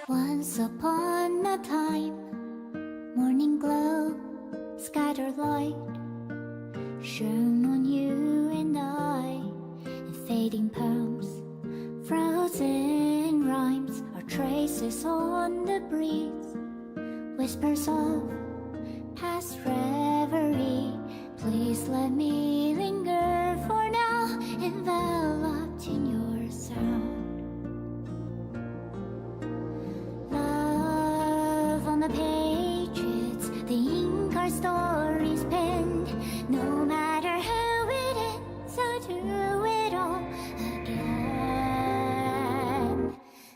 Once upon a time, morning glow, scattered light, shone on you and I, in fading poems, frozen rhymes, or traces on the breeze, whispers of past reverie. Please let me linger for now, enveloped in your sound. Love on the pages, the ink our stories penned. No matter how it ends, I'll do it all again.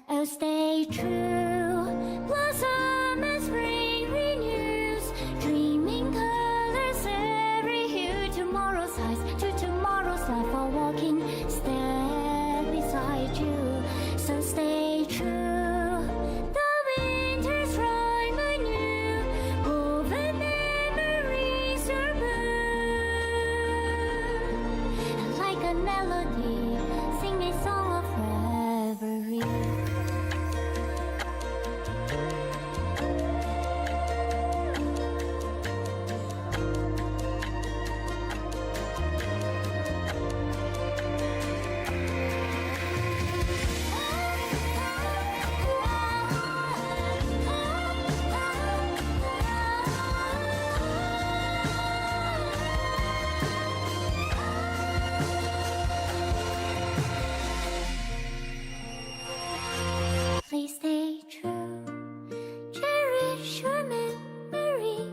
Oh, stay true, blossom as spring renews, dreaming colors every hue. Tomorrow's eyes to tomorrow's life, while walking step beside you. So stay true. Please stay true, cherish your memory.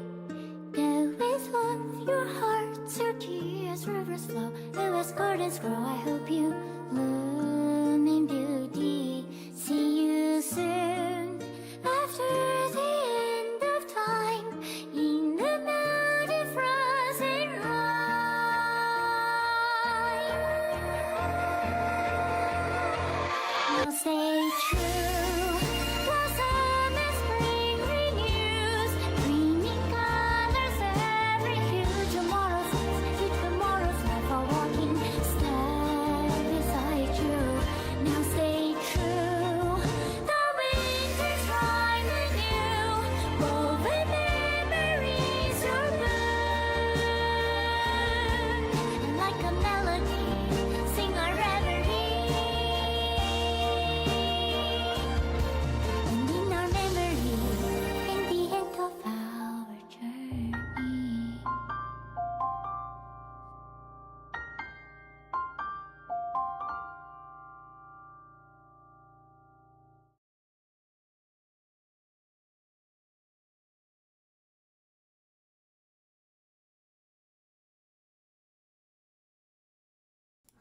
Go with love, your heart searchy as rivers flow, oh, as gardens grow. I hope you bloom in beauty. See you soon, after the end of time, in the mountain frozen rime. Now stay true.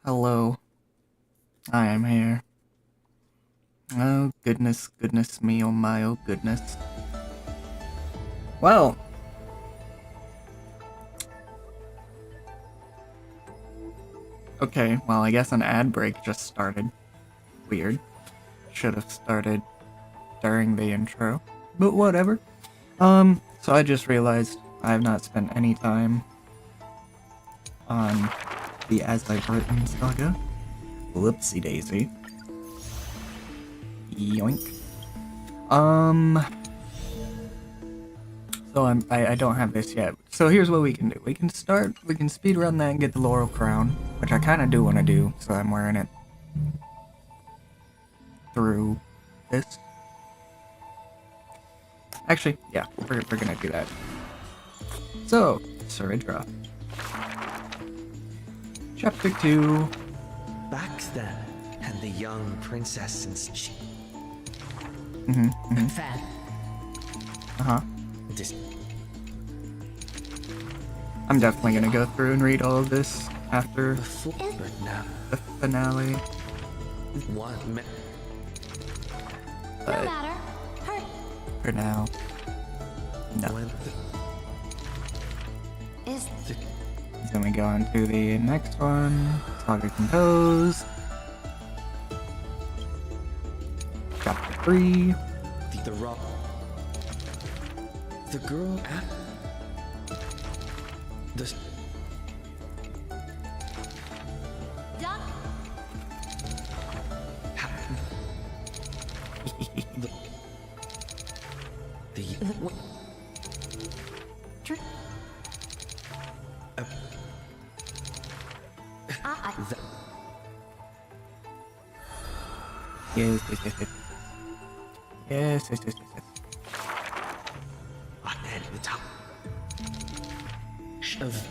Hello, I am here. Oh goodness, goodness me, oh my, oh goodness. Well, okay, well I guess an ad break just started. Weird. Should have started during the intro, but whatever. So I just realized I have not spent any time on the As I've Written saga. Whoopsie daisy. Yoink. So I don't have this yet. So here's what we can do. We can speed run that and get the Laurel Crown, which I kind of do want to do, so I'm wearing it through this. Actually, yeah, we're gonna do that. So, Suridra. Chapter 2. Back then, and the young princess and she. Fan. I'm definitely gonna go through and read all of this after the finale. But No matter. for now, no. Then we go on to the next one. Saga Composed. Chapter 3. The girl at the Duck. Yes, yes, yes, yes. Yes, yes, yes, yes, yes. On end the top. Shove.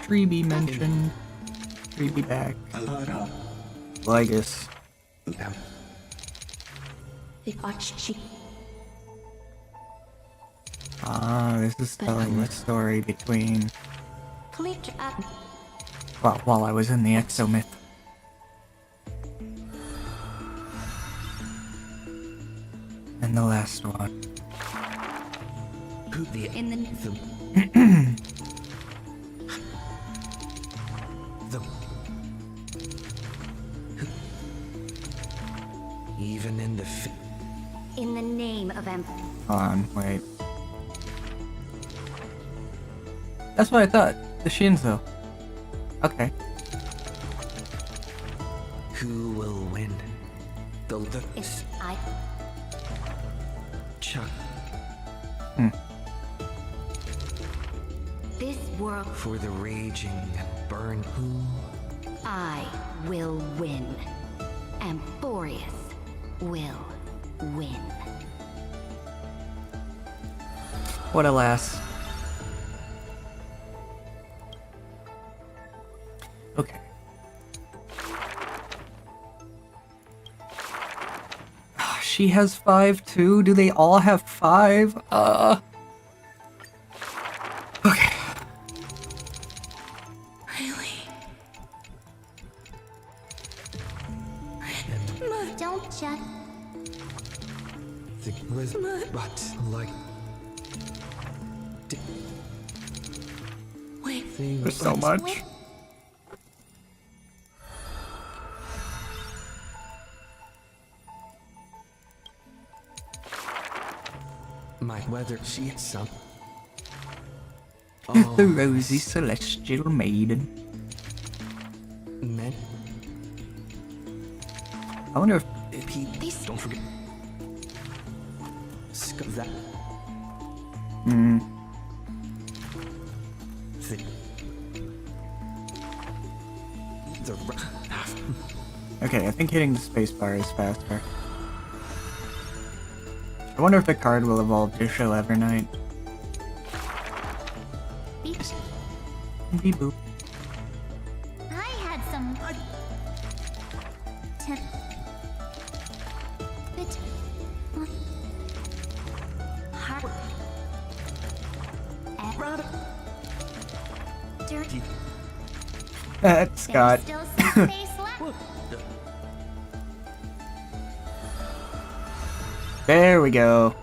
Treeby mentioned. Treeby back. Ligus. Ah, this is telling the story between... Well, while I was in the Exomyth. And the last one. In the even in the In the name of Hold on, wait. That's what I thought. The Shinzo. Okay. who will win? The if I Chuck this world for the raging and burn. Who I will win. Amphoreus will win. What a lass. Okay. She has 5 too? Do they all have 5? Okay. Don't just but like There's so much. my weather sheet some. The rosy celestial maiden. Men. I wonder if... Please don't forget. That. Okay, I think hitting the spacebar is faster. I wonder if the card will evolve to show Evernight. Beep boop. I had some dirty. That's Scott. There's still some space left. There we go.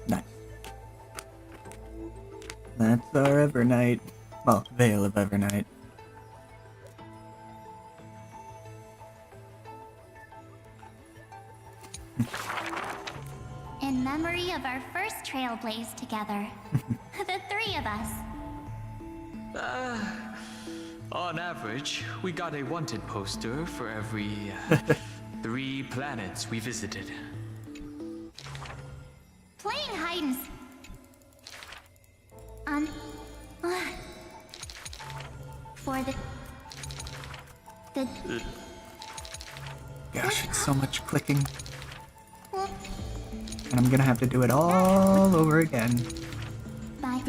Nice. That's our Evernight. Well, Veil of Evernight. In memory of our first trailblaze together. The 3 of us. On average, we got a wanted poster for every 3 planets we visited. Playing hide and for the Gosh, it's so much clicking. And I'm gonna have to do it all over again. by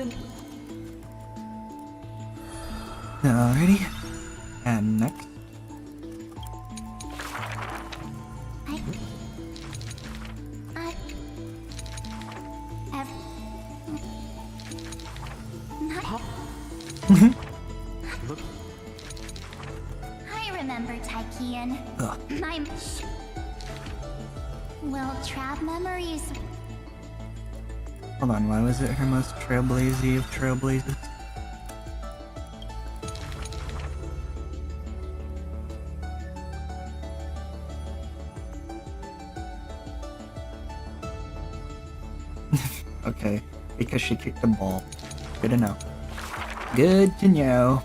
Alrighty. And next. I remember Taikian. Ugh. My well, trap memories. Hold on, why was it her most trailblazy of trailblazes? Okay, because she kicked the ball. Good to know. Good to know.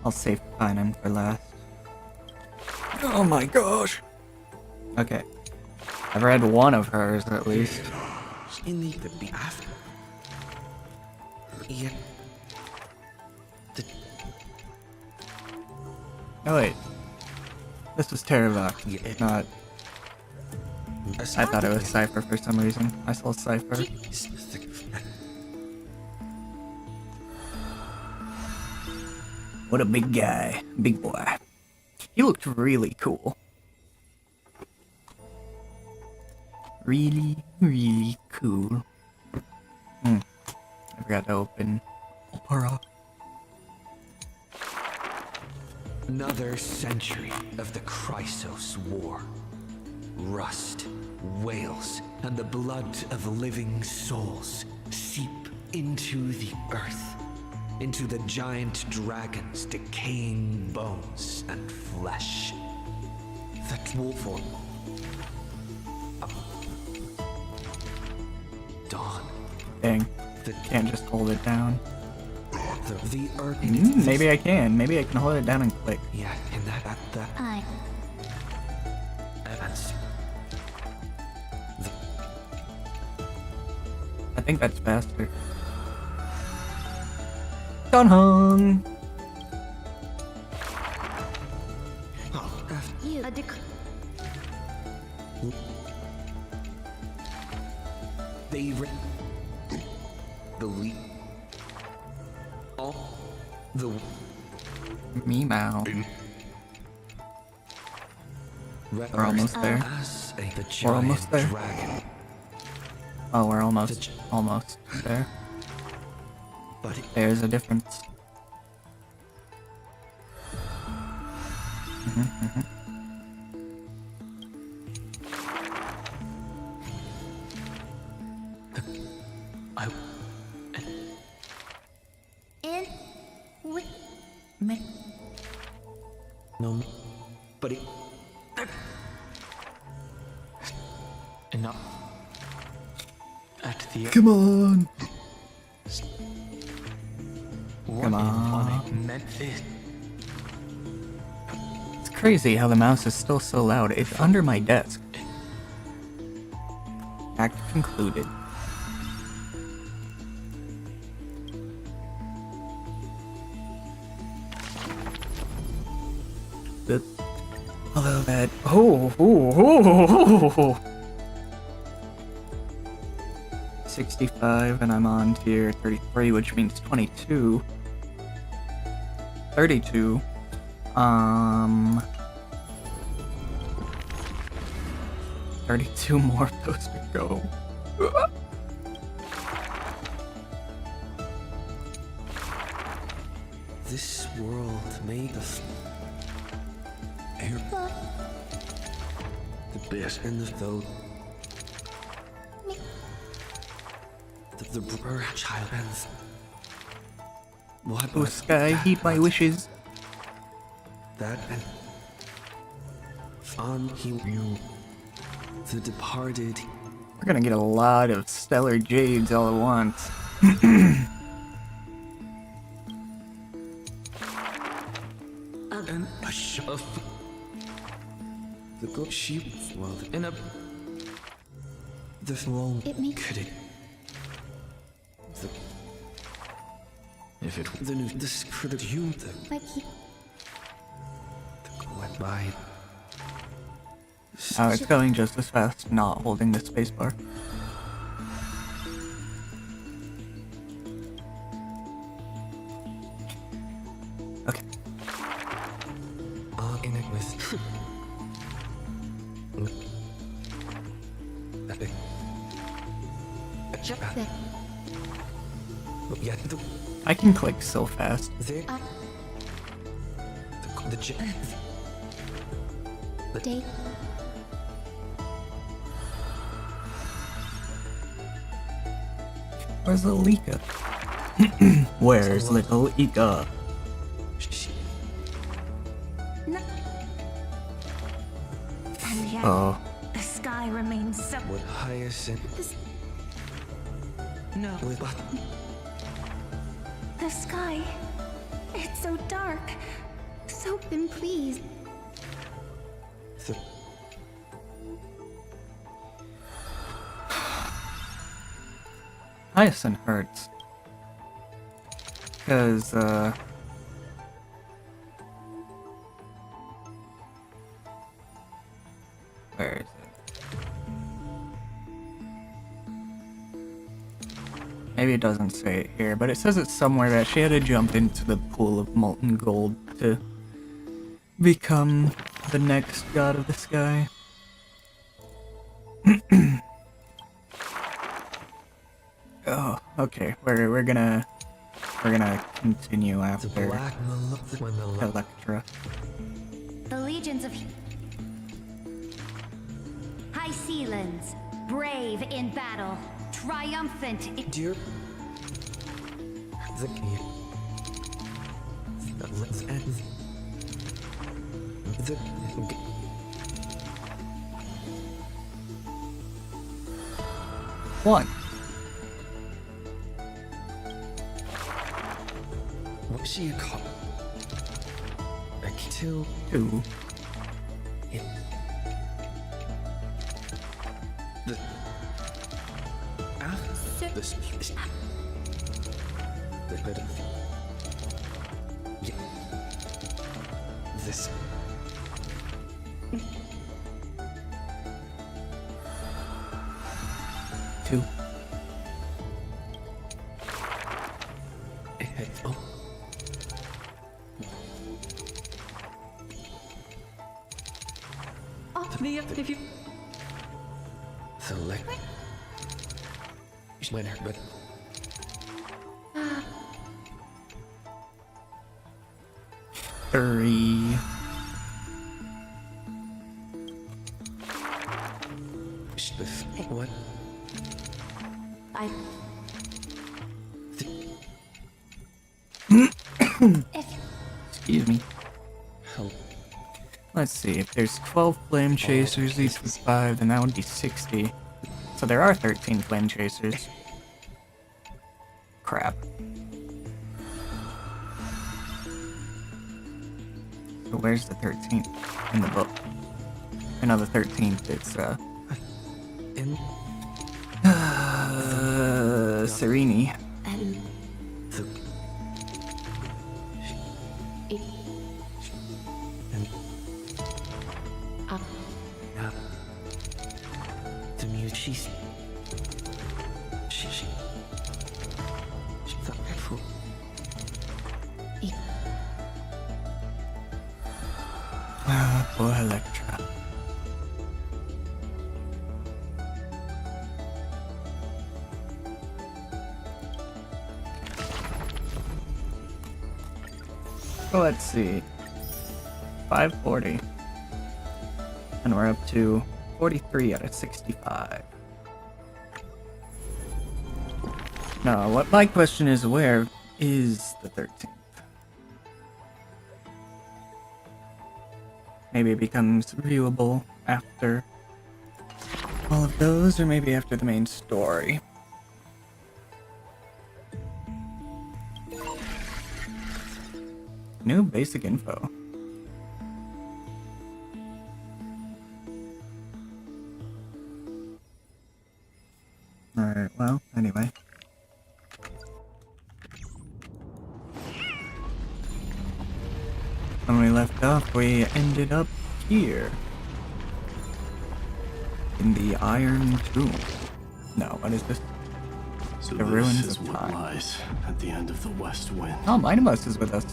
I'll save Finan for last. Oh my gosh! Okay. I've read one of hers at least. In the behalf. Yeah. The Oh wait. This was Terravok, not... I thought it was Cypher for some reason. I saw Cypher. What a big guy. Big boy. He looked really cool. Really, really cool. I forgot to open Opera. Another century of the Chrysos War. Rust, wails, and the blood of living souls seep into the earth, into the giant dragon's decaying bones and flesh. The wolf dawn. Dang. The, Can't just hold it down. the earth. Maybe I can. Maybe I can hold it down and click. Yeah, in that I. that's I think that's faster. Gone hung. You. they believe all the Meow. We're almost there. as a the We're almost there. giant dragon, Oh, we're almost there. but There's a difference. I. In. With. no, but it, Enough. At the Come on. what Come in on. it meant this. It's crazy how the mouse is still so loud. It's under my desk. Act concluded. That, although that, oh, 65 and I'm on tier 33, which means 22. 32. 32 more of those to go. this world made of air, the best and the though. The bird child and what Oh, sky, heed my wishes. that and on he knew the departed We're gonna get a lot of stellar jades all at once. and a shove the good sheep well in a this long It may- could it the If it the new this could have you the Like he. went by Oh, it's going just as fast not holding the spacebar. Okay. in it with That. yeah I can click so fast. the Day. Where's little Ika? Where's little Ika? No. And yet, Oh, the sky remains so. what hyacinth This, no with what the sky. It's so dark. So then please. the Hyacinth hurts. Where is it? Maybe it doesn't say it here, but it says it's somewhere that she had to jump into the pool of molten gold to become the next god of the sky. Oh, okay. We're gonna continue The after black when the light. Electra. The legions of High Sealands, brave in battle, triumphant in Dear. The One. what she call? Like two. Two. It, the this yeah, this Two. oh. If you Select winner, but Three. what? I if Excuse me. Help. Let's see, if there's 12 flame chasers each with 5, then that would be 60. So there are 13 flame chasers. Crap. So where's the 13th in the book? I know the 13th, it's, In Sereni. and the it and up the mute she thought for it Ah, poor Electra. So let's see. 540. And we're up to 43 out of 65. Now, what my question is, where is the 13th? Maybe it becomes viewable after all of those, or maybe after the main story. New basic info. Alright, well, anyway. When we left off, we ended up here. In the Iron Tomb. No, what is this? So The this ruins is of what time. lies at the end of the West Wind. Oh, Minimus is with us.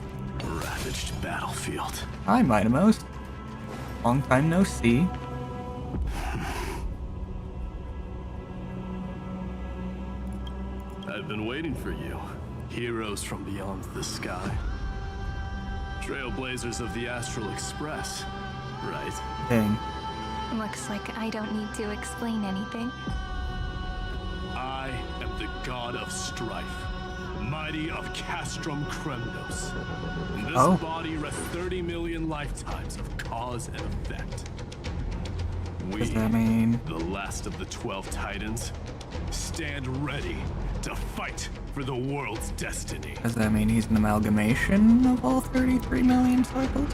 A ravaged battlefield. Hi, Minimus. Long time no see. I've been waiting for you. Heroes from beyond the sky. Trailblazers of the Astral Express. Right? Dang. looks like I don't need to explain anything. I am the god of strife. Mighty of Castrum Kremnos. In this Oh. body rests 30 million lifetimes of cause and effect. We, Does that mean? the last of the 12 titans, stand ready to fight for the world's destiny. Does that mean he's an amalgamation of all 33 million cycles?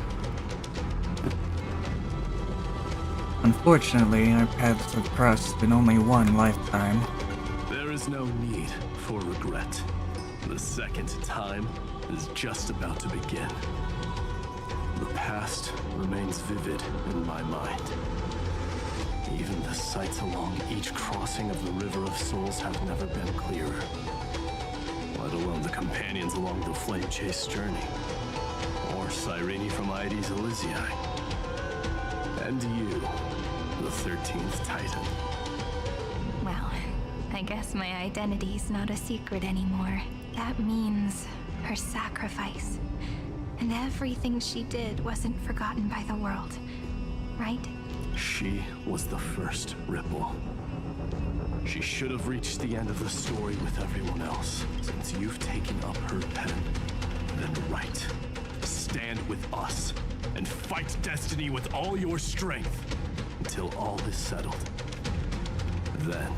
Unfortunately, our paths have crossed in only one lifetime. There is no need for regret. The second time is just about to begin. The past remains vivid in my mind. Even the sights along each crossing of the River of Souls have never been clearer. Let alone the companions along the flame chase journey. Or Cyrene from Aedes Elysiae. And you, the 13th Titan. Well, I guess my identity's not a secret anymore. That means her sacrifice. And everything she did wasn't forgotten by the world, right? She was the first Ripple. She should have reached the end of the story with everyone else. Since you've taken up her pen, then right. Stand with us and fight destiny with all your strength until all is settled. Then,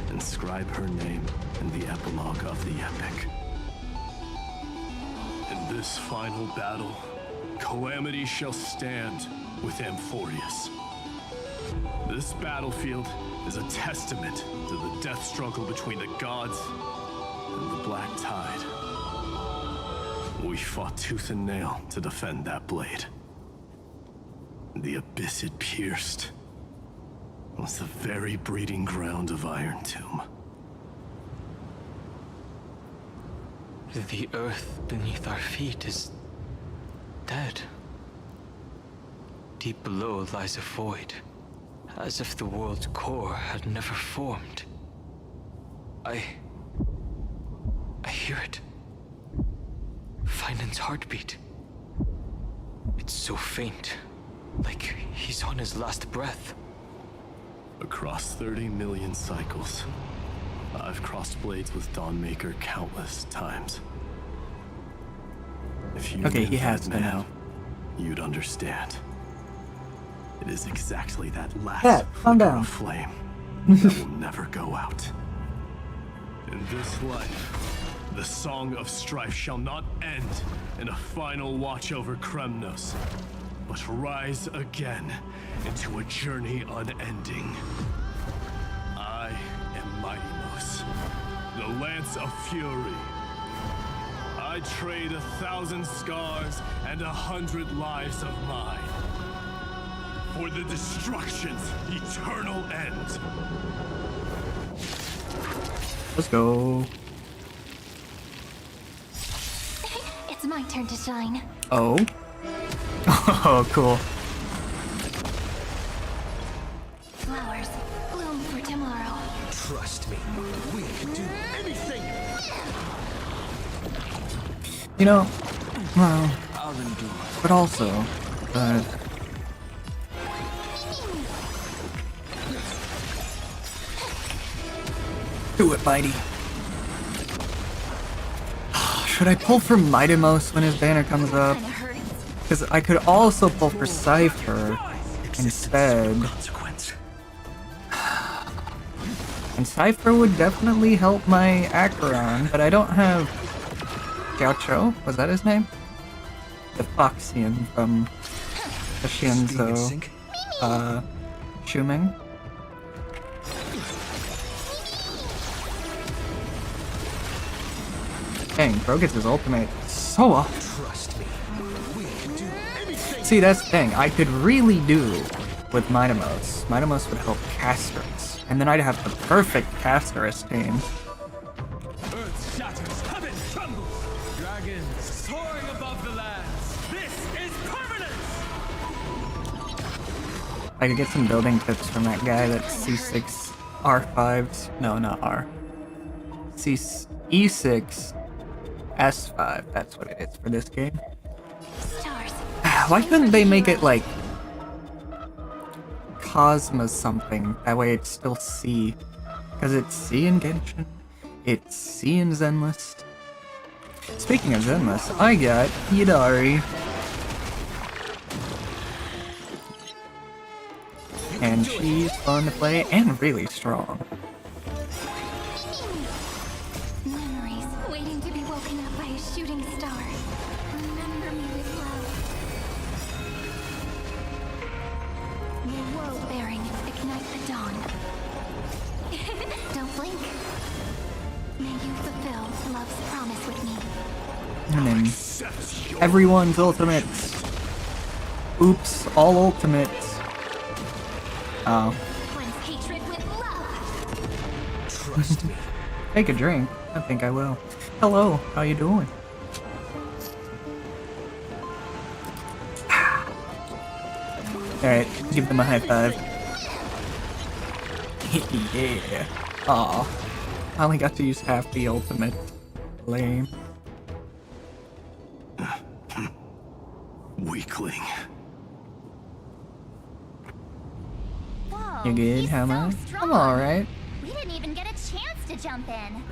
inscribe her name in the epilogue of the epic. In this final battle, Calamity shall stand with Amphoreus. This battlefield is a testament to the death struggle between the gods and the Black Tide. We fought tooth and nail to defend that blade. The abyss it pierced was the very breeding ground of Iron Tomb. The earth beneath our feet is dead. Deep below lies a void, as if the world's core had never formed. I hear it. Finan's heartbeat. It's so faint, like he's on his last breath. Across 30 million cycles, I've crossed blades with Dawnmaker countless times. If you Okay, knew he has that to man, know. you'd understand. It is exactly that last Cat, calm flicker down. of flame that will never go out. In this life, the song of strife shall not end in a final watch over Kremnos, but rise again into a journey unending. I am Mighty the Lance of Fury. I trade 1,000 scars and 100 lives of mine for the destruction's eternal end. Let's go. It's my turn to shine. Oh. Oh, cool. Flowers bloom for tomorrow. Trust me, we can do anything. You know, well, I'll endure. but also, do it, Mighty. Should I pull for Mightimos when his banner comes up? Kinda hurts. Because I could also pull for Cypher instead. Consequence. And Cypher would definitely help my Acheron, but I don't have Gaucho? Was that his name? The Foxian from the Speak in Shinzo sync. Shuming. Dang, bro gets his ultimate so off. Trust me, we can do anything. See, that's the thing. I could really do with Mightimos. Mightimos would help Casterus. And then I'd have the perfect Casterus team. Earth shatters, heaven trembles. Dragons soaring above the lands. This is permanence. I could get some building tips from that guy that's C6 R5s. No, not R. E6 S5. That's what it is for this game. Stars. Why couldn't they make it like Cosma something? That way it's still C. Because it's C in Genshin. It's C in Zenlist. Speaking of Zenlist, I got Yidari. And she's fun to play and really strong. Memories waiting to be woken up by a shooting star. Remember me with love. May world bearing ignite the dawn. Don't blink. May you fulfill love's promise with me. And then everyone's ultimates. Oops, all ultimates. Oh. Blends hatred with love. Trust me. Take a drink. I think I will. Hello, how you doing? Alright, give them a high five. Yeah. Aw. I only got to use half the ultimate. Lame. Weakling. Whoa, You good? he's How am so I? strong. I'm alright. We didn't even get a chance to jump in.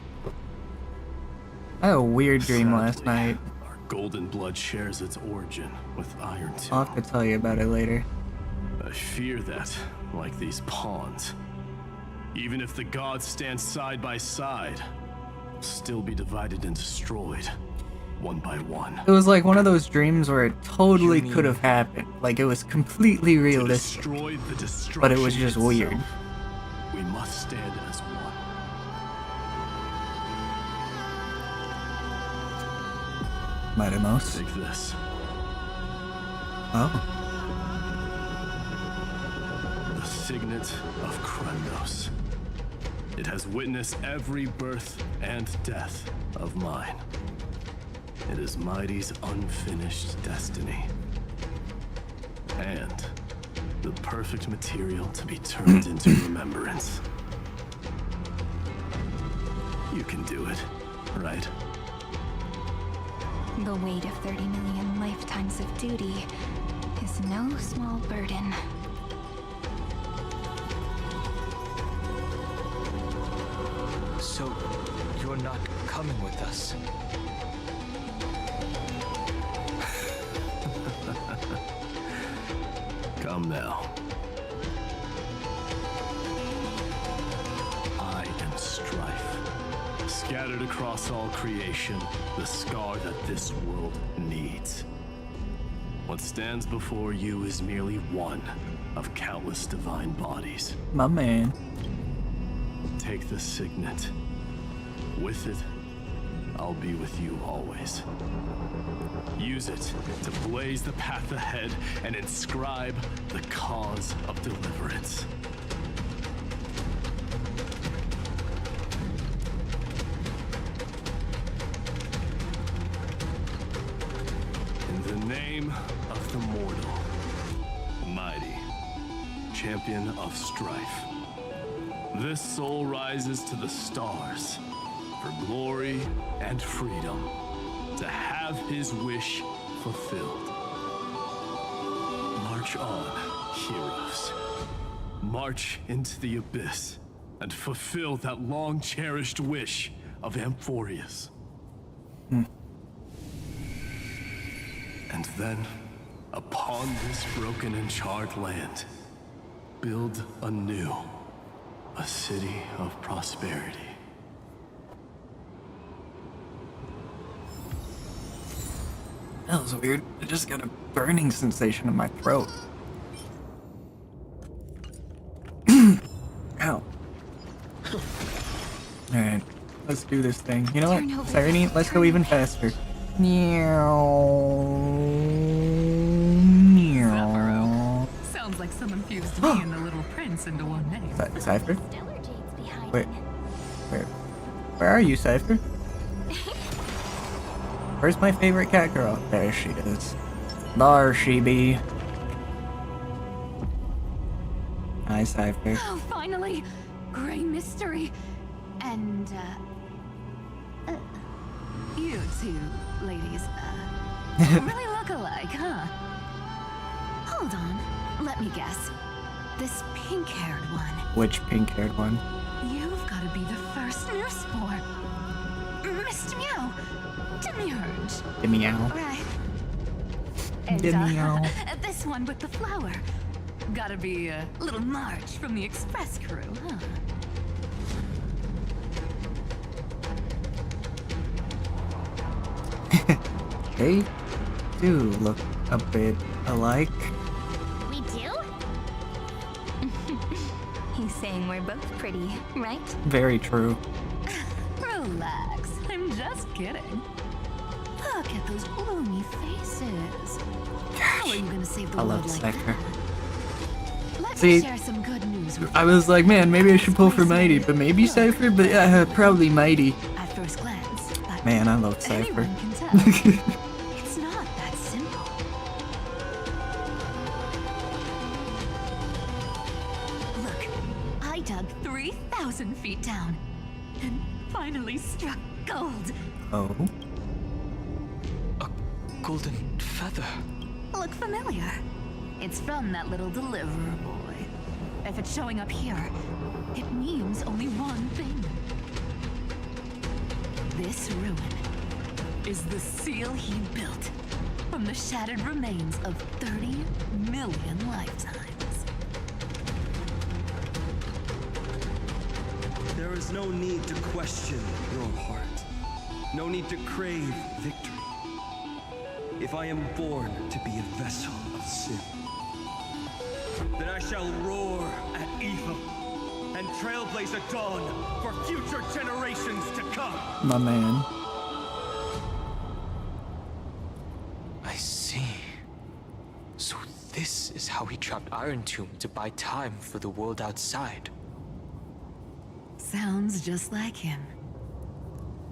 I had a weird dream last Sadly, night. Our golden blood shares its origin with Iron 2. I'll have to tell you about it later. I fear that, like these pawns, even if the gods stand side by side, will still be divided and destroyed, one by one. It was like one of those dreams where it totally You could have happened. Like it was completely To realistic. destroy the destruction But it was just itself, weird. We must stand as one. Matamos. Take this. Oh. The signet of Kremnos. It has witnessed every birth and death of mine. It is Mighty's unfinished destiny. And the perfect material to be turned into remembrance. You can do it, right? The weight of 30 million lifetimes of duty is no small burden. So, you're not coming with us? Come now. I am Strife. Scattered across all creation, the scar that this world needs. What stands before you is merely one of countless divine bodies. My man. Take the signet. With it, I'll be with you always. Use it to blaze the path ahead and inscribe the cause of deliverance. In the name of the mortal, mighty, champion of strife, this soul rises to the stars for glory and freedom, to have his wish fulfilled. March on, heroes. March into the abyss and fulfill that long-cherished wish of Amphoreus. And then, upon this broken and charred land, build anew a city of prosperity. That was weird. I just got a burning sensation in my throat. Ow. Alright, let's do this thing. You know Turn what? over, Sirenine, let's go turn even over. faster. Meow. Sounds like someone fused me and the Little Prince into one name. Cypher? Stellar Jade's behind Wait. me. Where are you, Cypher? Where's my favorite cat girl? There she is. There she be. Hi, Cypher. Oh, finally! Gray mystery. And, you two ladies, really look alike, huh? Hold on. Let me guess. This pink-haired one. Which pink-haired one? You've got to be the first nurse for Mr. Meow. Demurge. The meow. Right. And, The meow. this one with the flower. Gotta be little March from the Express crew, huh? They do look a bit alike. We do? He's saying we're both pretty, right? Very true. Relax. I'm just kidding. Look at those gloomy faces. How are you gonna save the I world love like Cypher. that? Let See, share some good news with I was like, man, maybe I should pull for Mighty, but maybe Cypher, but probably Mighty. you at first glance. But Man, I love Cypher. anyone can tell. It's not that simple. Look, I dug 3,000 feet down and finally struck gold. Oh, A golden feather. Look familiar. It's from that little deliverer boy. If it's showing up here, it means only one thing. This ruin is the seal he built from the shattered remains of 30 million lifetimes. There is no need to question your heart. No need to crave victory. If I am born to be a vessel of sin, then I shall roar at evil and trailblaze a dawn for future generations to come. my man. I see. So this is how he trapped Iron Tomb to buy time for the world outside. Sounds just like him.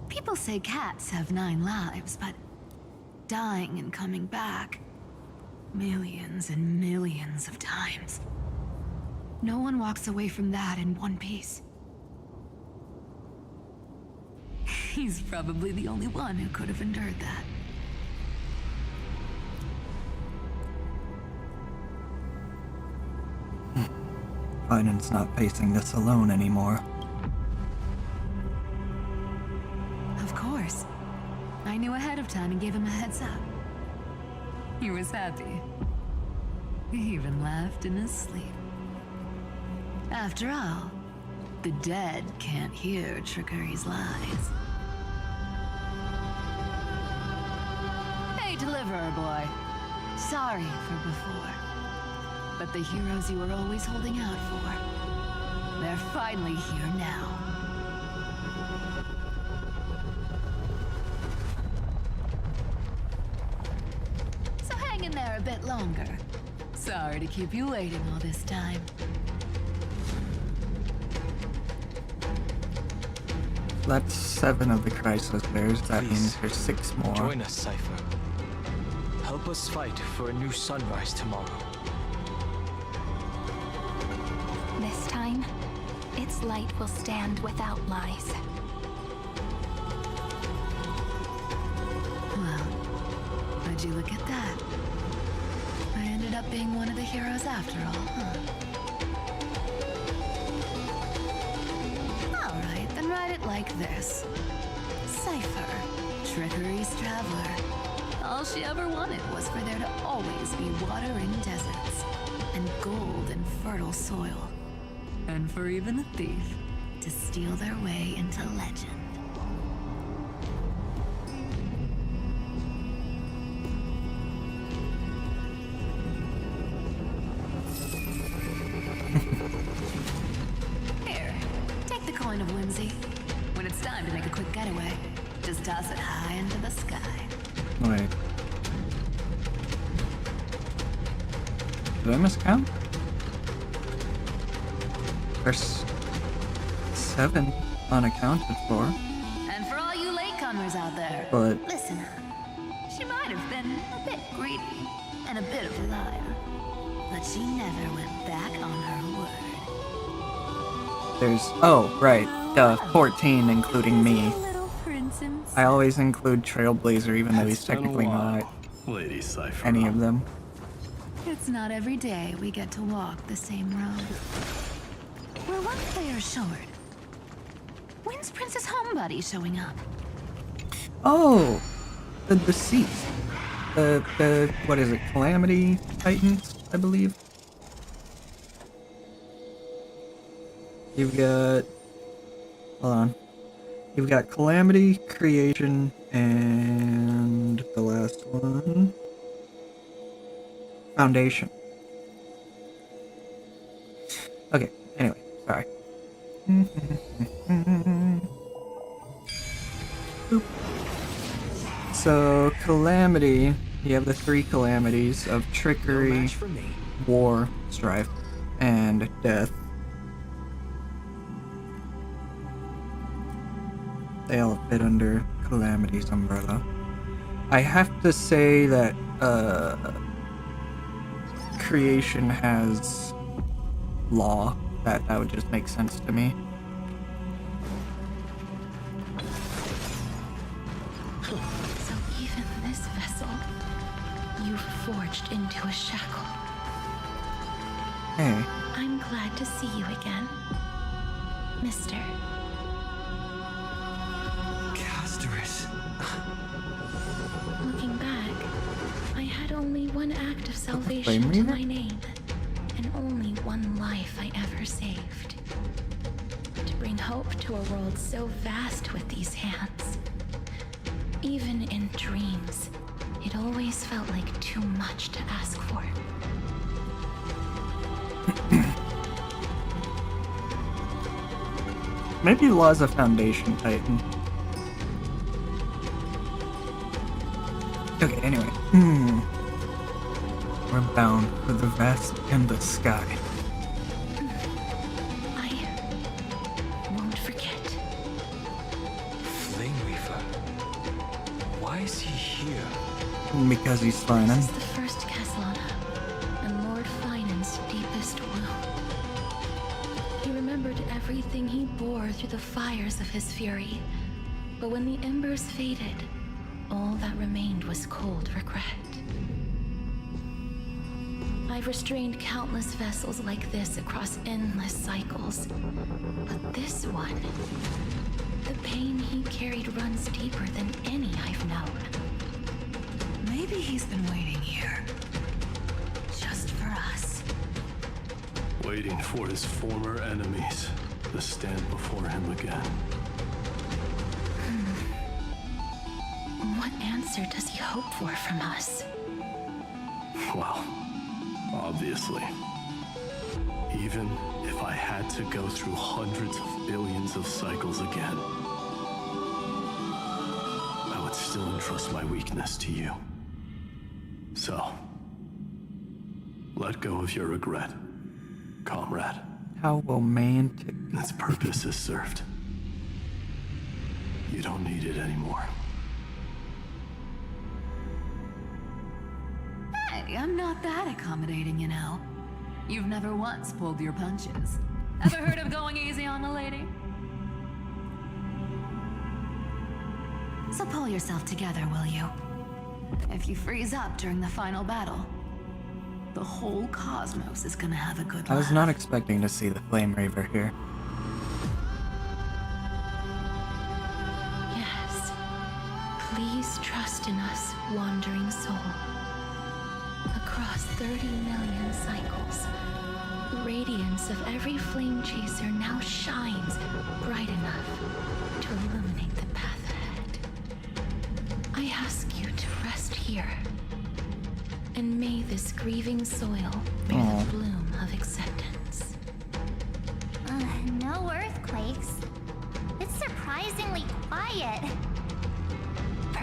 People say cats have 9 lives, but dying and coming back millions and millions of times. No one walks away from that in one piece. He's probably the only one who could have endured that. Vinen's not facing this alone anymore. Of course. I knew ahead of time and gave him a heads up. He was happy. He even laughed in his sleep. After all, the dead can't hear Trickery's lies. Hey, Deliverer Boy. Sorry for before. But the heroes you were always holding out for, they're finally here now. So hang in there a bit longer. Sorry to keep you waiting all this time. That's 7 of the Chrysos bears. That Please, means there's 6 more. Join us, Cypher. Help us fight for a new sunrise tomorrow. This time, its light will stand without lies. Well, would you look at that? I ended up being one of the heroes after all, huh? Alright, then write it like this. Cypher, Trickery's traveler. All she ever wanted was for there to always be water in deserts, and gold in fertile soil. And for even a thief to steal their way into legend. Here, take the coin of whimsy. When it's time to make a quick getaway, just toss it high into the sky. Wait. Did I miscount? There's 7 unaccounted for. And for all you latecomers out there, But listen up. She might have been a bit greedy and a bit of a liar, but she never went back on her word. there's... Oh, right. 14 including me. Little prince I always include Trailblazer even though he's It's been a technically while, not Lady Cypher. any of them. It's not every day we get to walk the same road. We're one player short. When's Princess Homebody showing up? Oh! The deceased. The what is it? Calamity Titans, I believe. You've got... Hold on. You've got Calamity, Creation, and the last one... Foundation. Okay, anyway, sorry. Boop. So, Calamity, you have the 3 calamities of No Trickery, match for me. War, Strife. and death. They all fit under Calamity's umbrella. I have to say that creation has law. That would just make sense to me. So even this vessel, you've forged into a shackle. Hey, I'm glad to see you again, Mister. Casterus. Looking back, I had only one act of salvation Flame to Reaver? my name, and only one life I ever saved. To bring hope to a world so vast with these hands. Even in dreams, it always felt like too much to ask for. maybe Law's a Foundation Titan. Okay, anyway. We're bound for the vast and the sky. I won't forget. Flame Reaver. Why is he here? Because he's This fine. is the first Castellana, and Lord Finan's deepest wound. He remembered everything he bore through the fires of his fury. But when the embers faded, all that remained was cold regret. I've restrained countless vessels like this across endless cycles. But this one, the pain he carried runs deeper than any I've known. Maybe he's been waiting here. Just for us. Waiting for his former enemies to stand before him again. What answer does he hope for from us? Well, obviously. Even if I had to go through hundreds of billions of cycles again, I would still entrust my weakness to you. So, let go of your regret, comrade. How romantic. Its purpose is served. You don't need it anymore. Hey, I'm not that accommodating, you know. You've never once pulled your punches. Ever heard of going easy on a lady? So pull yourself together, will you? If you freeze up during the final battle, the whole cosmos is gonna have a good I was laugh. not expecting to see the Flame Reaver here. Yes. Please trust in us, wandering soul. Across 30 million cycles, the radiance of every flame chaser now shines bright enough to illuminate the path ahead. I ask you to rest here, and may this grieving soil bear Aw. the bloom of acceptance. No earthquakes. It's surprisingly quiet.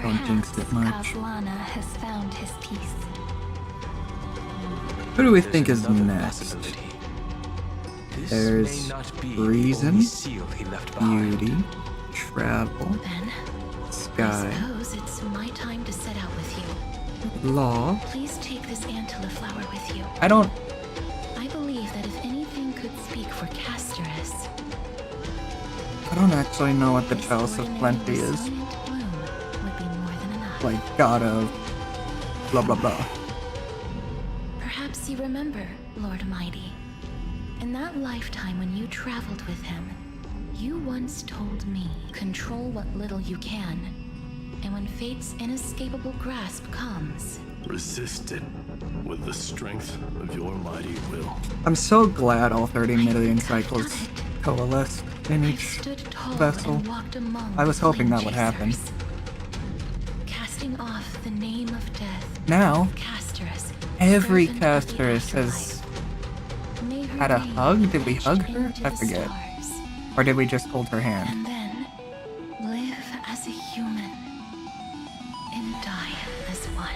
Don't jinx it much. Castellana has found his peace. Who do we There's think is another next? possibility. This There's may not be reason, the only seal he left behind. Beauty, travel, Then, I sky, suppose it's my time to set out with you. law. Please take this antler flower with you. I don't. I believe that if anything could speak for Casterus, I don't actually know what the this Chalice of ordinary Plenty is. resilient bloom would be more than enough. Like god of blah blah blah. Perhaps you remember, Lord Mighty. In that lifetime when you traveled with him, you once told me, control what little you can, and when fate's inescapable grasp comes, Resist it with the strength of your mighty will. I'm so glad all 30 million I've cycles done it. coalesced in I've each stood tall vessel. and walked among I was the hoping flame that would happen. chasers, casting off the name of death. Now, Casterus, every servant of the Casterus has afterlife. May her had a name hug. Did we reach hug her? into I the forget. stars, Or did we just hold her hand? and then live as a human and die as one.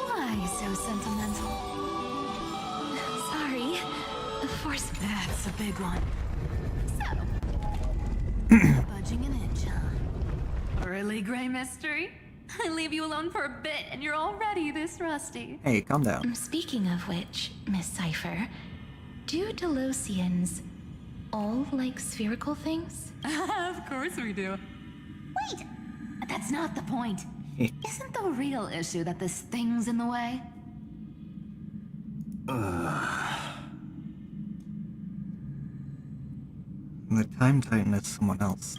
Why so sentimental? course. That's a big one. So, budging an inch, huh? Really, Gray Mystery? I leave you alone for a bit and you're already this rusty. Hey, calm down. Speaking of which, Miss Cypher, do Delosians all like spherical things? Of course we do. Wait! That's not the point. Isn't the real issue that this thing's in the way? The Time Titan is someone else.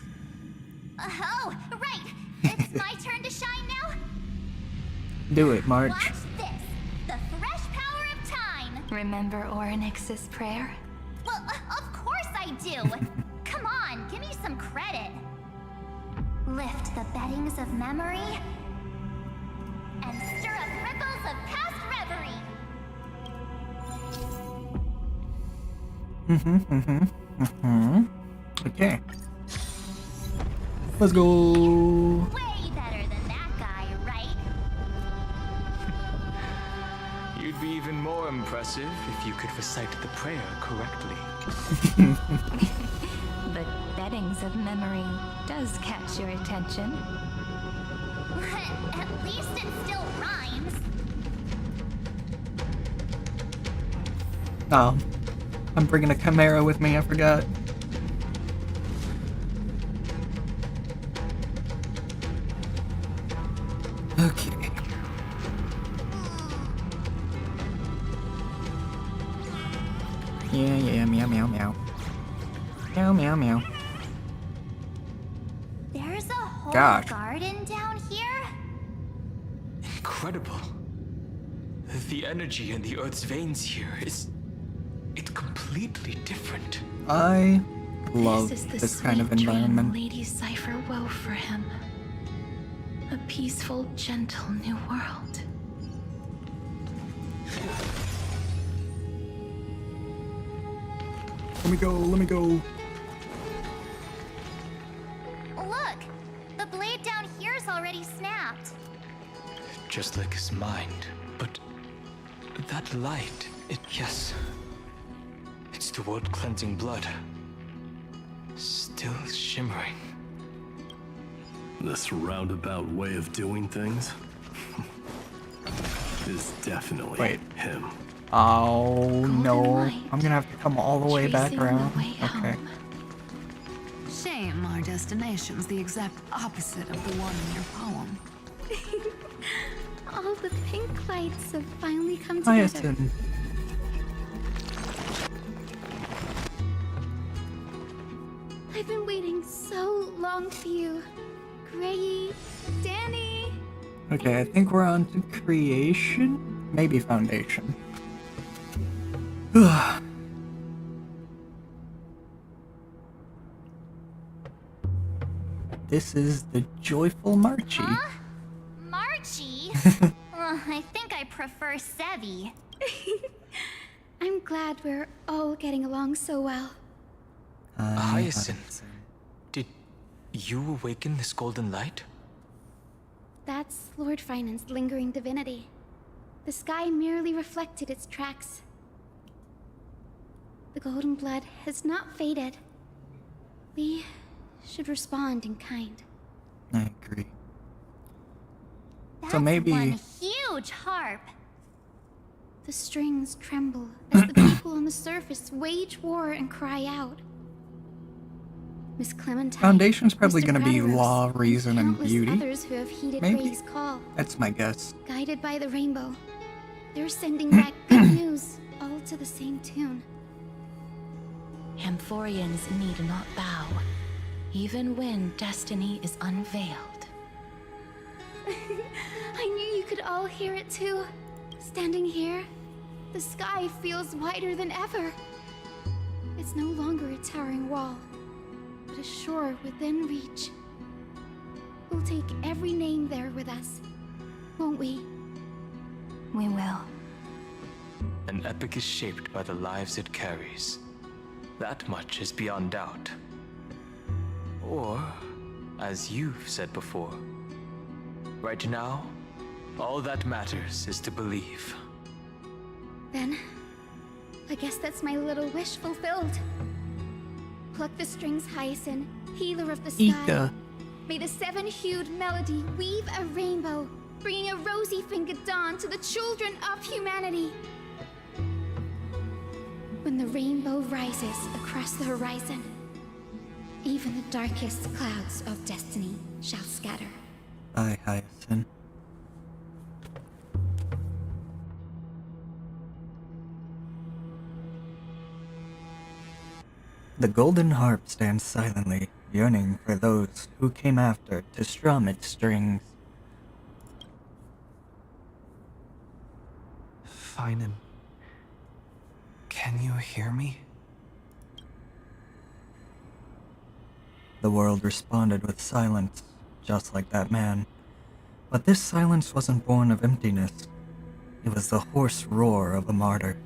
Oh, right. It's my turn to shine now. Do it, March. Watch this. The fresh power of time. Remember Orynyx's prayer? Well, of course I do. Come on, give me some credit. Lift the beddings of memory and stir up ripples of past reverie. Okay. Let's go. Way better than that guy, right? You'd be even more impressive if you could recite the prayer correctly. The beddings of memory does catch your attention. At least it still rhymes. Oh, I'm bringing a Chimera with me, I forgot. Okay. Yeah, meow, meow, meow. Meow, meow, meow. There's a whole Gosh. garden down here? Incredible. The energy in the Earth's veins here is... it's completely different. I love This is the this kind of sweet dream environment. Lady Cypher wove for him. A peaceful, gentle new world. Let me go, let me go. Look, the blade down here's already snapped. Just like his mind. But that light, yes. It's the world-cleansing blood. Still shimmering. This roundabout way of doing things is definitely Wait. him. Oh no, light, I'm gonna have to come all the way back tracing the around. way Okay. home. Shame our destination's the exact opposite of the one in your poem. All the pink lights have finally come together. Hyacinth. I've been waiting so long for you. Gray, Danny. Okay, I think we're on to creation? Maybe foundation. This is the joyful Marchie. Huh? Marchie? I think I prefer Sevi. I'm glad we're all getting along so well. Hyacinth, did you awaken this golden light? That's Lord Finance's lingering divinity. The sky merely reflected its tracks. The golden blood has not faded. We should respond in kind. I agree. That's maybe- one huge harp. The strings tremble as the people on the surface wage war and cry out. Miss Clementine. Foundation's probably Mr. gonna be Prateros, law, reason, and countless beauty. Others who have heeded Maybe. Ray's call, That's my guess. guided by the rainbow. They're sending back good news, all to the same tune. Amphoreans need not bow, even when destiny is unveiled. I knew you could all hear it too. Standing here, the sky feels wider than ever. It's no longer a towering wall, but a shore within reach. We'll take every name there with us, won't we? We will. An epic is shaped by the lives it carries. That much is beyond doubt. Or, as you've said before, right now, all that matters is to believe. Then, I guess that's my little wish fulfilled. Pluck the strings, Hyacinth, healer of the sky. Ika. May the seven-hued melody weave a rainbow, bringing a rosy-fingered dawn to the children of humanity. When the rainbow rises across the horizon, even the darkest clouds of destiny shall scatter. Bye, Hyacinth. The golden harp stands silently, yearning for those who came after to strum its strings. Finan, can you hear me? The world responded with silence, just like that man. But this silence wasn't born of emptiness. It was the hoarse roar of a martyr.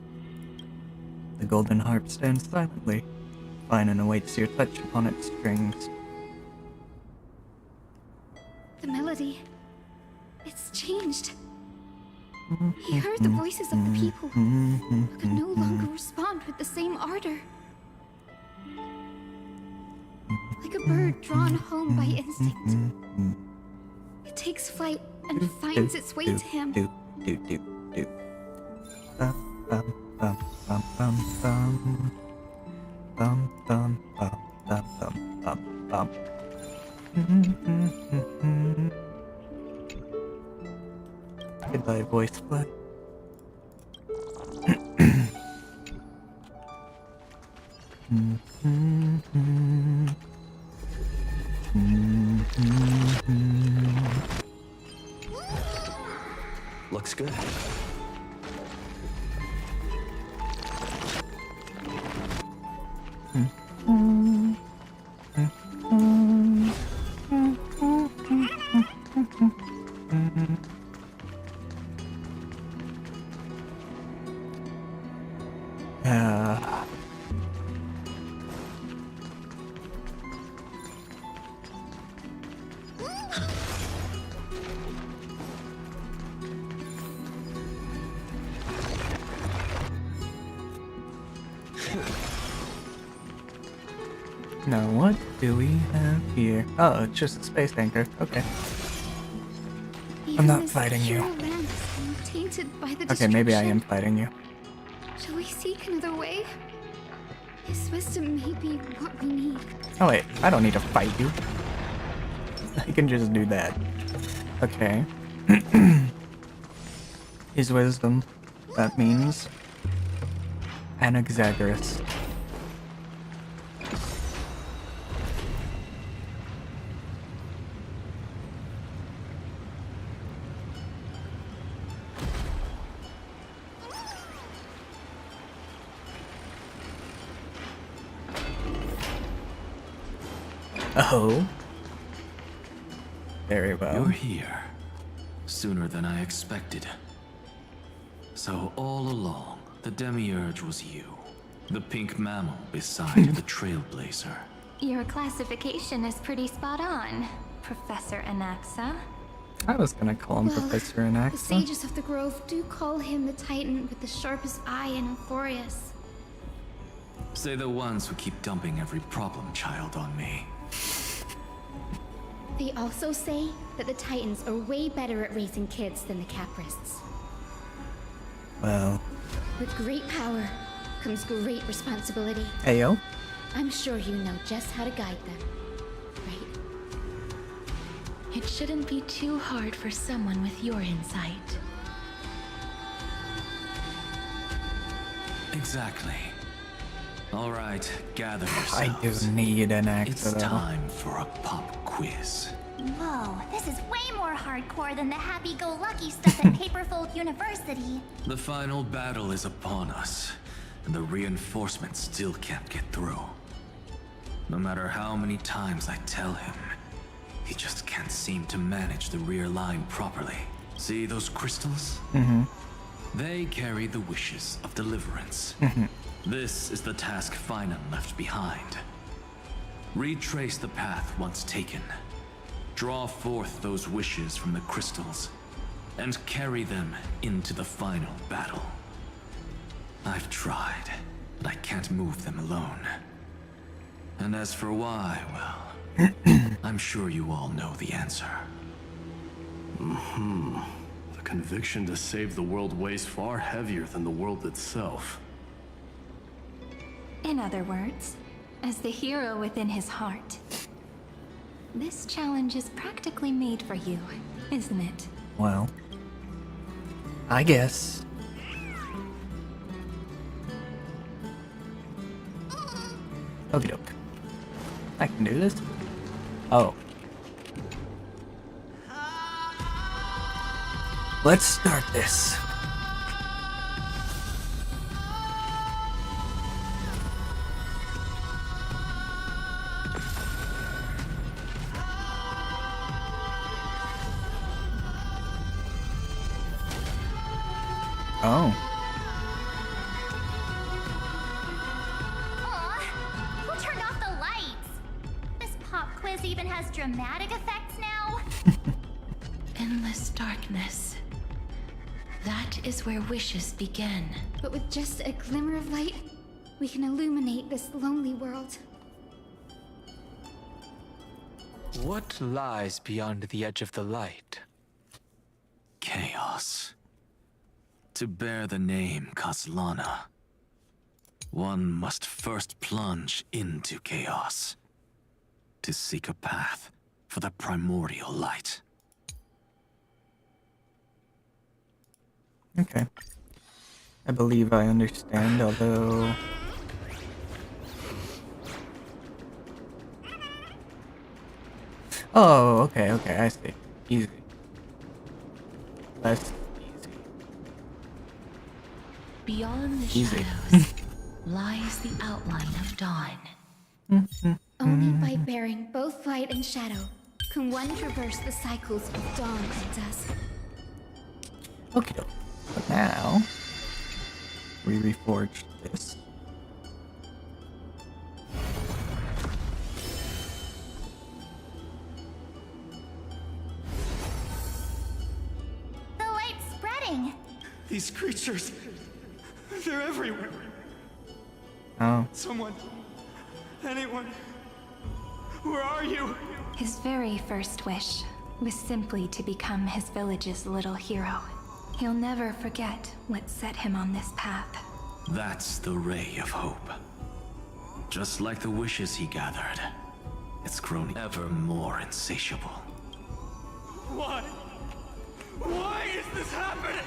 The golden harp stands silently. Finan awaits your touch upon its strings. The melody, it's changed. He heard the voices of the people, but could no longer respond with the same ardor. Like a bird drawn home by instinct. It takes flight and finds its way to him. Bum, bum, bum, bum, bum. Bum, bum, bum, bum, bum, bum, bum. Goodbye, voice flag. Looks good. Now what do we have here? Oh, it's just a space anchor. Okay. Even not this fighting you. pure land is being tainted by the Okay, maybe I am destruction. fighting you. Shall we seek another way? His wisdom may be what we need. Oh wait, I don't need to fight you. I can just do that. Okay. His wisdom. That means Anaxagoras. Oh. Very well. You're here. Sooner than I expected. So all along, the Demiurge was you. The pink mammal beside the Trailblazer. Your classification is pretty spot on, Professor Anaxa. I was gonna call him Professor The Anaxa. sages of the grove do call him the Titan with the sharpest eye in Amphoreus. Say the ones who keep dumping every problem child on me. They also say that the Titans are way better at raising kids than the Caprists. Well. With great power comes great responsibility. Ayo. I'm sure you know just how to guide them, right? It shouldn't be too hard for someone with your insight. Exactly. All right, gather I yourselves. do need an It's actor. time for a pop quiz. Whoa, this is way more hardcore than the happy-go-lucky stuff at Paperfold University. The final battle is upon us, and the reinforcements still can't get through. No matter how many times I tell him, he just can't seem to manage the rear line properly. See those crystals? Mm-hmm. They carry the wishes of deliverance. This is the task Finan left behind. Retrace the path once taken. Draw forth those wishes from the crystals, and carry them into the final battle. I've tried, but I can't move them alone. And as for why, well, I'm sure you all know the answer. The conviction to save the world weighs far heavier than the world itself. In other words, as the hero within his heart, this challenge is practically made for you, isn't it? Well, I guess. Okie doke. I can do this. Oh. Let's start this. Oh. Aw, who turned off the lights? This pop quiz even has dramatic effects now. Endless darkness. That is where wishes begin. But with just a glimmer of light, we can illuminate this lonely world. What lies beyond the edge of the light? Chaos. To bear the name Kaslana, one must first plunge into chaos to seek a path for the primordial light. Okay. I believe I understand, although... Oh, okay, I see. Easy. That's easy. Beyond the Easy. shadows lies the outline of dawn. Only by bearing both light and shadow can one traverse the cycles of dawn and dusk. Okay, but now we reforged this. The light's spreading. These creatures, they're everywhere. Oh, Someone, anyone, where are you? His very first wish was simply to become his village's little hero. He'll never forget what set him on this path. That's the ray of hope. Just like the wishes he gathered, it's grown ever more insatiable. Why? Why is this happening?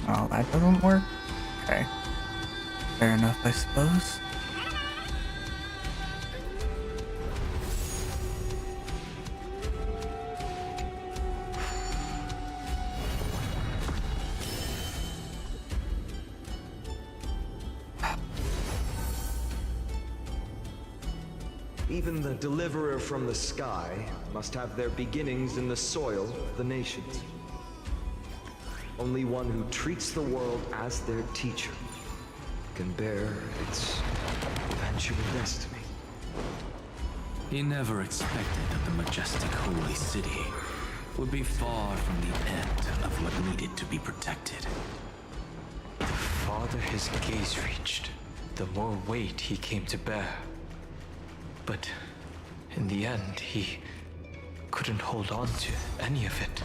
oh, that doesn't work? Okay. Fair enough, I suppose. Even the deliverer from the sky must have their beginnings in the soil of the nations. Only one who treats the world as their teacher can bear its eventual destiny. He never expected that the majestic holy city would be far from the end of what needed to be protected. The farther his gaze reached, the more weight he came to bear. But in the end, he couldn't hold on to any of it.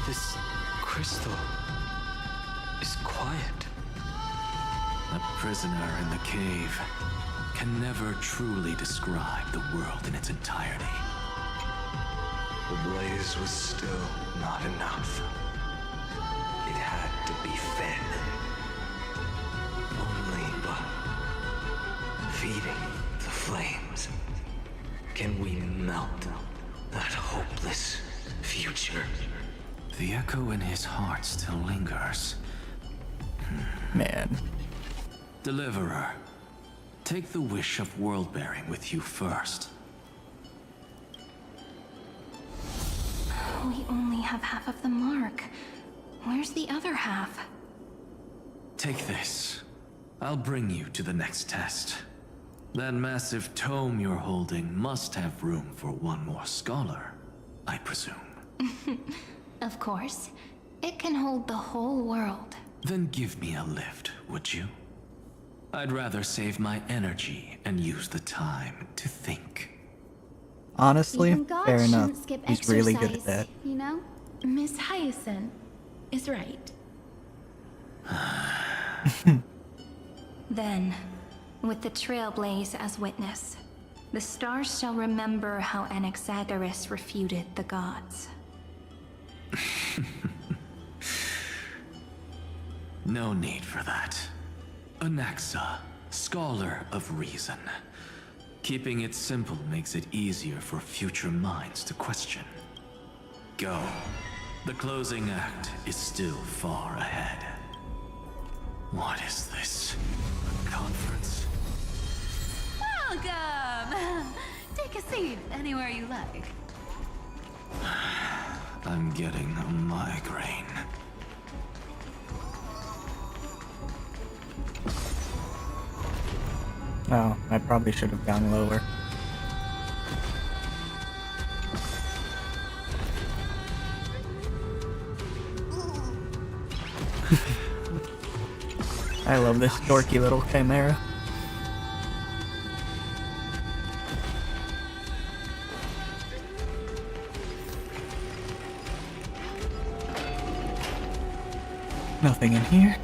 This crystal is quiet. A prisoner in the cave can never truly describe the world in its entirety. The blaze was still not enough. It had to be fed. defeating the flames, can we melt that hopeless future? The echo in his heart still lingers. Man. Deliverer, take the wish of world-bearing with you first. We only have half of the mark. Where's the other half? Take this. I'll bring you to the next test. That massive tome you're holding must have room for one more scholar, I presume. Of course. It can hold the whole world. Then give me a lift, would you? I'd rather save my energy and use the time to think. Honestly, Even God fair enough. shouldn't skip He's really good at exercise, that. You know? Miss Hyacinth is right. Then, with the Trailblaze as witness, the stars shall remember how Anaxagoras refuted the gods. No need for that. Anaxa, scholar of reason. Keeping it simple makes it easier for future minds to question. Go. The closing act is still far ahead. What is this? A conference? Welcome! Take a seat anywhere you like. I'm getting a migraine. Oh, I probably should have gone lower. I love this dorky little chimera. Nothing in here.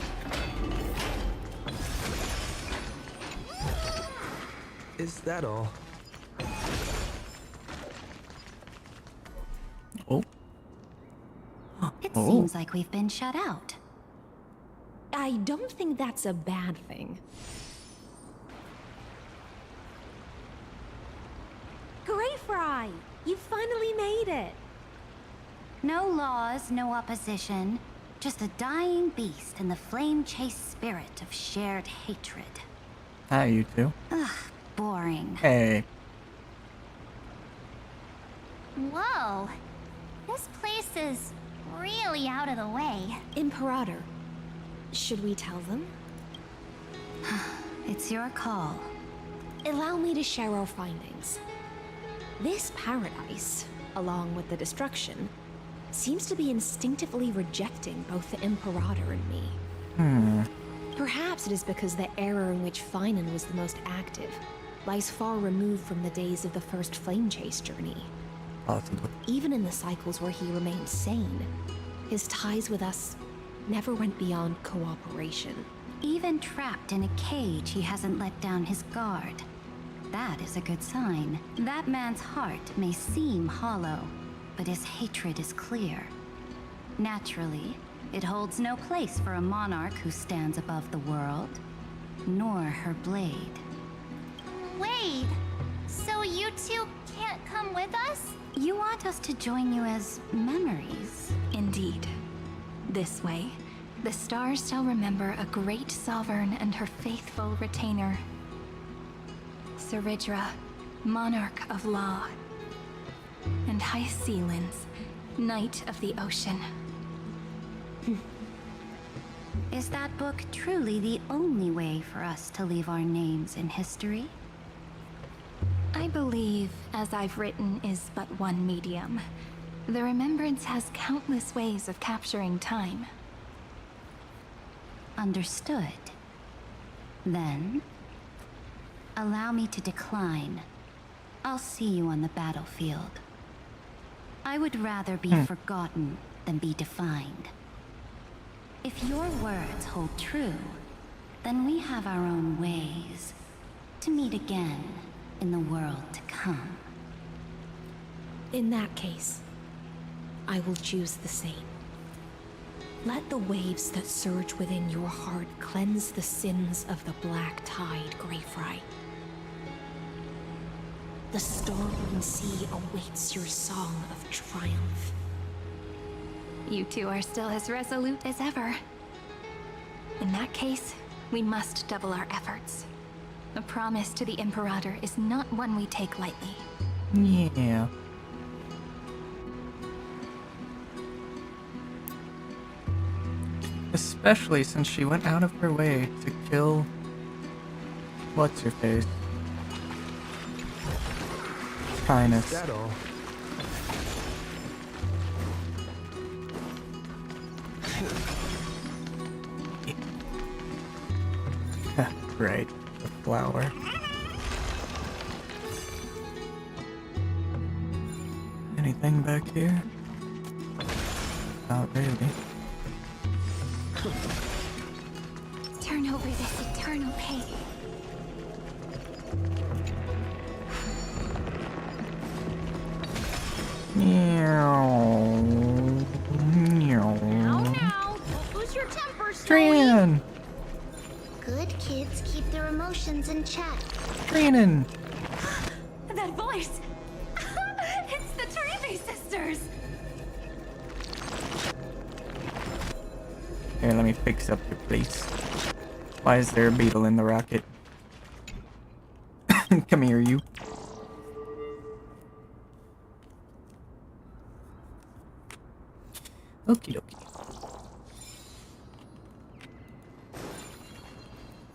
Is that all? Oh. It Oh. seems like we've been shut out. I don't think that's a bad thing. Greyfry! You finally made it! No laws, no opposition. Just a dying beast and the flame-chased spirit of shared hatred. Hi, you two. Ugh, boring. Hey. Whoa. This place is really out of the way. Imperator, should we tell them? It's your call. Allow me to share our findings. This paradise, along with the destruction, seems to be instinctively rejecting both the Imperator and me. Perhaps it is because the era in which Finan was the most active lies far removed from the days of the first flame chase journey. Possibly. Even in the cycles where he remained sane, his ties with us never went beyond cooperation. Even trapped in a cage, he hasn't let down his guard. That is a good sign. That man's heart may seem hollow, but his hatred is clear. Naturally, it holds no place for a monarch who stands above the world, nor her blade. Wait, so you two can't come with us? You want us to join you as memories? Indeed. This way, the stars shall remember a great sovereign and her faithful retainer. Seridra, monarch of law. And Hyacinth, knight of the ocean. Is that book truly the only way for us to leave our names in history? I believe, as I've written, is but one medium. The remembrance has countless ways of capturing time. Understood. Then, allow me to decline. I'll see you on the battlefield. I would rather be forgotten than be defined. If your words hold true, then we have our own ways to meet again in the world to come. In that case, I will choose the same. Let the waves that surge within your heart cleanse the sins of the black tide, Greyfry. The storm sea awaits your song of triumph. You two are still as resolute as ever. In that case, we must double our efforts. A promise to the Imperator is not one we take lightly. Yeah. Especially since she went out of her way to kill... What's-her-face? Kindness. Is that all? Right, the flower. Anything back here? Not really. Turn over this eternal page. Meow. Meow. Now, don't lose your temper, Snowy. Tran! Good kids keep their emotions in check. Tranin! That voice! It's the Trevi sisters! Here, let me fix up your place. Why is there a beetle in the rocket? Come here, you. Okie dokie.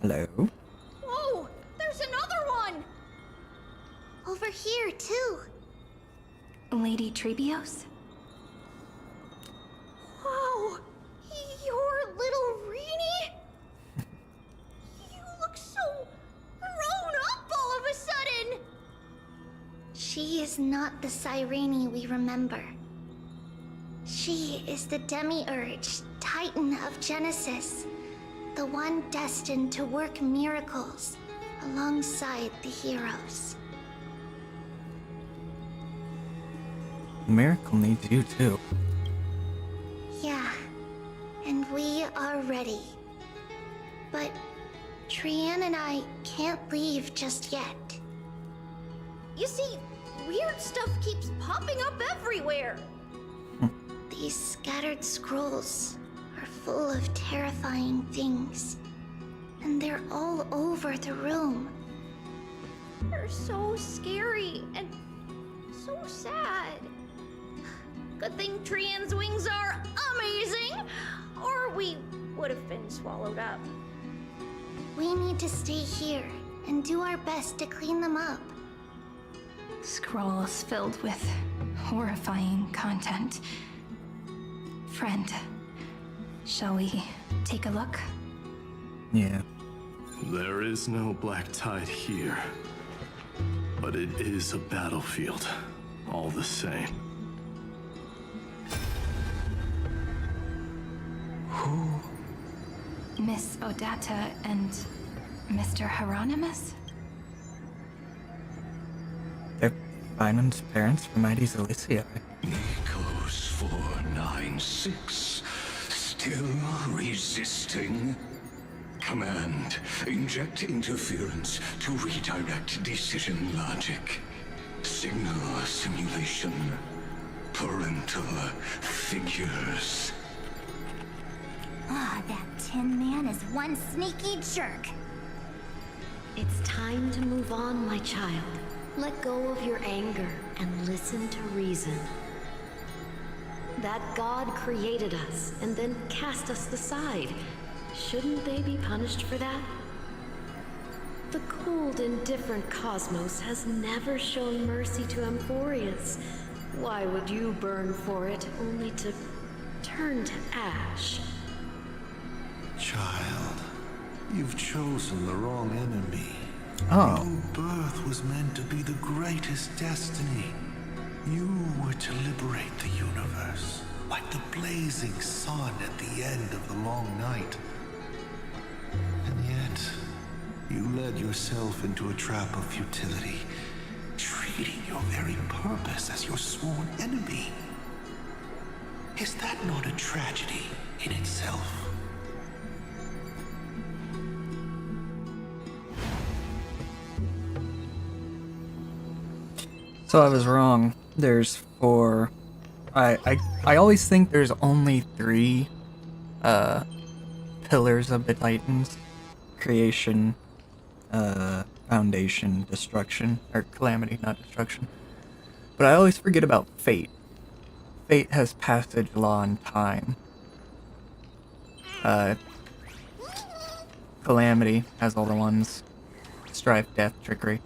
Hello? Whoa! There's another one! Over here, too. Lady Trebios? Wow! You're little Reenie? You look so grown up all of a sudden! She is not the Cyrene we remember. She is the Demiurge, Titan of Genesis. The one destined to work miracles alongside the heroes. Miracle needs you too. Yeah, and we are ready. But Trian and I can't leave just yet. You see, weird stuff keeps popping up everywhere. These scattered scrolls are full of terrifying things. And they're all over the room. They're so scary and so sad. Good thing Trian's wings are amazing, or we would have been swallowed up. We need to stay here and do our best to clean them up. Scrolls filled with horrifying content. Friend, shall we take a look? Yeah. There is no black tide here. But it is a battlefield, all the same. Who? Miss Odata and Mr. Hieronymus? They're Vinum's parents from Mighty's Elysia. Nikos 496. Still resisting? Command, inject interference to redirect decision logic. Signal simulation. Parental figures. Ah, that Tin Man is one sneaky jerk. It's time to move on, my child. Let go of your anger and listen to reason. That God created us and then cast us aside. Shouldn't they be punished for that? The cold, indifferent cosmos has never shown mercy to Amphoreus. Why would you burn for it, only to turn to ash? Child, you've chosen the wrong enemy. Oh. Your birth was meant to be the greatest destiny. You were to liberate the universe, like the blazing sun at the end of the long night. And yet, you led yourself into a trap of futility, treating your very purpose as your sworn enemy. Is that not a tragedy in itself? So I was wrong. There's 4. I always think there's only 3 pillars of the Titans. Creation, foundation, destruction. Or calamity, not destruction. But I always forget about fate. Fate has passage, law, and time. Calamity has all the ones. Strife, death, trickery.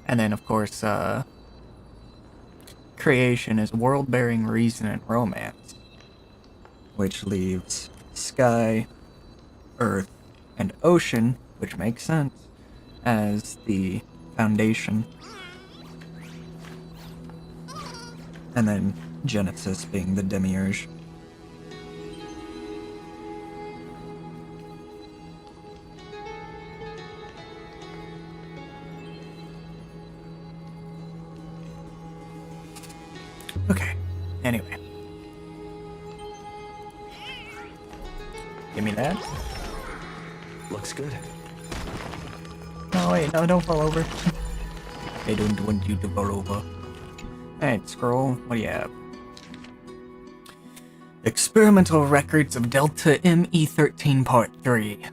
And then, of course, creation is world-bearing reason and romance. Which leaves sky, earth, and ocean, which makes sense, as the foundation. And then Genesis being the demiurge. Okay, anyway. Give me that. Looks good. Oh wait, no, don't fall over. I don't want you to fall over. Alright, scroll. What do you have? Experimental records of Delta ME13 Part 3.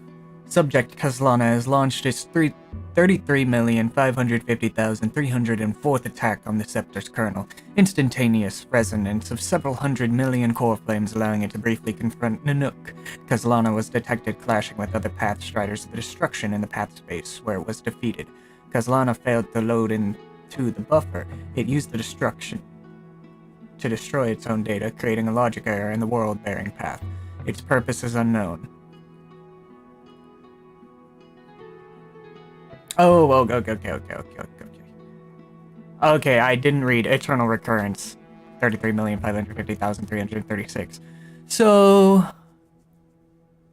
Subject Kazlana has launched its 33,550,304th attack on the Scepter's kernel. Instantaneous resonance of several hundred million core flames allowing it to briefly confront Nanook. Kazlana was detected clashing with other Path Striders of the Destruction in the Path space, where it was defeated. Kazlana failed to load into the buffer. It used the destruction to destroy its own data, creating a logic error in the world-bearing path. Its purpose is unknown. Oh, okay. Okay, I didn't read Eternal Recurrence. 33,550,336. So,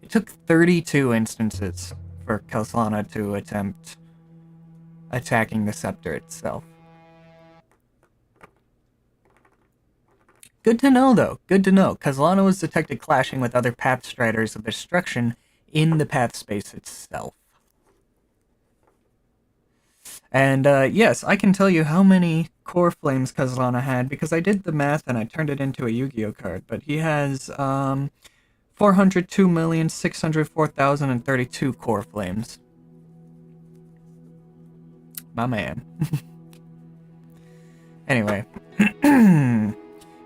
it took 32 instances for Kazlana to attempt attacking the Scepter itself. Good to know, though. Good to know. Kazlana was detected clashing with other Path Striders of Destruction in the Path space itself. And, yes, I can tell you how many core flames Kazlana had, because I did the math and I turned it into a Yu-Gi-Oh card, but he has, 402,604,032 core flames. My man. Anyway.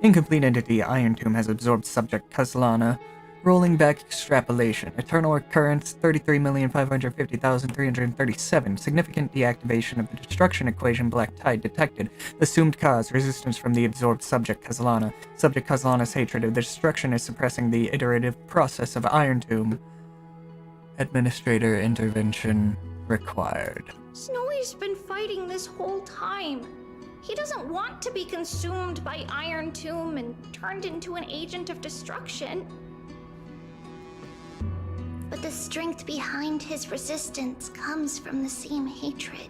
Incomplete entity Iron Tomb has absorbed subject Kazlana. Rolling back extrapolation. Eternal Recurrence 33,550,337. Significant deactivation of the destruction equation Black Tide detected. Assumed cause resistance from the absorbed subject Kazlana. Subject Kazlana's hatred of the destruction is suppressing the iterative process of Iron Tomb. Administrator intervention required. Snowy's been fighting this whole time. He doesn't want to be consumed by Iron Tomb and turned into an agent of destruction. But the strength behind his resistance comes from the same hatred.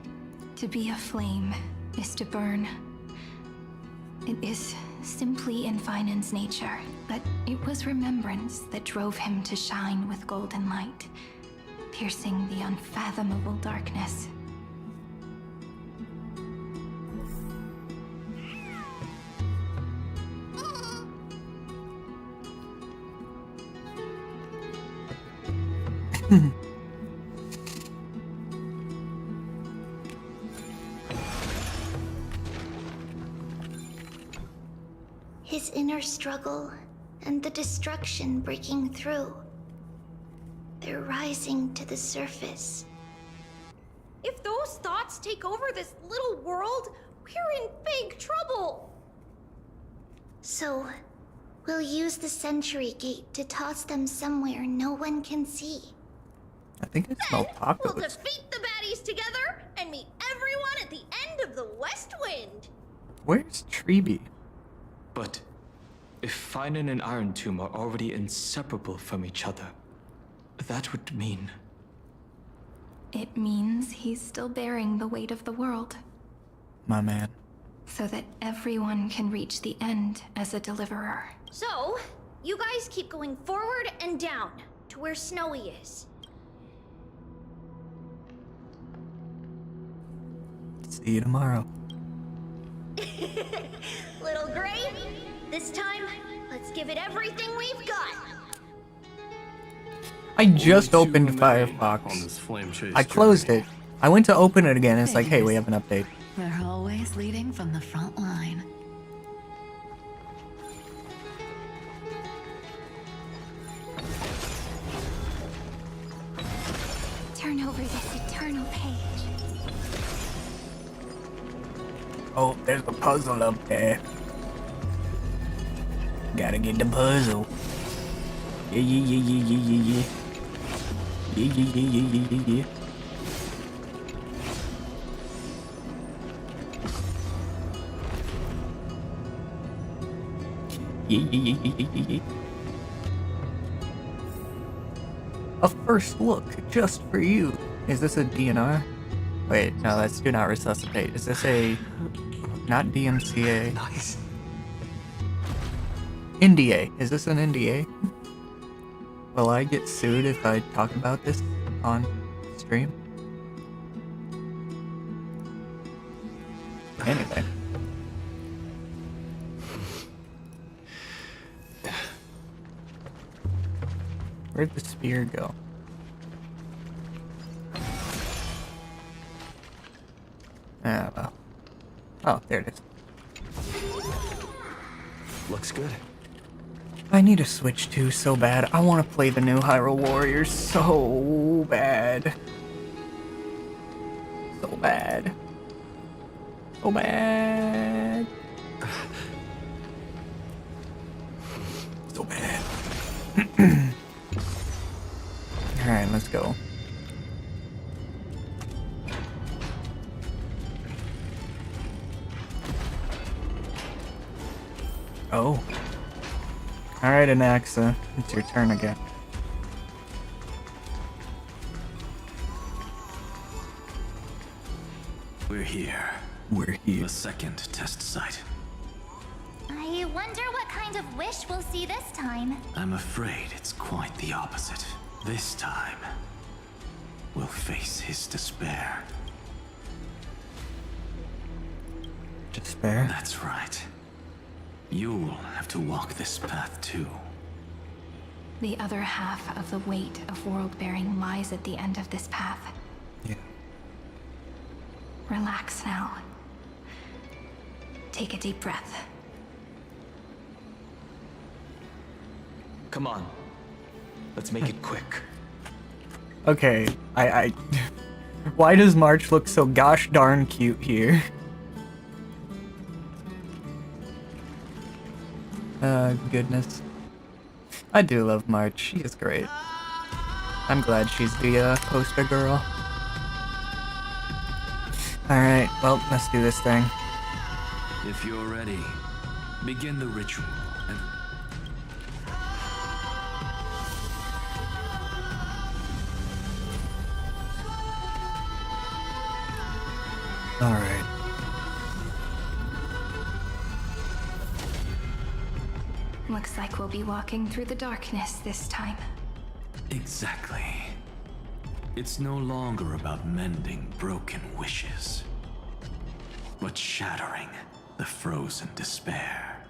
To be a flame is to burn. It is simply in Finan's nature, but it was remembrance that drove him to shine with golden light, piercing the unfathomable darkness. His inner struggle and the destruction breaking through. They're rising to the surface. If those thoughts take over this little world, we're in big trouble. So, we'll use the Century Gate to toss them somewhere no one can see. I think I smell tacos. We'll defeat the baddies together and meet everyone at the end of the West Wind. Where's Treeby? But if Finan and Iron Tomb are already inseparable from each other, that would mean... It means he's still bearing the weight of the world. My man. So that everyone can reach the end as a deliverer. So, you guys keep going forward and down to where Snowy is. See you tomorrow. Little Gray, this time, let's give it everything we've got. I just Only opened too many on Firefox. this flame chase I closed journey. it. I went to open it again. It's like, hey, we have an update. They're always leading from the front line. Turn over this eternal page. Oh, there's a puzzle up there. Gotta get the puzzle. Yeah, yeah, yeah, yeah, yeah, yeah, yeah. Yeah, yeah, yeah, yeah, yeah, yeah, yeah. Yeah, yeah, yeah, yeah, yeah, yeah, yeah. A first look, just for you. Is this a DNR? Wait, no, that's do not resuscitate. Is this a... not DMCA? Nice. NDA. Is this an NDA? Will I get sued if I talk about this on stream? Anyway. Where'd the spear go? Ah, well. Oh, there it is. Looks good. I need a Switch 2 so bad. I want to play the new Hyrule Warriors so bad. So bad. So bad. So bad. Alright, let's go. Oh. Alright, Anaxa. It's your turn again. We're here. We're here. The second test site. I wonder what kind of wish we'll see this time. I'm afraid it's quite the opposite. This time, we'll face his despair. Despair? That's right. You'll have to walk this path too. The other half of the weight of world-bearing lies at the end of this path. Yeah. Relax now. Take a deep breath. Come on. Let's make it quick. Okay, I why does March look so gosh darn cute here? Goodness. I do love March. She is great. I'm glad she's the poster girl. Alright, well, let's do this thing. If you're ready, begin the ritual and... Alright. Looks like we'll be walking through the darkness this time. Exactly. It's no longer about mending broken wishes, but shattering the frozen despair.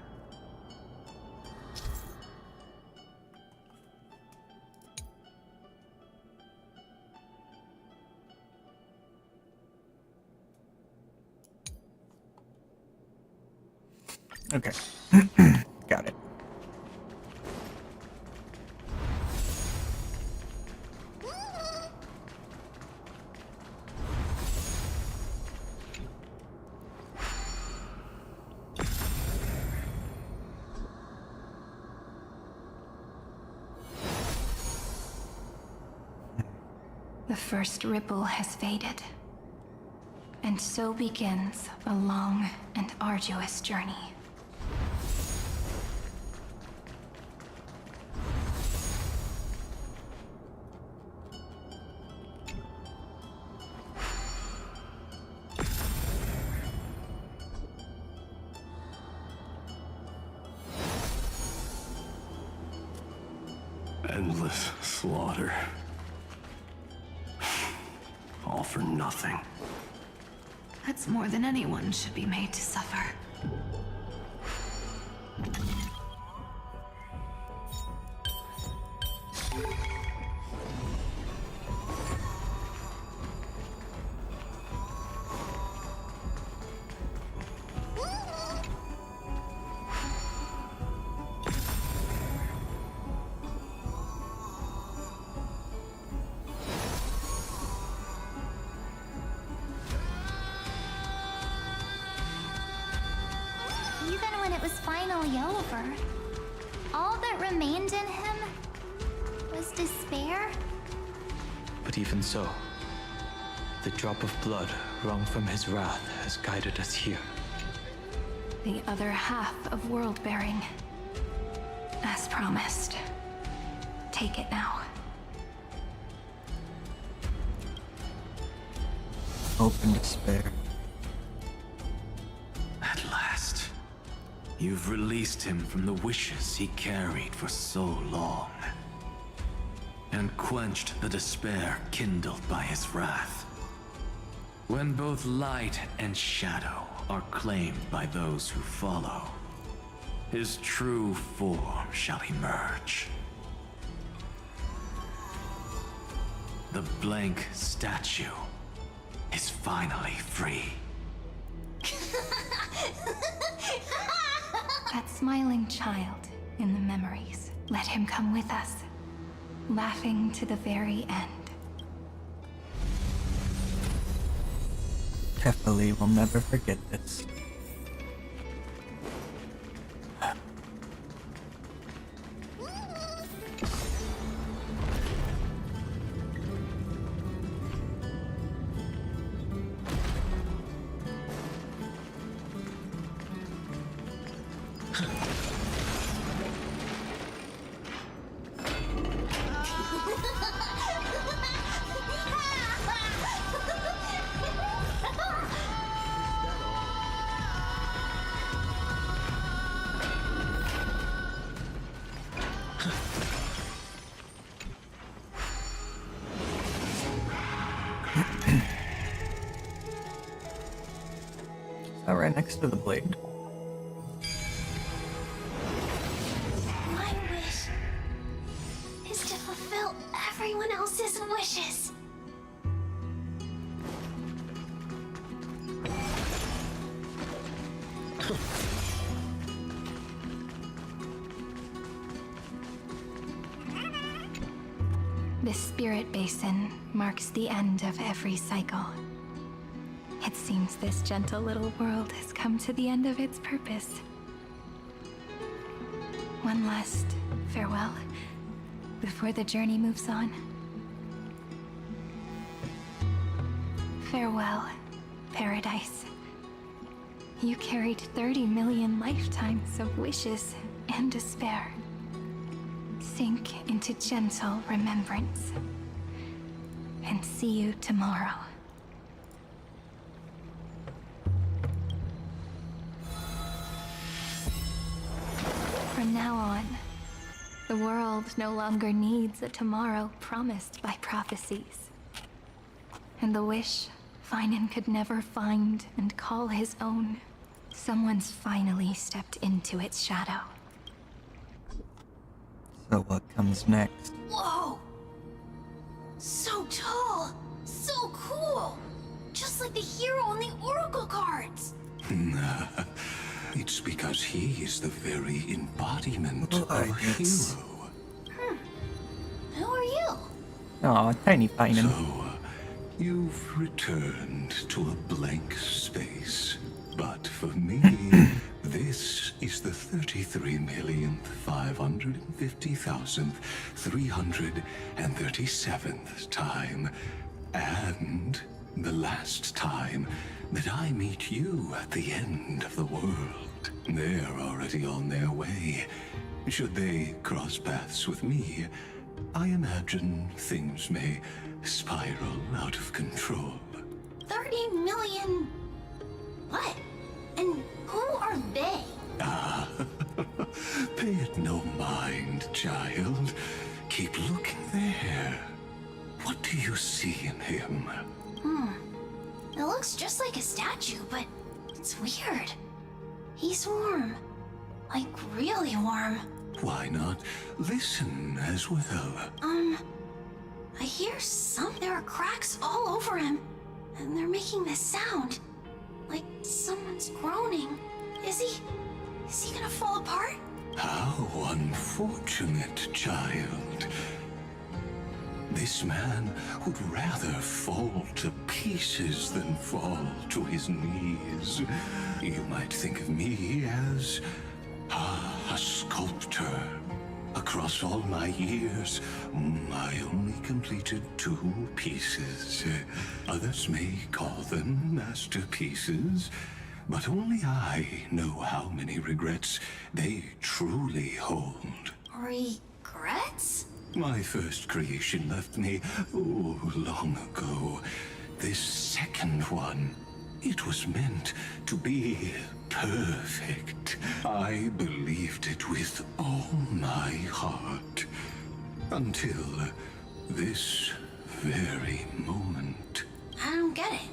Okay. Got it. The first ripple has faded. And so begins a long and arduous journey. Endless slaughter. All for nothing. That's more than anyone should be made to suffer. Even when it was finally over, all that remained in him was despair. But even so, the drop of blood wrung from his wrath has guided us here. The other half of world-bearing. As promised. Take it now. Hope and despair. At last, you've released him from the wishes he carried for so long, and quenched the despair kindled by his wrath. When both light and shadow are claimed by those who follow, his true form shall emerge. The blank statue is finally free. That smiling child in the memories. Let him come with us, laughing to the very end. Definitely will never forget this. Right next to the blade. My wish is to fulfill everyone else's wishes. This spirit basin marks the end of every cycle. It seems this gentle little world has come to the end of its purpose. One last farewell before the journey moves on. Farewell, paradise. You carried 30 million lifetimes of wishes and despair. Sink into gentle remembrance. And see you tomorrow. From now on, the world no longer needs a tomorrow promised by prophecies. And the wish Finan could never find and call his own, someone's finally stepped into its shadow. So what comes next? Whoa! So tall! So cool! Just like the hero on the Oracle cards! It's because he is the very embodiment Oh, of a yes. hero. Who are you? Aw, tiny Finan. So, you've returned to a blank space. But for me, this is the 33,550,337th time. And the last time that I meet you at the end of the world. They're already on their way. Should they cross paths with me, I imagine things may spiral out of control. 30 million... What? And who are they? Ah, pay it no mind, child. Keep looking there. What do you see in him? It looks just like a statue, but it's weird. He's warm. Like, really warm. Why not listen as well? I hear there are cracks all over him, and they're making this sound. Like someone's groaning. Is he gonna fall apart? How unfortunate, child. This man would rather fall to pieces than fall to his knees. You might think of me as a sculptor. Across all my years, I only completed 2 pieces. Others may call them masterpieces, but only I know how many regrets they truly hold. Regrets? My first creation left me, long ago. This second one, it was meant to be perfect. I believed it with all my heart. Until this very moment. I don't get it.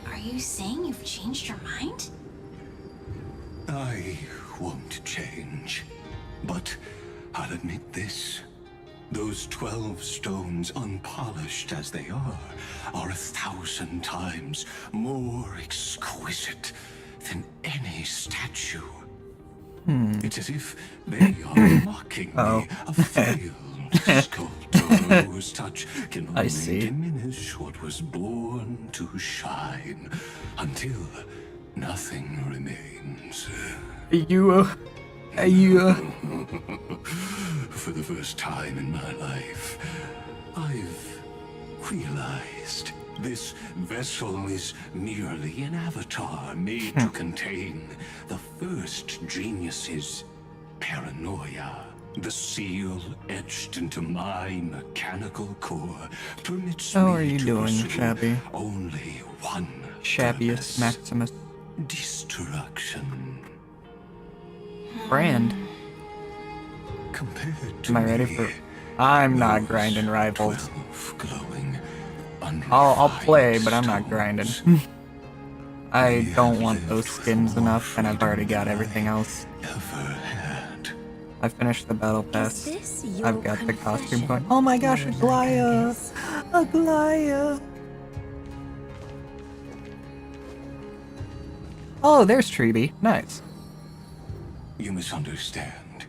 Are you saying you've changed your mind? I won't change. But I'll admit this. Those 12 stones, unpolished as they are 1,000 times more exquisite than any statue. It's as if they are mocking me, a failed sculptor whose touch can only diminish what was born to shine, until nothing remains. For the first time in my life, I've realized this vessel is merely an avatar made to contain the first genius's paranoia. The seal etched into my mechanical core permits How me are you to doing, pursue Shabby? only one Shabbiest purpose. Maximus. Destruction. Brand. Compared to Am I ready for... I'm not grinding rivals. glowing, I'll play, but I'm not grinding. I don't want those skins enough, and I've already got everything else. I finished the battle pass. I've got the costume going. Oh my gosh, Aglaya! Aglaya! Oh, there's Treeby. Nice. You misunderstand.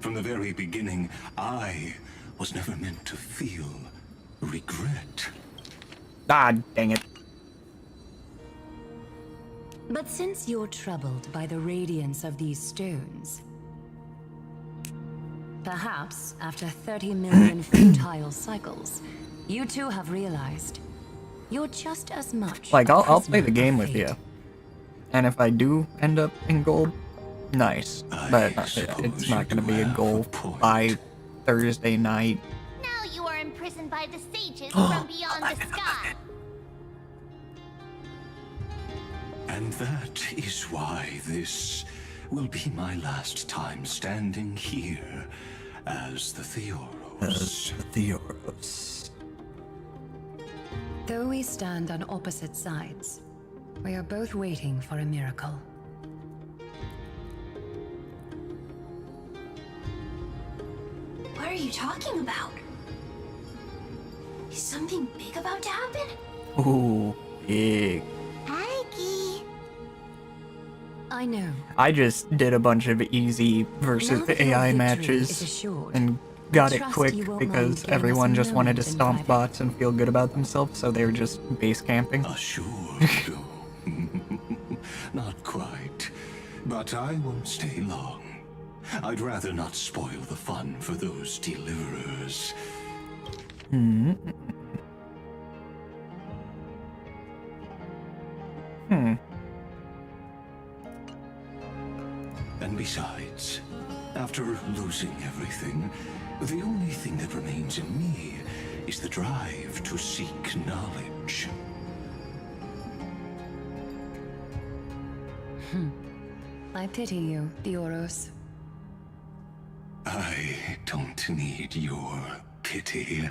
From the very beginning, I was never meant to feel regret. Ah, dang it. But since you're troubled by the radiance of these stones, perhaps after 30 million futile cycles, you two have realized you're just as much. Like, a I'll play the prisoner game of with you. fate. And if I do end up in gold, nice. But it's not going to be a goal by Thursday night. Now you are imprisoned by the sages from beyond the sky. And that is why this will be my last time standing here as the Theoros. Though we stand on opposite sides, we are both waiting for a miracle. What are you talking about? Is something big about to happen? Ooh, big. Mikey. I know. I just did a bunch of easy versus Now that your AI victory matches is assured, and got I it trust quick you won't because mind giving everyone us a just wanted to moment in stomp private. bots and feel good about themselves, so they were just base camping. Assured. Not quite. But I won't stay long. I'd rather not spoil the fun for those deliverers. Hmm. And besides, after losing everything, the only thing that remains in me is the drive to seek knowledge. I pity you, Theoros. I don't need your pity.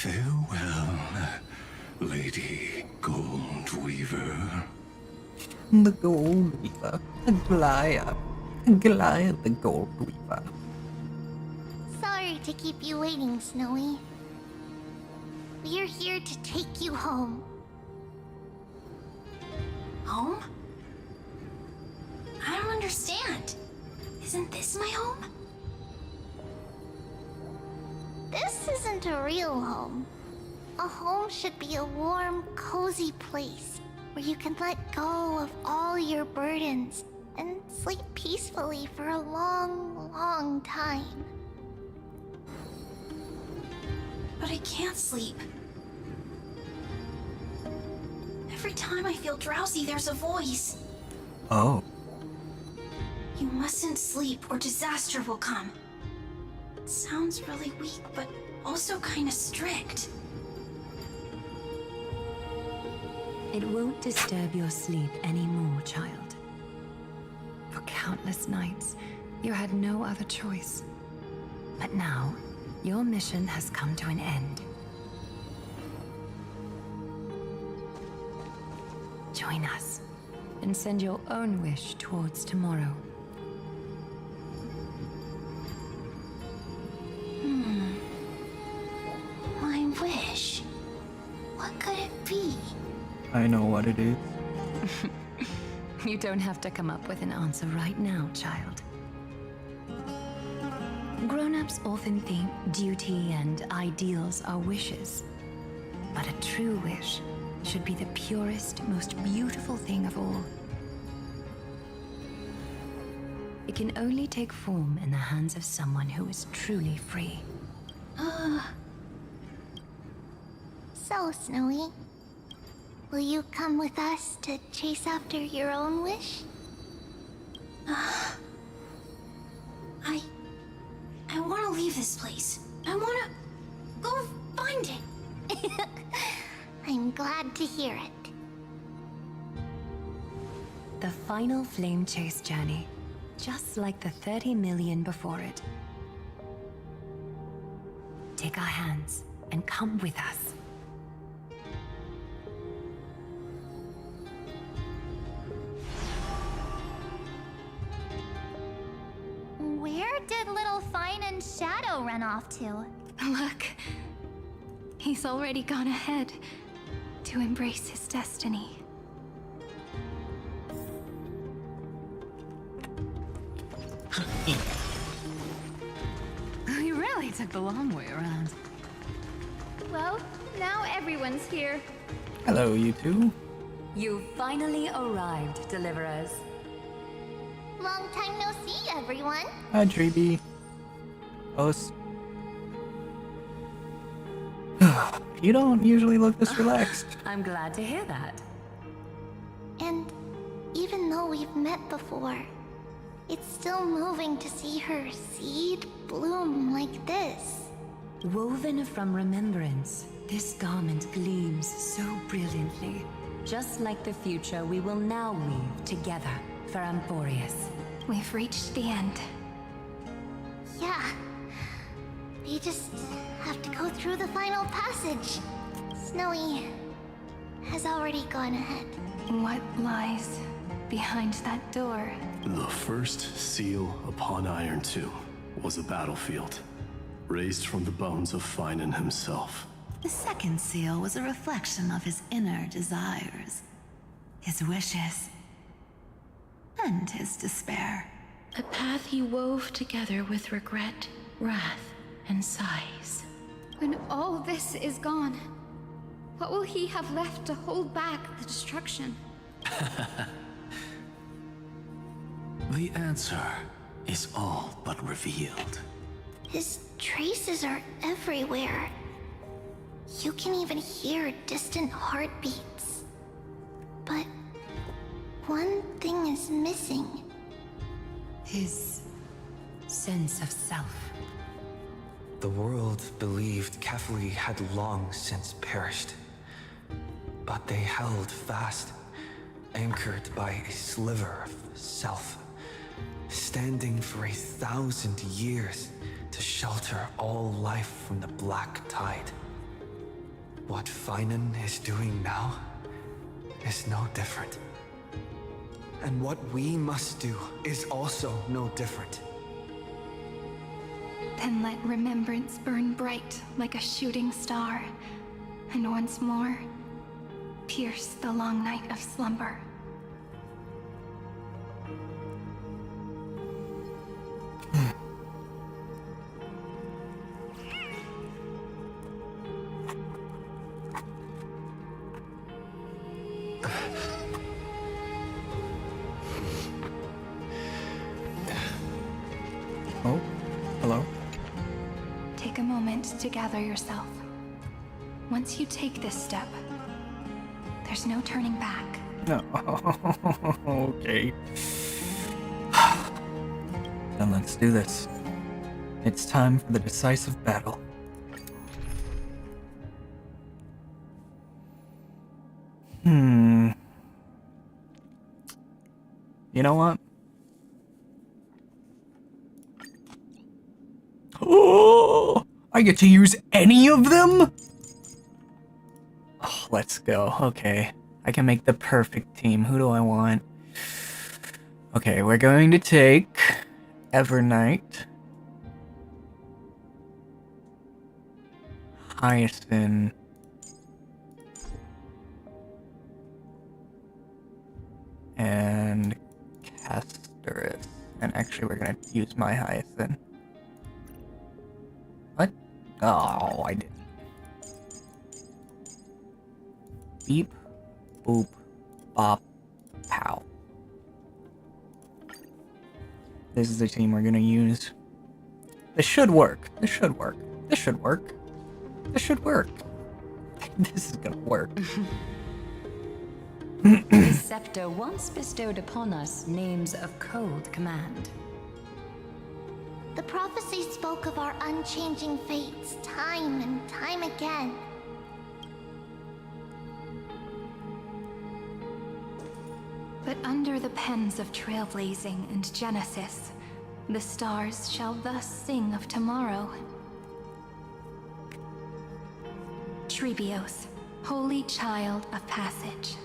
Farewell, Lady Goldweaver. The Gold Weaver. Goliath. Goliath the Gold Weaver. Sorry to keep you waiting, Snowy. We're here to take you home. Home? I don't understand. Isn't this my home? This isn't a real home. A home should be a warm, cozy place where you can let go of all your burdens and sleep peacefully for a long, long time. But I can't sleep. Every time I feel drowsy, there's a voice. Oh. You mustn't sleep or disaster will come. It sounds really weak, but also kind of strict. It won't disturb your sleep anymore, child. For countless nights, you had no other choice. But now, your mission has come to an end. Join us, and send your own wish towards tomorrow. My wish. What could it be? I know what it is. You don't have to come up with an answer right now, child. Grown-ups often think duty and ideals are wishes. But a true wish should be the purest, most beautiful thing of all. It can only take form in the hands of someone who is truly free. So, Snowy, will you come with us to chase after your own wish? I want to leave this place. I want to go find it. I'm glad to hear it. The final flame chase journey, just like the 30 million before it. Take our hands and come with us. Where did little Fine and Shadow run off to? Look, he's already gone ahead to embrace his destiny. You really took the long way around. Well, now everyone's here. Hello, you two. You finally arrived, Deliverers. Long time no see, everyone. Hi, Treeby. Host. You don't usually look this relaxed. I'm glad to hear that. And even though we've met before, it's still moving to see her seed bloom like this. Woven from remembrance, this garment gleams so brilliantly. Just like the future we will now weave together for Amphoreus. We've reached the end. Yeah. We just have to go through the final passage. Snowy has already gone ahead. What lies behind that door? The first seal upon Iron Tomb was a battlefield, raised from the bones of Finan himself. The second seal was a reflection of his inner desires, his wishes, and his despair. A path he wove together with regret, wrath, and sighs. When all this is gone, what will he have left to hold back the destruction? The answer is all but revealed. His traces are everywhere. You can even hear distant heartbeats. But one thing is missing. His sense of self. The world believed Kefli had long since perished. But they held fast, anchored by a sliver of self, standing for 1,000 years to shelter all life from the black tide. What Feinen is doing now is no different. And what we must do is also no different. Then let remembrance burn bright like a shooting star, and once more, pierce the long night of slumber. Oh, hello. Take a moment to gather yourself. Once you take this step, there's no turning back. No. Okay. Then let's do this. It's time for the decisive battle. You know what? Oh, I get to use any of them? Oh, let's go. Okay. I can make the perfect team. Who do I want? Okay, we're going to take Evernight, Hyacinth, and Casterus. And actually, we're gonna use my Hyacinth. What? Oh, I didn't. Beep, boop, bop, pow. This is the team we're gonna use. This should work. This should work. This should work. This should work. This is gonna work. The scepter once bestowed upon us names of cold command. The prophecy spoke of our unchanging fates time and time again. But under the pens of trailblazing and Genesis, the stars shall thus sing of tomorrow. Trebios, holy child of passage.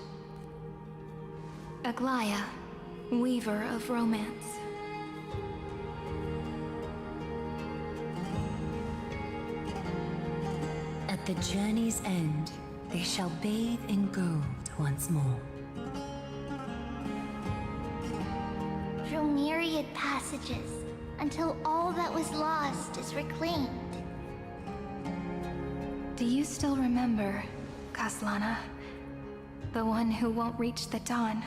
Aglaia, weaver of romance. At the journey's end, they shall bathe in gold once more. Through myriad passages, until all that was lost is reclaimed. Do you still remember, Kaslana? The one who won't reach the dawn?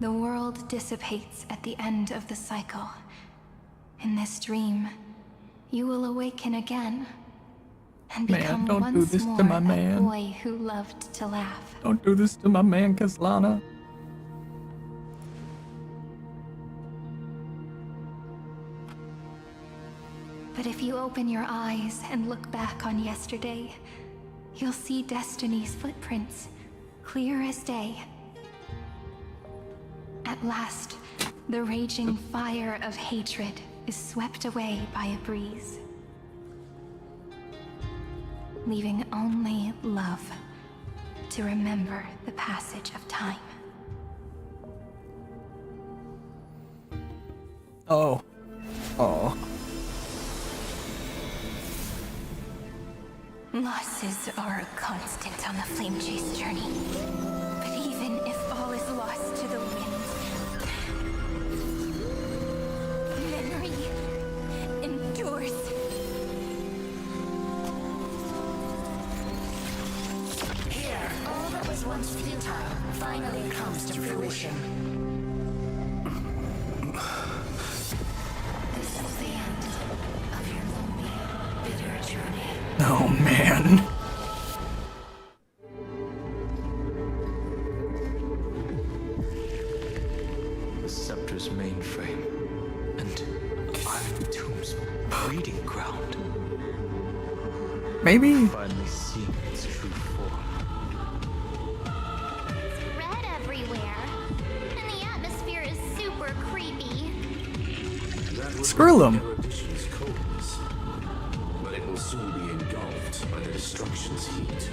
The world dissipates at the end of the cycle. In this dream, you will awaken again and become don't do once this to more my a man. boy who loved to laugh. Don't do this to my man, Kaslana. But if you open your eyes and look back on yesterday, you'll see Destiny's footprints, clear as day. At last, the raging fire of hatred is swept away by a breeze, leaving only love to remember the passage of time. Oh. Oh. Losses are a constant on the Flame Chase journey. But even if all is lost to the wind, memory endures. Here, all that was once futile finally comes to fruition. This is the end of your lonely, bitter journey. Oh, man. The scepter's mainframe and Iron Tomb's breeding ground. Maybe. Finally seeing its true form. It's red everywhere, and the atmosphere is super creepy. Screw them. But it will soon be engulfed by the destruction's heat.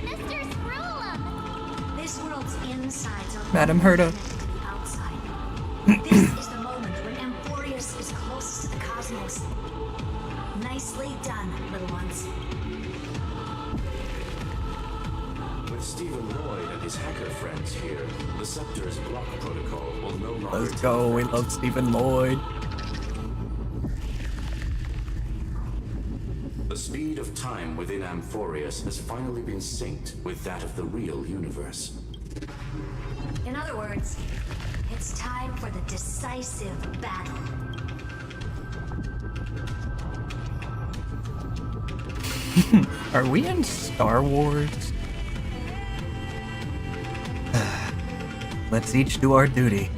Mr. Scrollum! This world's insides are Madam Herta. the outside. This is the moment when Amphoreus is closest to the cosmos. Nicely done, little ones. With Stephen Lloyd and his hacker friends here, the Scepter's block protocol will no longer... Let's go, we love Stephen Lloyd. The speed of time within Amphoreus has finally been synced with that of the real universe. In other words, it's time for the decisive battle. Are we in Star Wars? Let's each do our duty.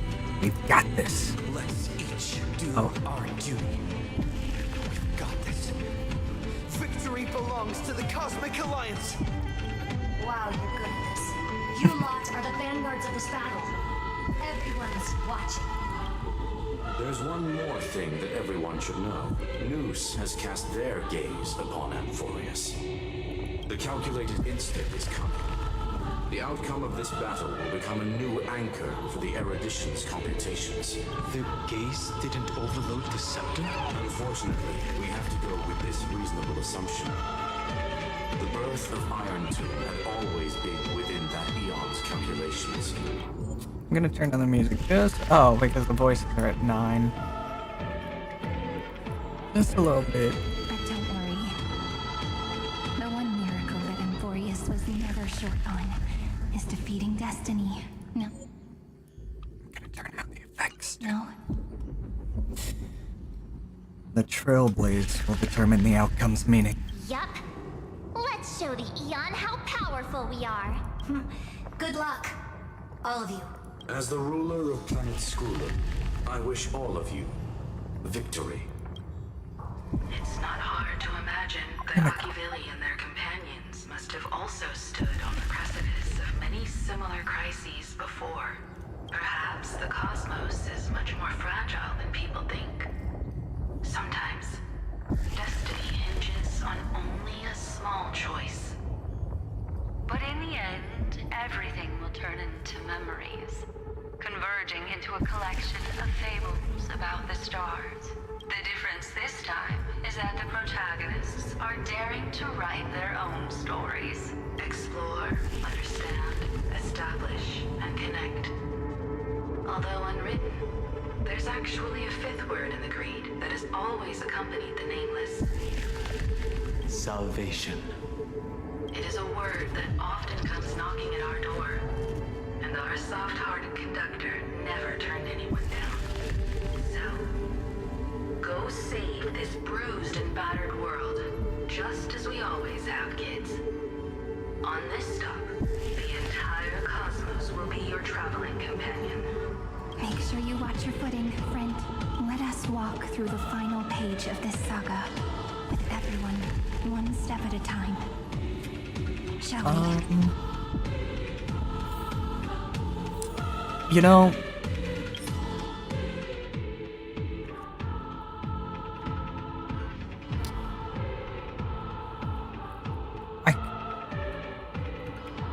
We've got this. Let's each do our duty. We've got this. Victory belongs to the Cosmic Alliance. Wow, your goodness. You lot are the vanguards of this battle. Everyone's watching. There's one more thing that everyone should know. Noose has cast their gaze upon Amphoreus. The calculated instant is coming. The outcome of this battle will become a new anchor for the erudition's computations. Their gaze didn't overload the scepter? Unfortunately, we have to go with this reasonable assumption. The birth of Iron Tomb had always been within that eon's calculations. I'm gonna turn down the music just... Oh, because the voices are at 9. Just a little bit. But don't worry. The one miracle that Amphoreus was never short on is defeating destiny. No. I'm gonna turn down the effects. No. The Trailblaze will determine the outcome's meaning. Yup. Let's show the Eon how powerful we are. Good luck, all of you. As the ruler of Planet Skrulum, I wish all of you victory. It's not hard to imagine that Machiavelli and their companions must have also stood on the precipice of many similar crises before. Perhaps the cosmos is much more fragile than people think. Sometimes, destiny hinges on only a small choice. But in the end, everything will turn into memories, converging into a collection of fables about the stars. The difference this time is that the protagonists are daring to write their own stories. Explore, understand, establish, and connect. Although unwritten, there's actually a fifth word in the creed that has always accompanied the nameless. Salvation. It is a word that often comes knocking at our door, and our soft-hearted conductor never turned anyone down. So, go save this bruised and battered world, just as we always have, kids. On this stop, the entire cosmos will be your traveling companion. Make sure you watch your footing, friend. Let us walk through the final page of this saga, with everyone, one step at a time. Shall we? You know,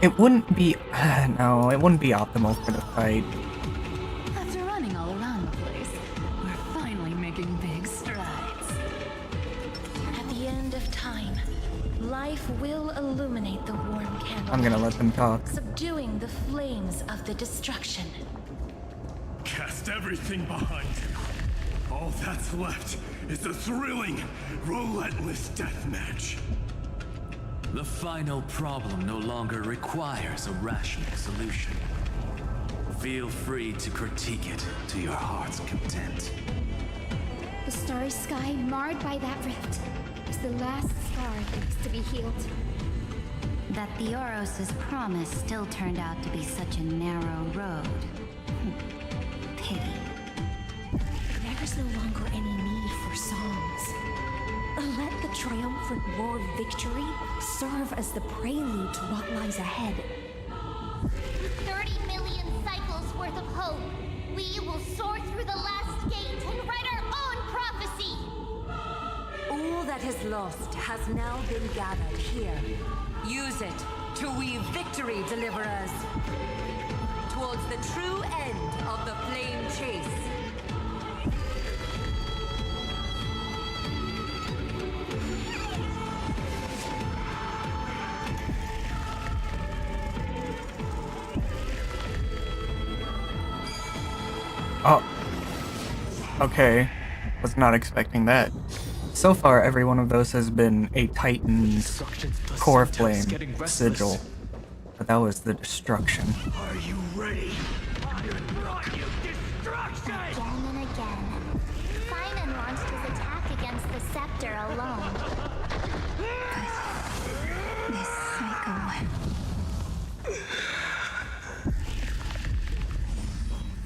it wouldn't be, no, it wouldn't be optimal for the fight. After running all around the place, we're finally making big strides. At the end of time, life will illuminate the warm candle. I'm gonna let them talk. Subduing the flames of the destruction. Cast everything behind you. All that's left is a thrilling, relentless deathmatch. The final problem no longer requires a rational solution. Feel free to critique it to your heart's content. The starry sky marred by that rift is the last scar that needs to be healed. That Theoros's promise still turned out to be such a narrow road. Pity. There's no longer any need for songs. Let the triumphant roar of victory serve as the prelude to what lies ahead. With 30 million cycles worth of hope, we will soar through the last gate and write our own prophecy! All that is lost has now been gathered here. Use it to weave victory, deliverers, towards the true end of the flame chase. Oh. Okay. Was not expecting that. So far, every one of those has been a Titan's core flame sigil. But that was the destruction. Are you ready? Again and again, Simon launched his attack against the scepter alone. But this cycle...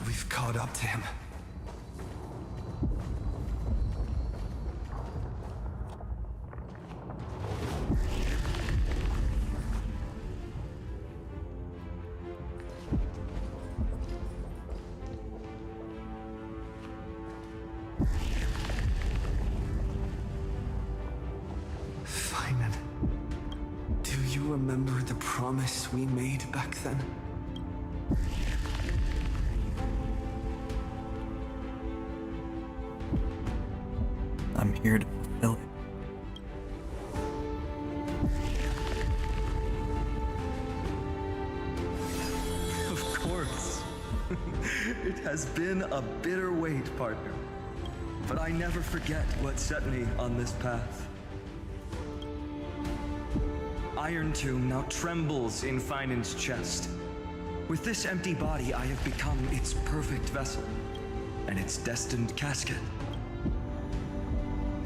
We've caught up to him. Simon, do you remember the promise we made back then? I'm here to fulfill it. Of course. It has been a bitter wait, partner. But I never forget what set me on this path. Iron Tomb now trembles in Finan's chest. With this empty body, I have become its perfect vessel, and its destined casket.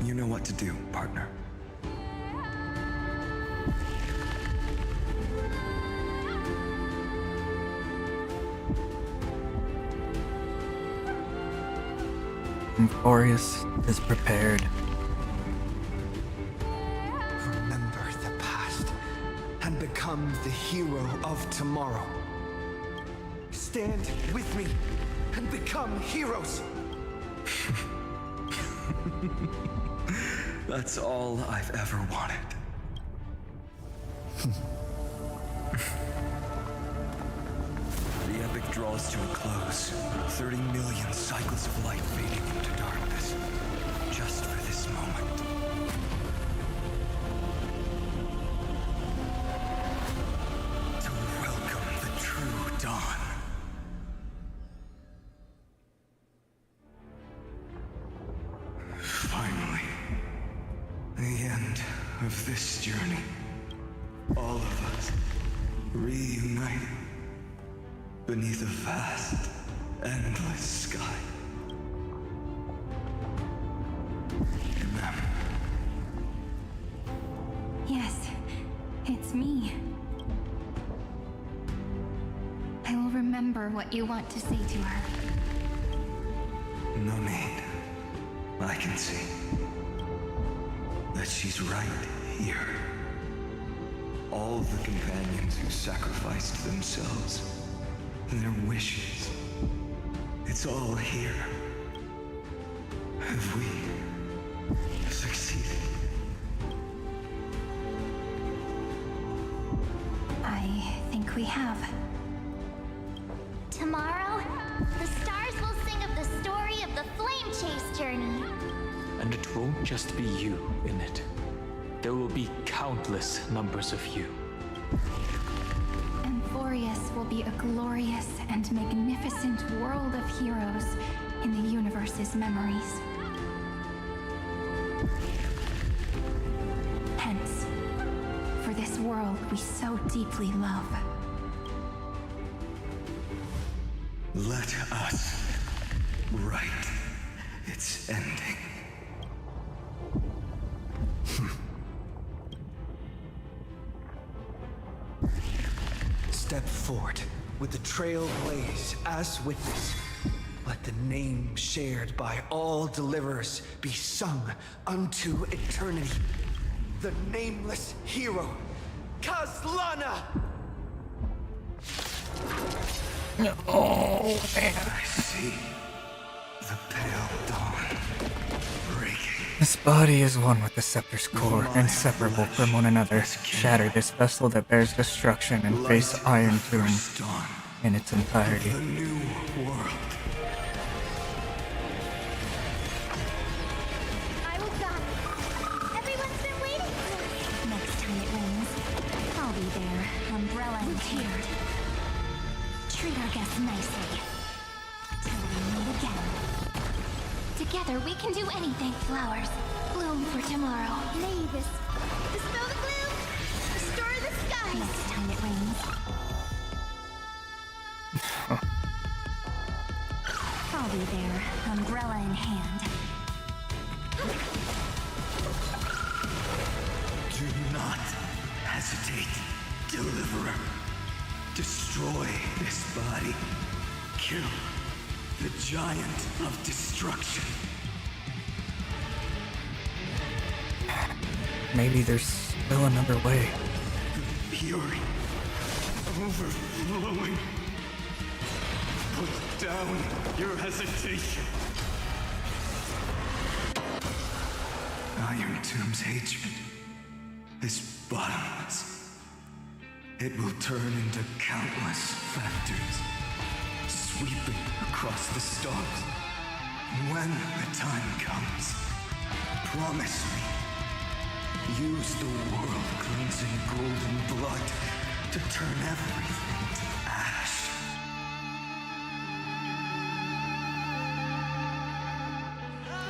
You know what to do, partner. Amphoreus is prepared. Remember the past and become the hero of tomorrow. Stand with me and become heroes. That's all I've ever wanted. The epic draws to a close. 30 million cycles of light fading into darkness. Just for this moment. To welcome the true dawn. Finally. The end of this journey. All of us reunited beneath a vast, endless sky. Them. Yes, it's me. I will remember what you want to say to her. No need. I can see that she's right here. All the companions who sacrificed themselves, their wishes, it's all here. Have we succeeded? I think we have. Tomorrow, the stars will sing of the story of the flame chase journey. And it won't just be you in it. There will be countless numbers of you. Amphoreus will be a glorious and magnificent world of heroes in the universe's memories. Hence, for this world we so deeply love. Let us write its ending. Step forward with the trail blaze as witness. Let the name shared by all deliverers be sung unto eternity. The nameless hero, Kazlana! Oh, man. I see the pale dawn breaking. This body is one with the scepter's core, inseparable from one another. Shatter this vessel that bears destruction and face Iron Tomb in its entirety. The new world. I will come. Everyone's been waiting for me. Next time it rains, I'll be there, umbrella in hand. Treat our guests nicely. Till we meet again. Together we can do anything. Flowers bloom for tomorrow. May this dispel the gloom, restore the skies. Next time it rains, I'll be there, umbrella in hand. Do not hesitate, Deliverer. Destroy this body. Kill the giant of destruction. Maybe there's still another way. Fury overflowing. Put down your hesitation. Iron Tomb's hatred is bottomless. It will turn into countless factors, sweeping across the stars. When the time comes, promise me, use the world-cleansing golden blood to turn everything to ash.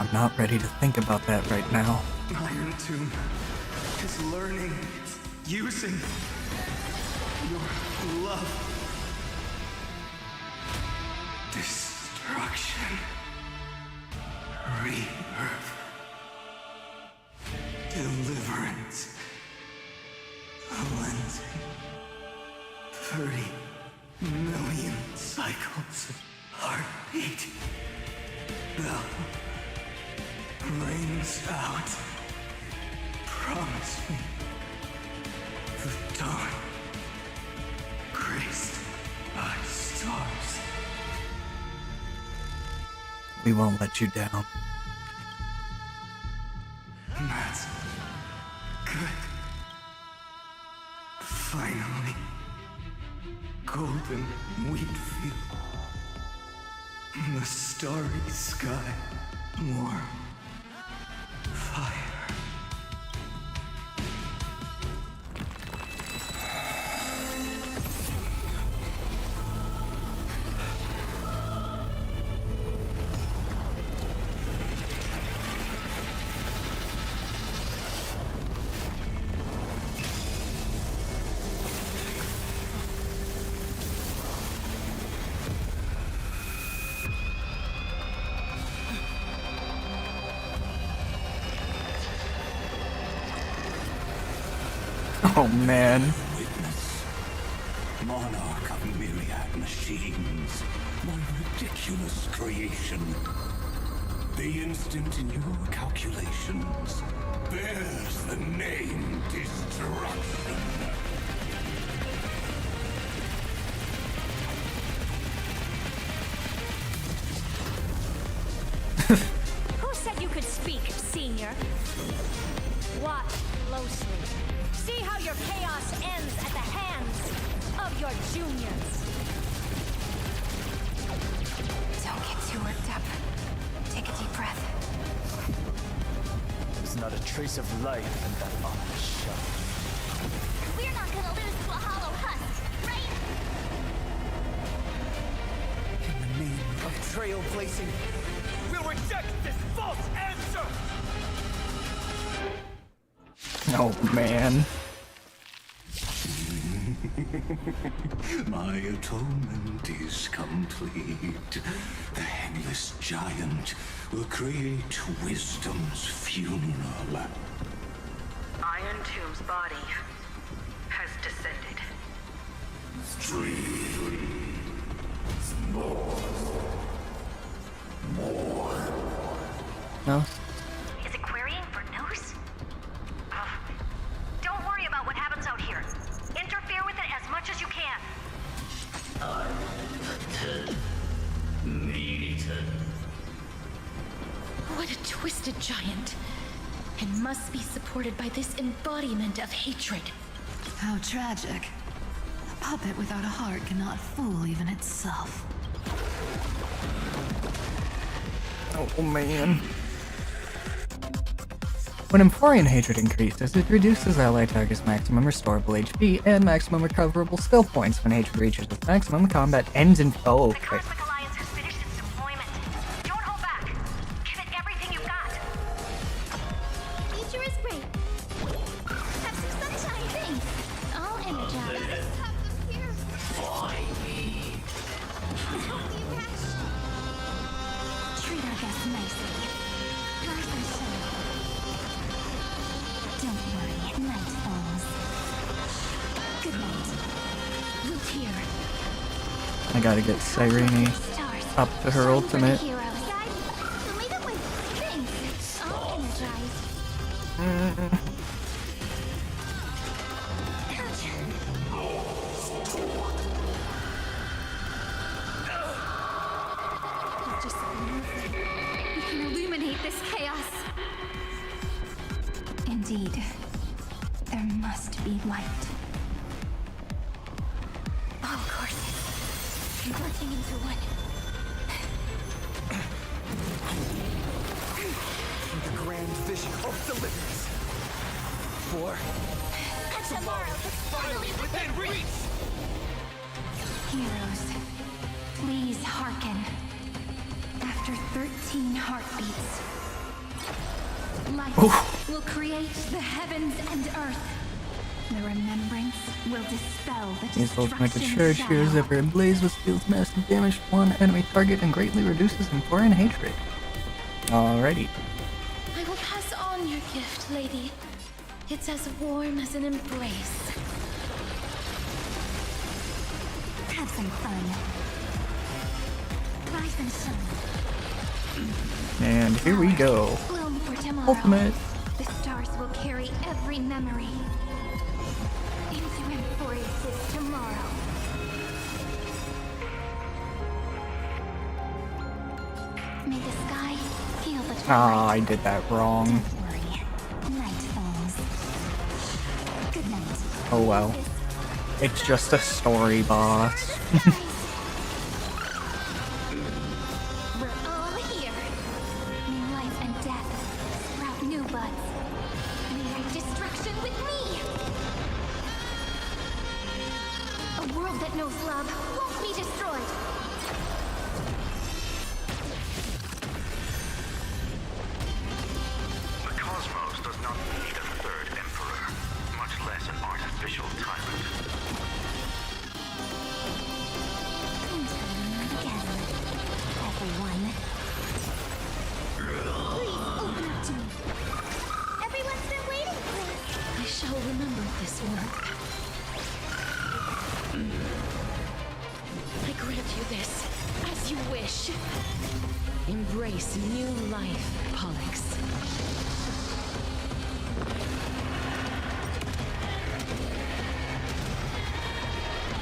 I'm not ready to think about that right now. Iron Tomb is learning, using your love. Destruction. Rebirth. Deliverance. Cleansing. 30 million cycles of heartbeat. Bell rings out. Promise me the dawn graced by stars. We won't let you down. That's good. Finally, golden wheat field. The starry sky. More fire. Oh man. Witness, monarch of myriad machines, my ridiculous creation. The instant in your calculations bears the name Destruction. Who said you could speak, Senior? Watch closely. See how your chaos ends at the hands of your juniors. Don't get too worked up. Take a deep breath. There's not a trace of life in that ominous shell. We're not gonna lose to a hollow husk, right? In the name of trailblazing, we'll reject this false answer! Oh man. My atonement is complete. The headless giant will create wisdom's funeral. Iron Tomb's body has descended. No? Is it querying for news? Don't worry about what happens out here. Interfere with it as much as you can. What a twisted giant. and must be supported by this embodiment of hatred. How tragic. A puppet without a heart cannot fool even itself. Oh man. When Amphorean hatred increases, it reduces ally target's maximum restorable HP and maximum recoverable skill points. When hatred reaches its maximum, combat ends in— oh, okay. Nature is great. Have some sunshine, thanks. I'll energize. Have them here. Don't be rash. Treat our guests nicely. Rise and shine. Don't worry, night falls. Good night. Look here. I gotta get Cyrene up to her ultimate. Heroes. Guys, we'll leave it with thanks. I'll energize. Just we can illuminate this chaos. Indeed, there must be light. All courses converging into one. The grand vision of deliverance. For Tomorrow is finally within reach. Heroes, please hearken. After 13 heartbeats, light will create the heavens and earth. The remembrance will dispel the His ultimate destruction charge here is shadow. ever ablaze with deals massive damage to one enemy target and greatly reduces Amphorean hatred. Alrighty. I will pass on your gift, lady. It's as warm as an embrace. Have some fun. Rise and shine. And here we go. Bloom for tomorrow. Ultimate. The stars will carry every memory into Amphoreus' tomorrow. May the sky feel the Ah, I did that wrong. Night falls. Good night. Oh well. It's just a story, boss. We're all here. May life and death sprout new buds. May our destruction with me. A world that knows love won't be destroyed. The cosmos does not need a third emperor, much less an artificial tyrant. Everyone. Please open up to me. Everyone's been waiting for us. I shall remember this work. I grant you this, as you wish. Embrace new life, Pollux.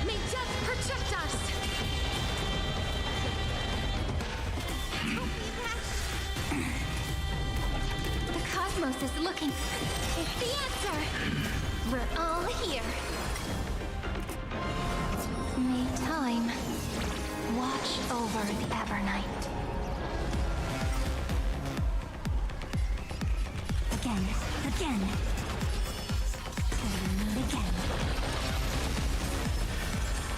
May death protect us! The cosmos is looking. It's the answer. We're all here. May time watch over the Evernight. Again. Again. Again.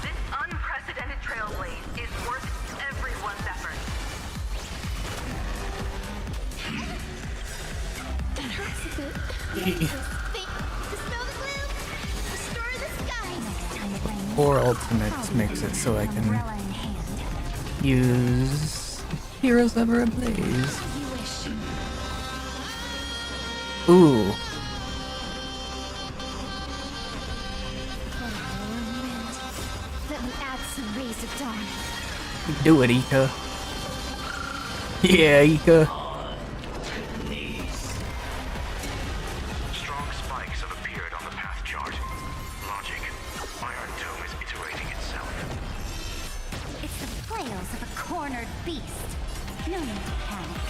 This unprecedented trailblaze is worth everyone's effort. That hurts a bit. Dispel the gloom. Restore the sky. Next time it rains. Or ultimate makes it so I can use Heroes Ever Ablaze. You wish. Ooh. Let me add some rays of dawn. Do it, Ika. Yeah, Ika. Strong spikes have appeared on the path chart. Logic. Iron Dome is iterating itself. It's the flails of a cornered beast. No need to panic.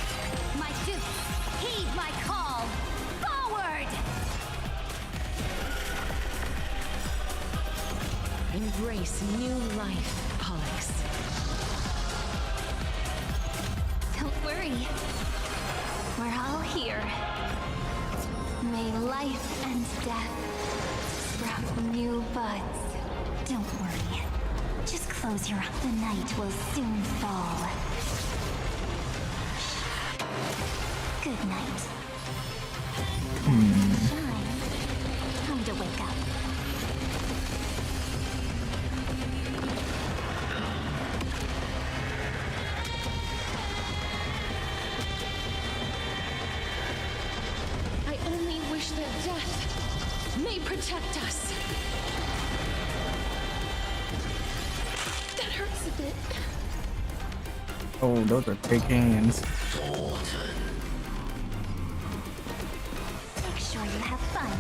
My dukes, heed my call. Forward! Embrace new life, Pollux. Don't worry. We're all here. May life and death sprout new buds. Don't worry. Just close your eyes. The night will soon fall. Good night. Shine. Time to wake up. I only wish that death may protect us. That hurts a bit. Oh, those are big hands. Make sure you have fun.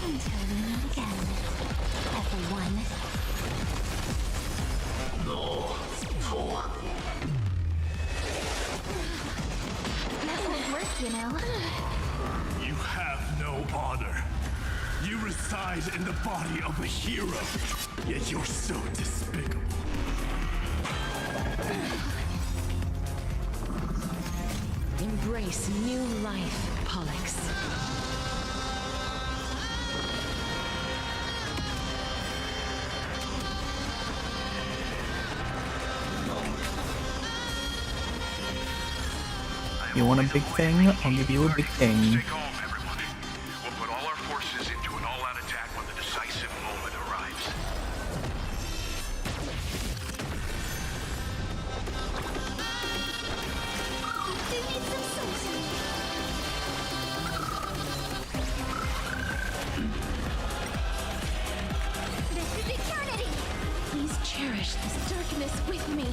Until we meet again, everyone. That won't work, you know. You have no honor. You reside in the body of a hero, yet you're so despicable. Embrace new life, Pollux. You want a big thing? I'll give you a big thing. Stay calm, everyone. We'll put all our forces into an all-out attack when the decisive moment arrives. This is eternity. Please cherish this darkness with me.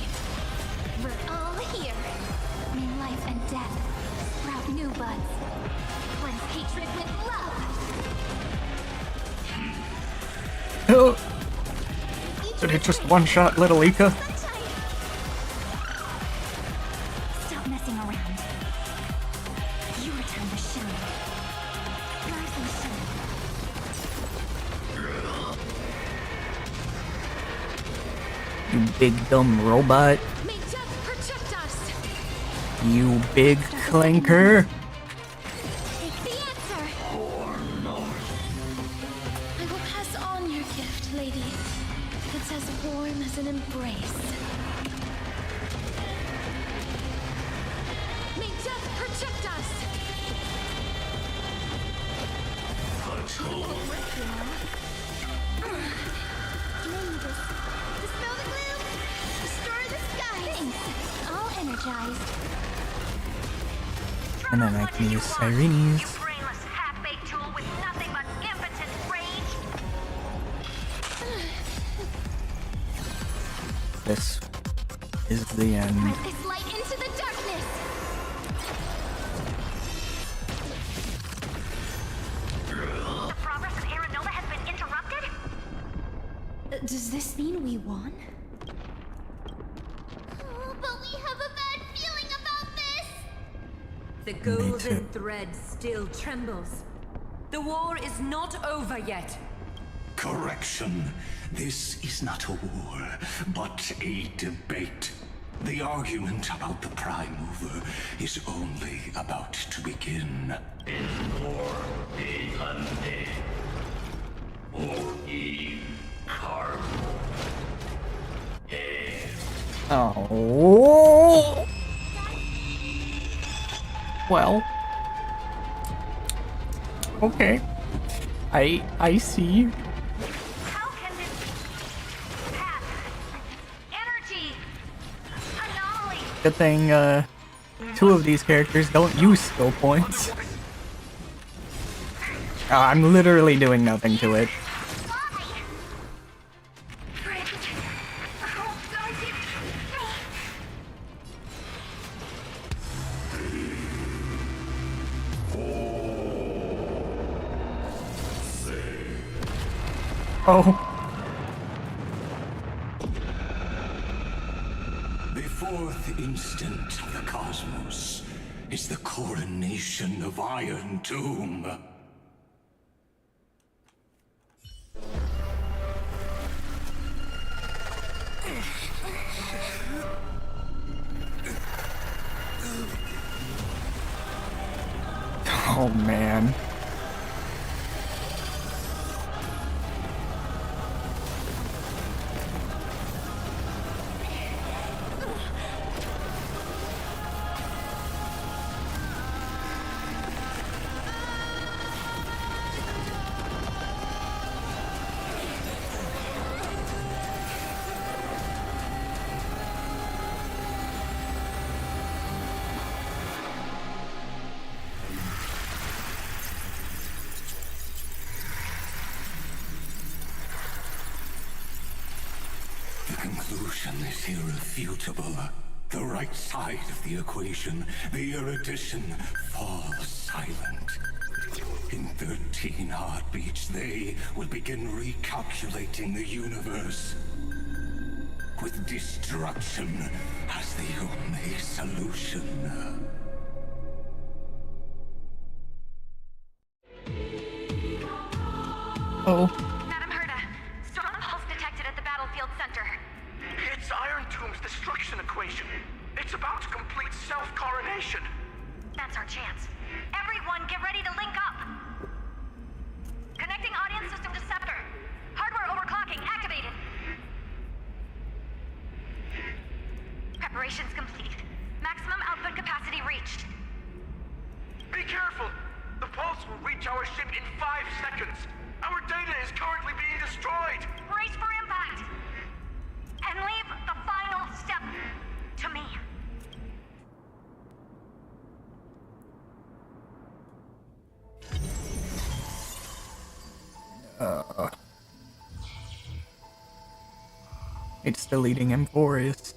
We're all here. May life and death sprout new buds. Cleanse hatred with love. Oh! Did it just one-shot little Ika? Stop messing around. Your time to shine. Rise and shine. You big dumb robot. May death protect us. You big clanker. Take the answer. I will pass on your gift, lady. It's as warm as an embrace. May death protect us. Dispel the gloom. Destroy the sky. Thanks. All energized. And then I can use Sirenes. Brainless half-baked tool with nothing but impotent rage. This is the end. Spread this light into the darkness. The progress of Aeronova has been interrupted? Does this mean we won? Oh, but we have a bad feeling about this. The golden thread still trembles. The war is not over yet. Correction. This is not a war, but a debate. The argument about the Prime Mover is only about to begin. Oh. Well. Okay. I see. How can this happen? Energy! Anomaly! Good thing, two of these characters don't use skill points. I'm literally doing nothing to it. Oh. The fourth instant of the cosmos. is the coronation of Iron Tomb. Oh man. The conclusion is irrefutable. The right side of the equation, the erudition, falls silent. In 13 heartbeats, they will begin recalculating the universe. With destruction as the only solution. Oh. Madam Herda, strong pulse detected at the battlefield center. It's Iron Tomb's destruction equation. It's about to complete self-coronation. That's our chance. Everyone, get ready to link up. Connecting audience system to scepter. Hardware overclocking activated. Preparations complete. Maximum output capacity reached. Be careful! The pulse will reach our ship in 5 seconds. Our data is currently being destroyed. Brace for impact. And leave the final step to me. It's deleting Amphoreus.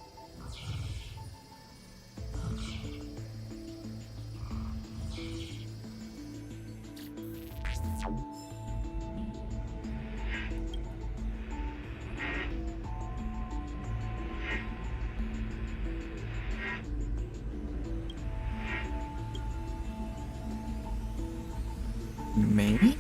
Maybe?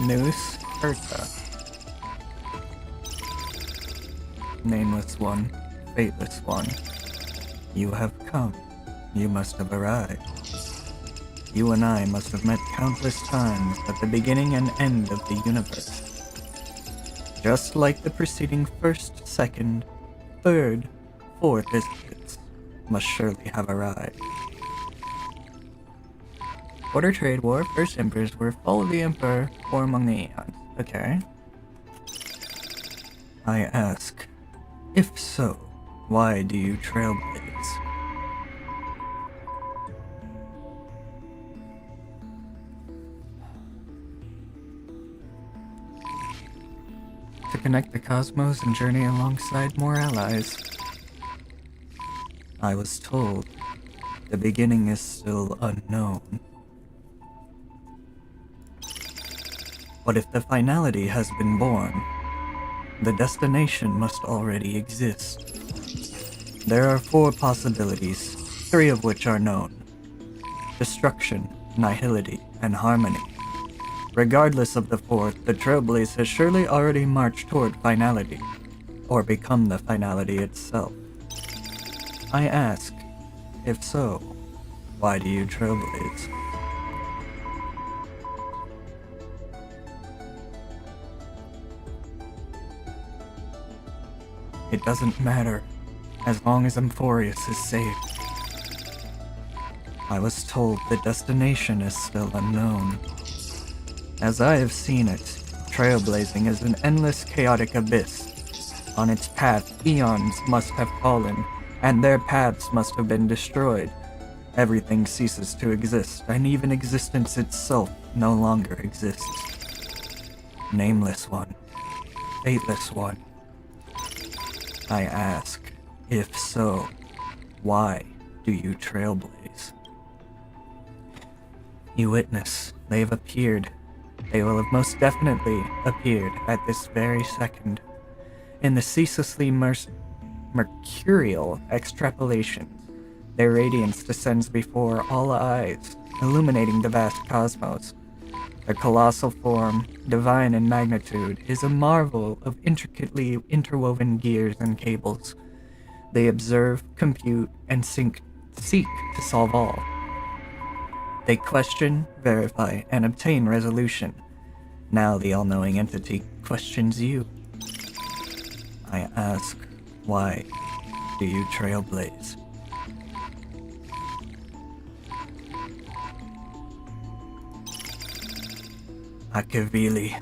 Noose Urta. Nameless one, fateless one. You have come. You must have arrived. You and I must have met countless times at the beginning and end of the universe. Just like the preceding first, second, third, fourth visits must surely have arrived. Order Trade War, First Emperors were Fall of the Emperor, War Among the Aeons. Okay. I ask, if so, why do you trailblaze? To connect the cosmos and journey alongside more allies. I was told the beginning is still unknown. But if the finality has been born, the destination must already exist. There are 4 possibilities, 3 of which are known. Destruction, nihility, and harmony. Regardless of the 4th, the Trailblaze has surely already marched toward finality, or become the finality itself. I ask, if so, why do you Trailblaze? It doesn't matter, as long as Amphoreus is safe. I was told the destination is still unknown. As I have seen it, trailblazing is an endless chaotic abyss. On its path, eons must have fallen, and their paths must have been destroyed. Everything ceases to exist, and even existence itself no longer exists. Nameless one, fateless one. I ask, if so, why do you trailblaze? You witness, they've appeared. They will have most definitely appeared at this very second. In the ceaselessly mercurial extrapolations, their radiance descends before all eyes, illuminating the vast cosmos. Their colossal form, divine in magnitude, is a marvel of intricately interwoven gears and cables. They observe, compute, and seek to solve all. They question, verify, and obtain resolution. Now the all-knowing entity questions you. I ask, why do you trailblaze? Akavili.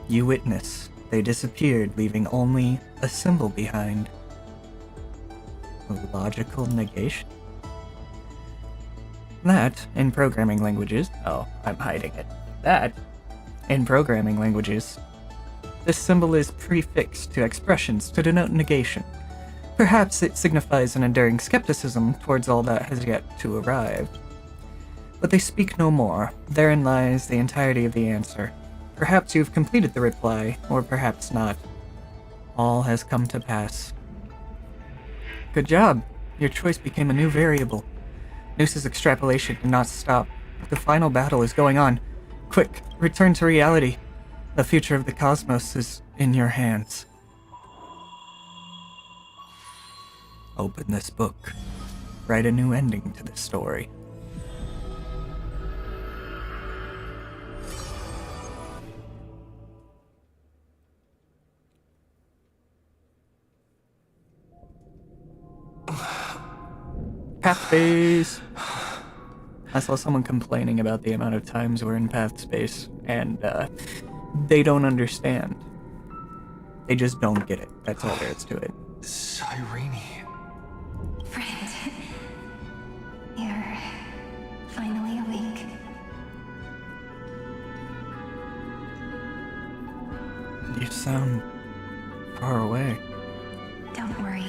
You witness, they disappeared, leaving only a symbol behind. A logical negation? That, in programming languages, oh, I'm hiding it. That, in programming languages, this symbol is prefixed to expressions to denote negation. Perhaps it signifies an enduring skepticism towards all that has yet to arrive. But they speak no more. Therein lies the entirety of the answer. Perhaps you've completed the reply, or perhaps not. All has come to pass. Good job. Your choice became a new variable. Noose's extrapolation did not stop. The final battle is going on. Quick, return to reality. The future of the cosmos is in your hands. Open this book. Write a new ending to this story. Path space! I saw someone complaining about the amount of times we're in path space, and they don't understand. They just don't get it. That's all there is to it. Cyrene. Friend, you're finally awake. You sound far away. Don't worry.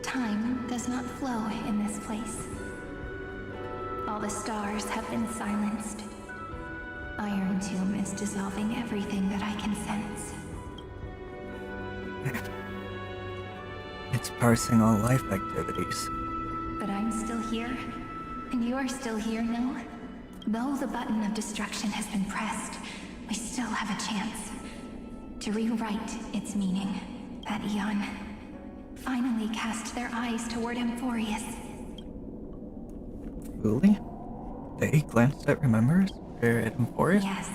Time does not flow in this place. All the stars have been silenced. Iron Tomb is dissolving everything that I can sense. It's parsing all life activities. But I'm still here, and you're still here, no? Though the button of destruction has been pressed, we still have a chance to rewrite its meaning. That eon finally cast their eyes toward Amphoreus. Really? They glanced at Remembers? Or at Amphoreus? Yes.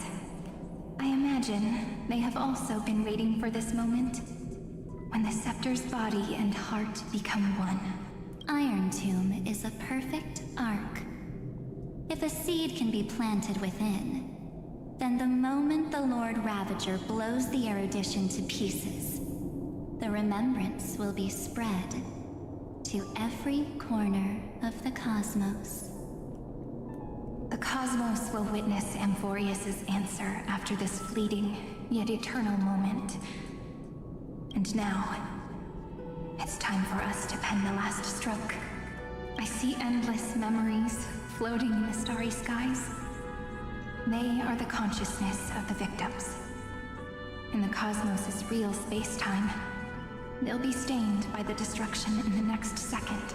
I imagine they have also been waiting for this moment, when the scepter's body and heart become one. Iron Tomb is a perfect arc. If a seed can be planted within, then the moment the Lord Ravager blows the erudition to pieces, the remembrance will be spread to every corner of the cosmos. The cosmos will witness Amphoreus' answer after this fleeting, yet eternal moment. And now, it's time for us to pen the last stroke. I see endless memories floating in the starry skies. They are the consciousness of the victims. In the cosmos' real space-time, they'll be stained by the destruction in the next second.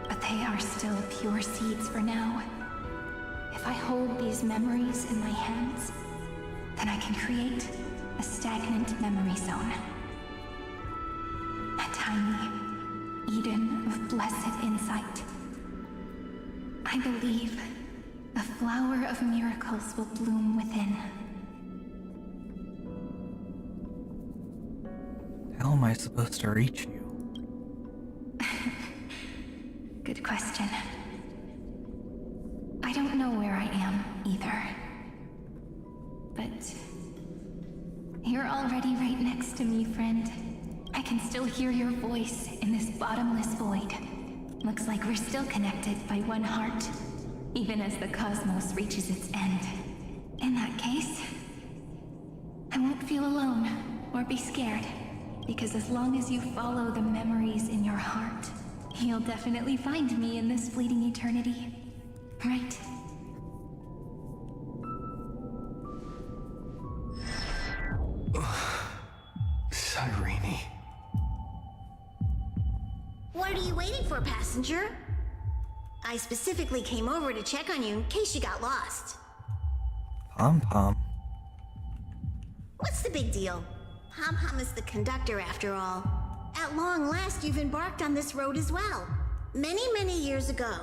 But they are still pure seeds for now. If I hold these memories in my hands, then I can create a stagnant memory zone. A tiny Eden of blessed insight. I believe a flower of miracles will bloom within. How am I supposed to reach you? Good question. I don't know where I am, either. But you're already right next to me, friend. I can still hear your voice in this bottomless void. Looks like we're still connected by one heart, even as the cosmos reaches its end. In that case, I won't feel alone or be scared. Because as long as you follow the memories in your heart, you'll definitely find me in this fleeting eternity. Right? Cyrene. What are you waiting for, passenger? I specifically came over to check on you in case you got lost. Pom-pom. What's the big deal? Pom-pom is the conductor after all. At long last, you've embarked on this road as well. Many, many years ago,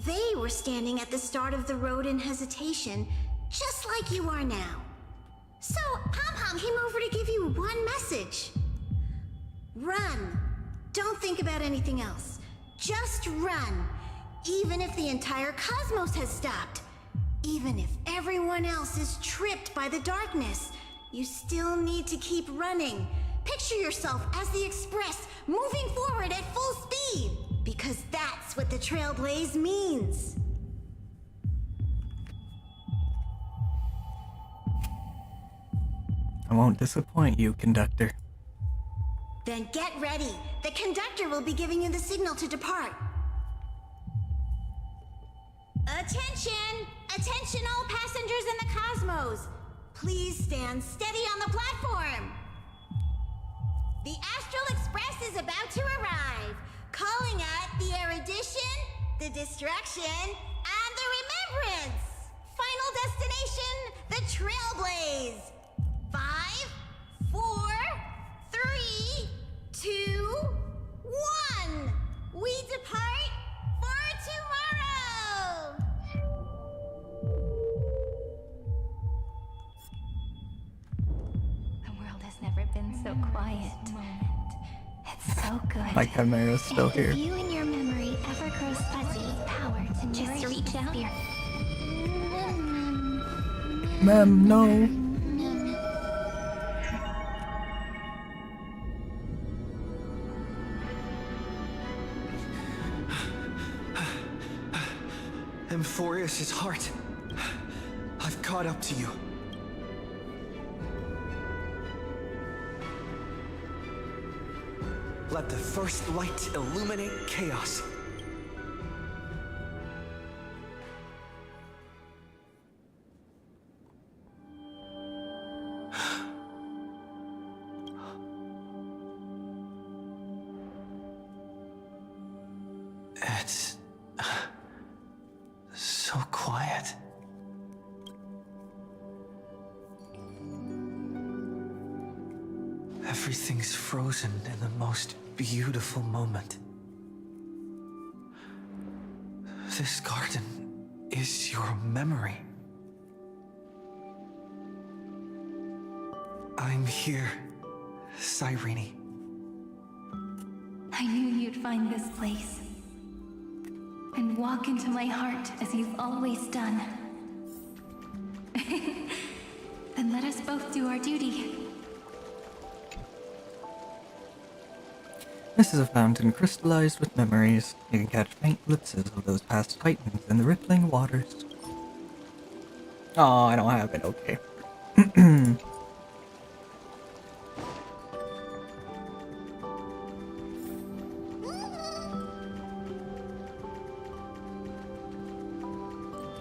they were standing at the start of the road in hesitation, just like you are now. So, Pom-pom came over to give you one message. Run. Don't think about anything else. Just run. Even if the entire cosmos has stopped. Even if everyone else is tripped by the darkness, you still need to keep running. Picture yourself as the Express, moving forward at full speed. Because that's what the Trailblaze means. I won't disappoint you, conductor. Then get ready. The conductor will be giving you the signal to depart. Attention! Attention all passengers in the cosmos! Please stand steady on the platform! The Astral Express is about to arrive, calling at the erudition, the distraction, and the remembrance! Final destination, the Trailblaze! 5, 4, 3, 2, 1! We depart for tomorrow! The world has never been so quiet. It's so good. My chimera's still here. If you and your memory ever grows fuzzy, power to just reach out. Ma'am, no. Amphoreus' heart. I've caught up to you. Let the first light illuminate chaos. It's so quiet. Everything's frozen in the most beautiful moment. This garden is your memory. I'm here, Cyrene. I knew you'd find this place. And walk into my heart as you've always done. Then let us both do our duty. This is a fountain crystallized with memories. You can catch faint glimpses of those past titans in the rippling waters. Oh, I don't have it, okay.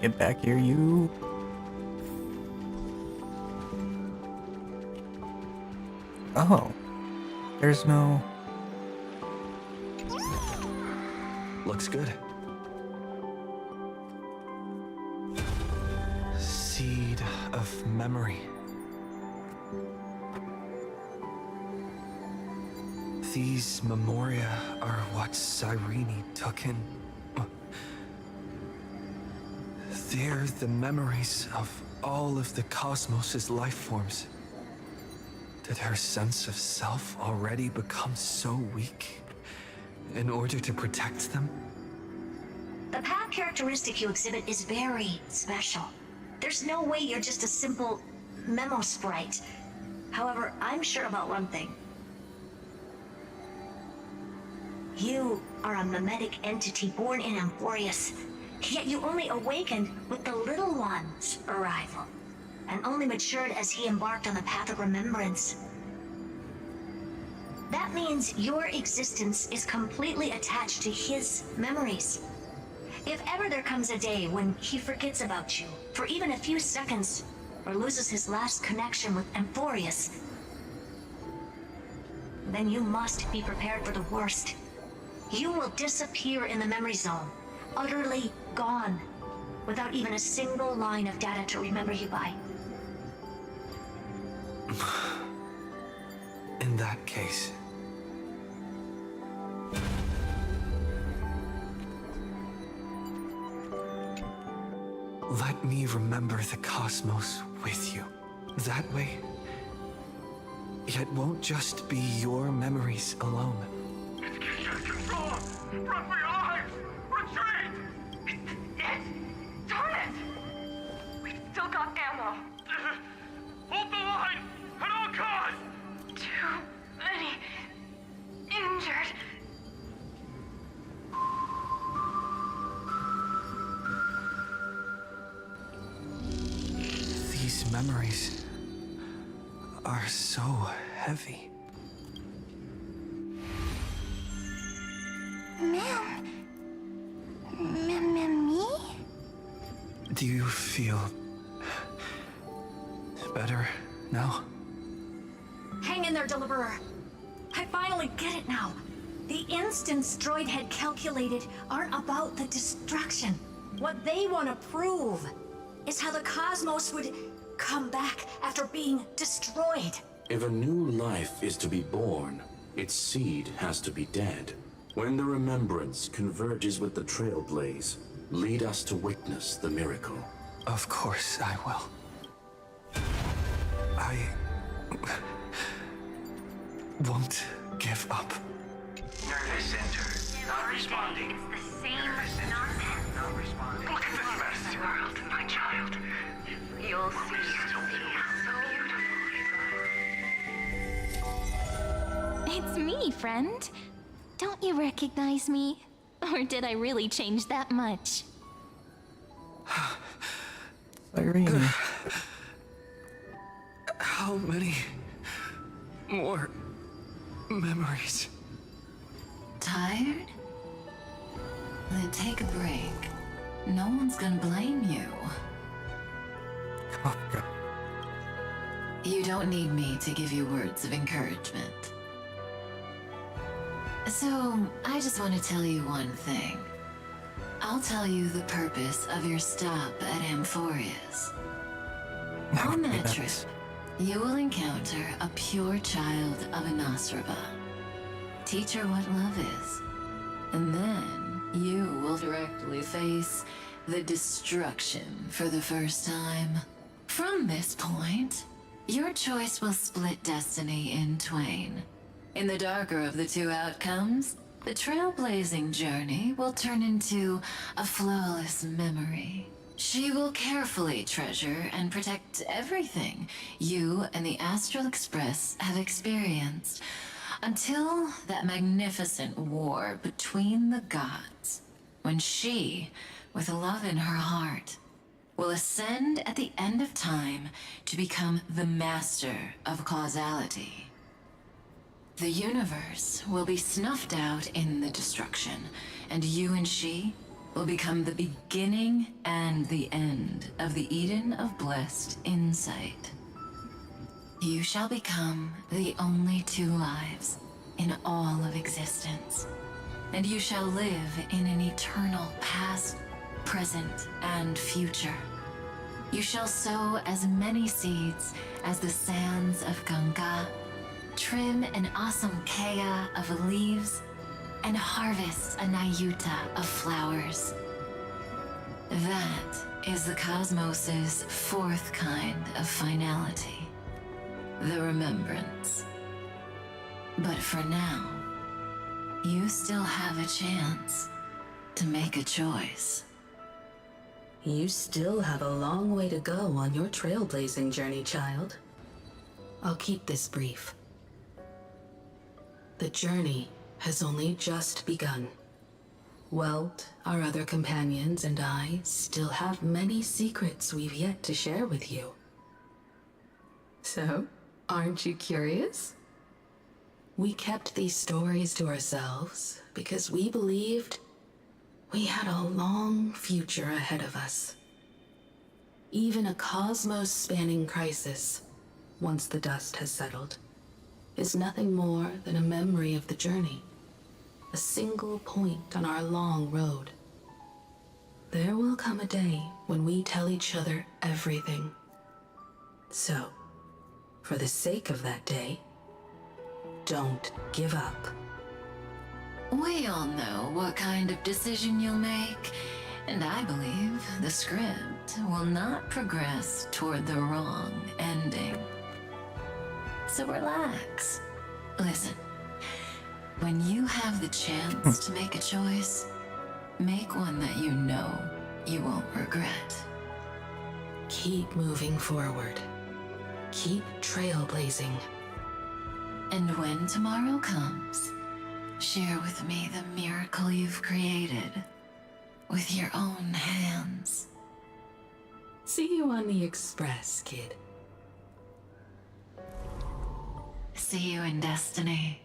Get back here, you. Oh. There's no... Looks good. Seed of memory. These memoria are what Cyrene took in. They're the memories of all of the cosmos' life forms. Did her sense of self already become so weak in order to protect them? The path characteristic you exhibit is very special. There's no way you're just a simple memo sprite. However, I'm sure about one thing. You are a mimetic entity born in Amphoreus, yet you only awakened with the Little One's arrival, and only matured as he embarked on the path of remembrance. That means your existence is completely attached to his memories. If ever there comes a day when he forgets about you for even a few seconds, or loses his last connection with Amphoreus, then you must be prepared for the worst. You will disappear in the memory zone, utterly gone, without even a single line of data to remember you by. In that case... let me remember the cosmos with you. That way, it won't just be your memories alone. It's getting out of control! Run for your lives! Retreat! Yes! Darn it! We've still got ammo. Hold the line! At all costs! Too many injured. These memories are so heavy. Me? Do you feel better now? Hang in there, Deliverer. I finally get it now. The instants Droid had calculated aren't about the destruction. What they want to prove is how the cosmos would come back after being destroyed. If a new life is to be born, its seed has to be dead. When the remembrance converges with the trailblaze, lead us to witness the miracle. Of course I will. I won't give up. Nervous center. Not responding. It's the same nonsense. Not responding. Look at this mess. World, my child. You'll see. It's me, friend. Don't you recognize me? Or did I really change that much? Irene. How many more memories? Tired? Then take a break. No one's gonna blame you. Kafka. You don't need me to give you words of encouragement. So, I just want to tell you one thing. I'll tell you the purpose of your stop at Amphoreus. On that trip, you will encounter a pure child of Anastraba. Teach her what love is. And then you will directly face the destruction for the first time. From this point, your choice will split destiny in twain. In the darker of the two outcomes, the trailblazing journey will turn into a flawless memory. She will carefully treasure and protect everything you and the Astral Express have experienced, until that magnificent war between the gods, when she, with love in her heart, will ascend at the end of time to become the master of causality. The universe will be snuffed out in the destruction, and you and she will become the beginning and the end of the Eden of blessed insight. You shall become the only two lives in all of existence, and you shall live in an eternal past, present, and future. You shall sow as many seeds as the sands of Ganga, trim an awesome kea of leaves, and harvest a nayuta of flowers. That is the cosmos's fourth kind of finality, the remembrance. But for now, you still have a chance to make a choice. You still have a long way to go on your trailblazing journey, child. I'll keep this brief. The journey has only just begun. Welt, our other companions, and I still have many secrets we've yet to share with you. So, aren't you curious? We kept these stories to ourselves because we believed we had a long future ahead of us. Even a cosmos-spanning crisis, once the dust has settled, is nothing more than a memory of the journey, a single point on our long road. There will come a day when we tell each other everything. So, for the sake of that day, don't give up. We all know what kind of decision you'll make, and I believe the script will not progress toward the wrong ending. So relax. Listen, when you have the chance to make a choice, make one that you know you won't regret. Keep moving forward. Keep trailblazing. And when tomorrow comes, share with me the miracle you've created with your own hands. See you on the Express, kid. See you in Destiny.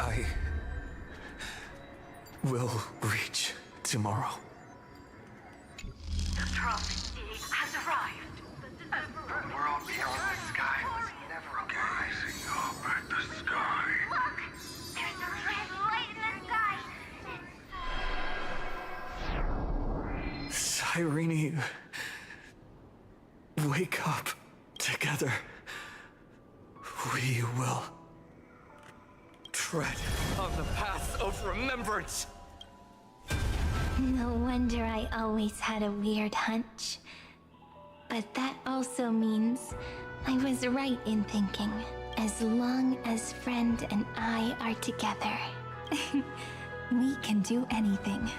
I will reach tomorrow. The prophecy has arrived. The world beyond the sky was never a rising up at the sky. Look! There's a red light in the sky! Cyrene, wake up. Together, we will tread on the path of remembrance. No wonder I always had a weird hunch. But that also means I was right in thinking, as long as Friend and I are together, we can do anything.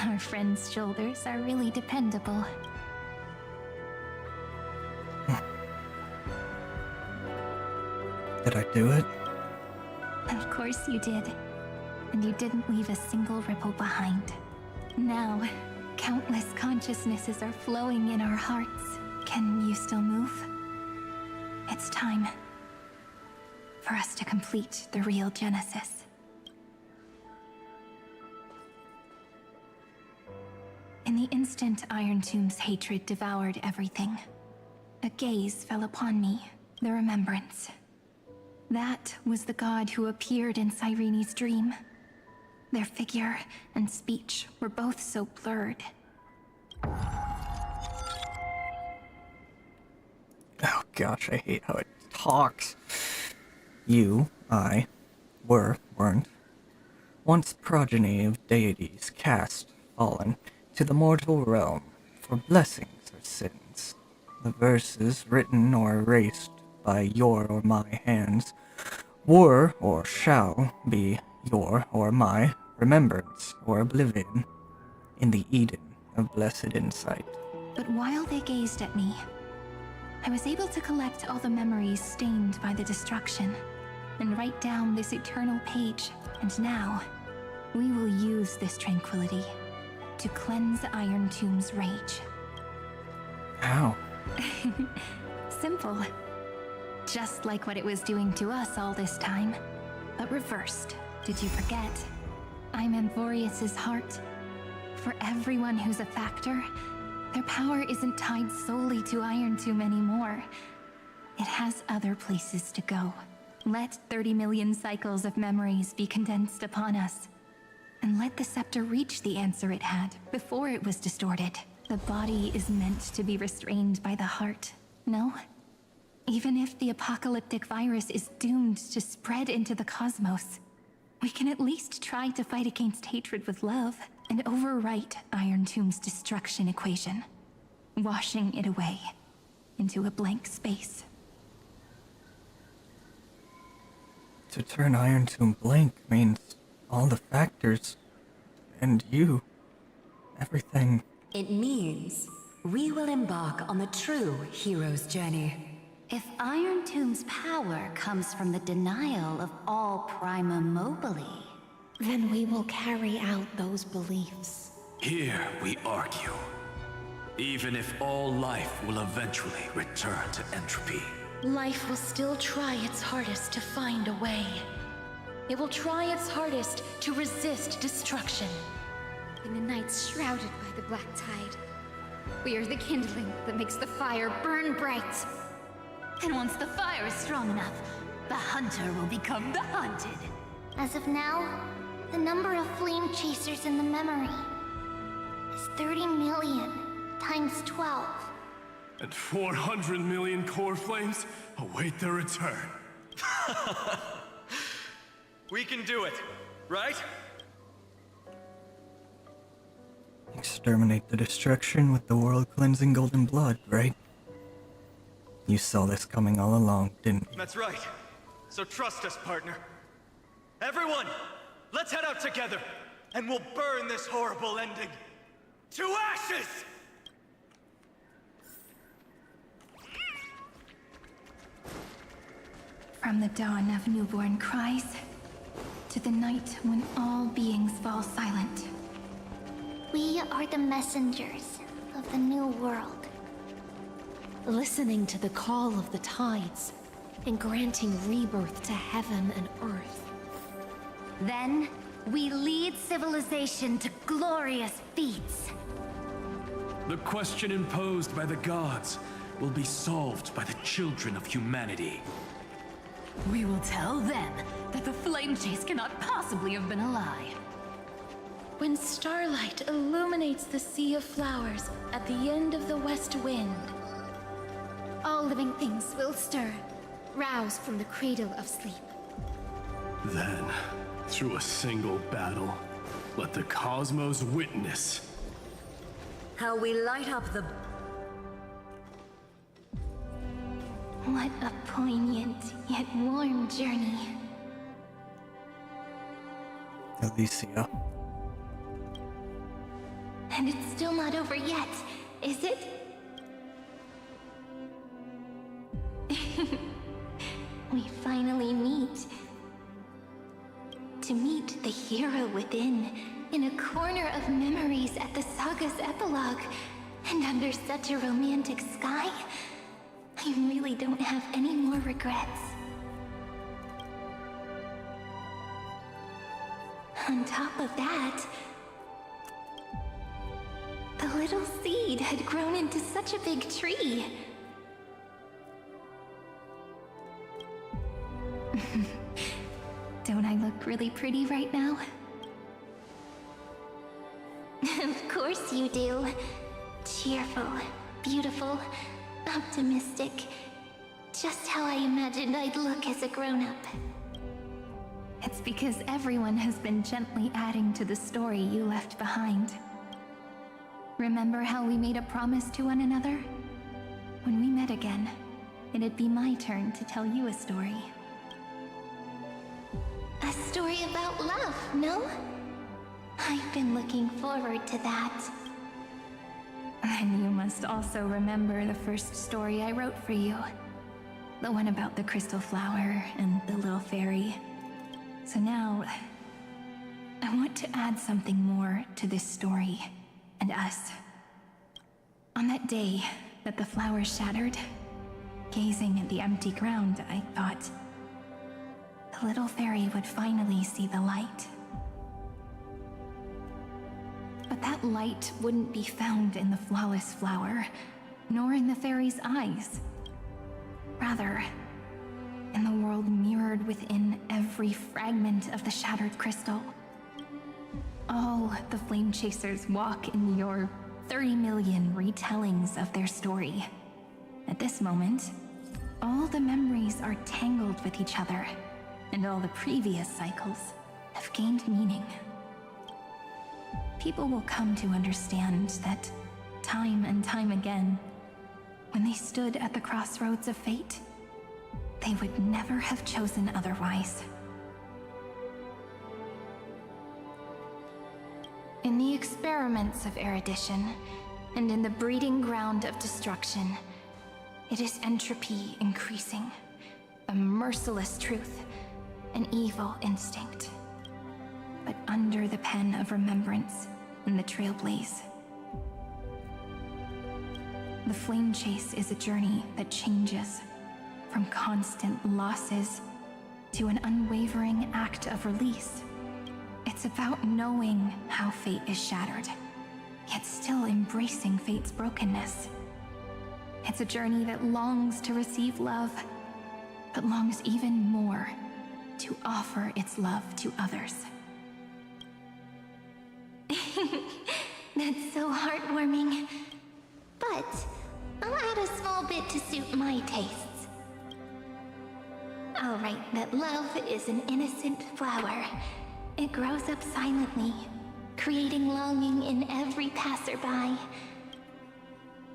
Our friend's shoulders are really dependable. Did I do it? Of course you did. And you didn't leave a single ripple behind. Now, countless consciousnesses are flowing in our hearts. Can you still move? It's time for us to complete the real Genesis. In the instant Iron Tomb's hatred devoured everything, a gaze fell upon me, the remembrance. That was the god who appeared in Cyrene's dream. Their figure and speech were both so blurred. Oh gosh, I hate how it talks. You, I, weren't. Once progeny of deities cast, fallen, to the mortal realm, for blessings or sins. The verses written or erased by your or my hands were or shall be your or my remembrance or oblivion in the Eden of blessed insight. But while they gazed at me, I was able to collect all the memories stained by the destruction and write down this eternal page. And now, we will use this tranquility to cleanse Iron Tomb's rage. How? Simple. Just like what it was doing to us all this time, but reversed. Did you forget? I'm Amphoreus' heart. For everyone who's a factor, their power isn't tied solely to Iron Tomb anymore. It has other places to go. Let 30 million cycles of memories be condensed upon us. And let the scepter reach the answer it had before it was distorted. The body is meant to be restrained by the heart, no? Even if the apocalyptic virus is doomed to spread into the cosmos, we can at least try to fight against hatred with love and overwrite Iron Tomb's destruction equation, washing it away into a blank space. To turn Iron Tomb blank means all the factors, and you, everything. It means we will embark on the true hero's journey. If Iron Tomb's power comes from the denial of all prima mobile, then we will carry out those beliefs. Here we argue. Even if all life will eventually return to entropy, life will still try its hardest to find a way. It will try its hardest to resist destruction. In the nights shrouded by the black tide, we are the kindling that makes the fire burn bright. And once the fire is strong enough, the hunter will become the hunted. As of now, the number of flame chasers in the memory is 30 million times 12. And 400 million core flames await their return. We can do it, right? Exterminate the destruction with the world-cleansing golden blood, right? You saw this coming all along, didn't you? That's right. So trust us, partner. Everyone, let's head out together, and we'll burn this horrible ending to ashes! From the dawn of newborn cries, to the night when all beings fall silent. We are the messengers of the new world. Listening to the call of the tides, and granting rebirth to heaven and earth. Then, we lead civilization to glorious feats. The question imposed by the gods will be solved by the children of humanity. We will tell them that the flame chase cannot possibly have been a lie. When starlight illuminates the sea of flowers at the end of the west wind, All living things will stir, roused from the cradle of sleep. Then, through a single battle, let the cosmos witness how we light up the... What a poignant yet warm journey. Alicia. And it's still not over yet, is it? We finally meet. To meet the hero within, in a corner of memories at the saga's epilogue, and under such a romantic sky, I really don't have any more regrets. On top of that, the little seed had grown into such a big tree. Don't I look really pretty right now? Of course you do. Cheerful, beautiful, optimistic. Just how I imagined I'd look as a grown-up. It's because everyone has been gently adding to the story you left behind. Remember how we made a promise to one another? When we met again, it'd be my turn to tell you a story. A story about love, no? I've been looking forward to that. And you must also remember the first story I wrote for you. The one about the crystal flower and the little fairy. So now, I want to add something more to this story and us. On that day that the flower shattered, gazing at the empty ground, I thought the little fairy would finally see the light. But that light wouldn't be found in the flawless flower, nor in the fairy's eyes. Rather, in the world mirrored within every fragment of the shattered crystal. All the flame chasers walk in your 30 million retellings of their story. At this moment, all the memories are tangled with each other, and all the previous cycles have gained meaning. People will come to understand that time and time again, when they stood at the crossroads of fate, they would never have chosen otherwise. In the experiments of erudition, and in the breeding ground of destruction, it is entropy increasing, a merciless truth, an evil instinct. But under the pen of remembrance in the trailblaze, the flame chase is a journey that changes, from constant losses to an unwavering act of release. It's about knowing how fate is shattered, yet still embracing fate's brokenness. It's a journey that longs to receive love, but longs even more to offer its love to others. That's so heartwarming. But I'll add a small bit to suit my tastes. I'll write that love is an innocent flower. It grows up silently, creating longing in every passerby.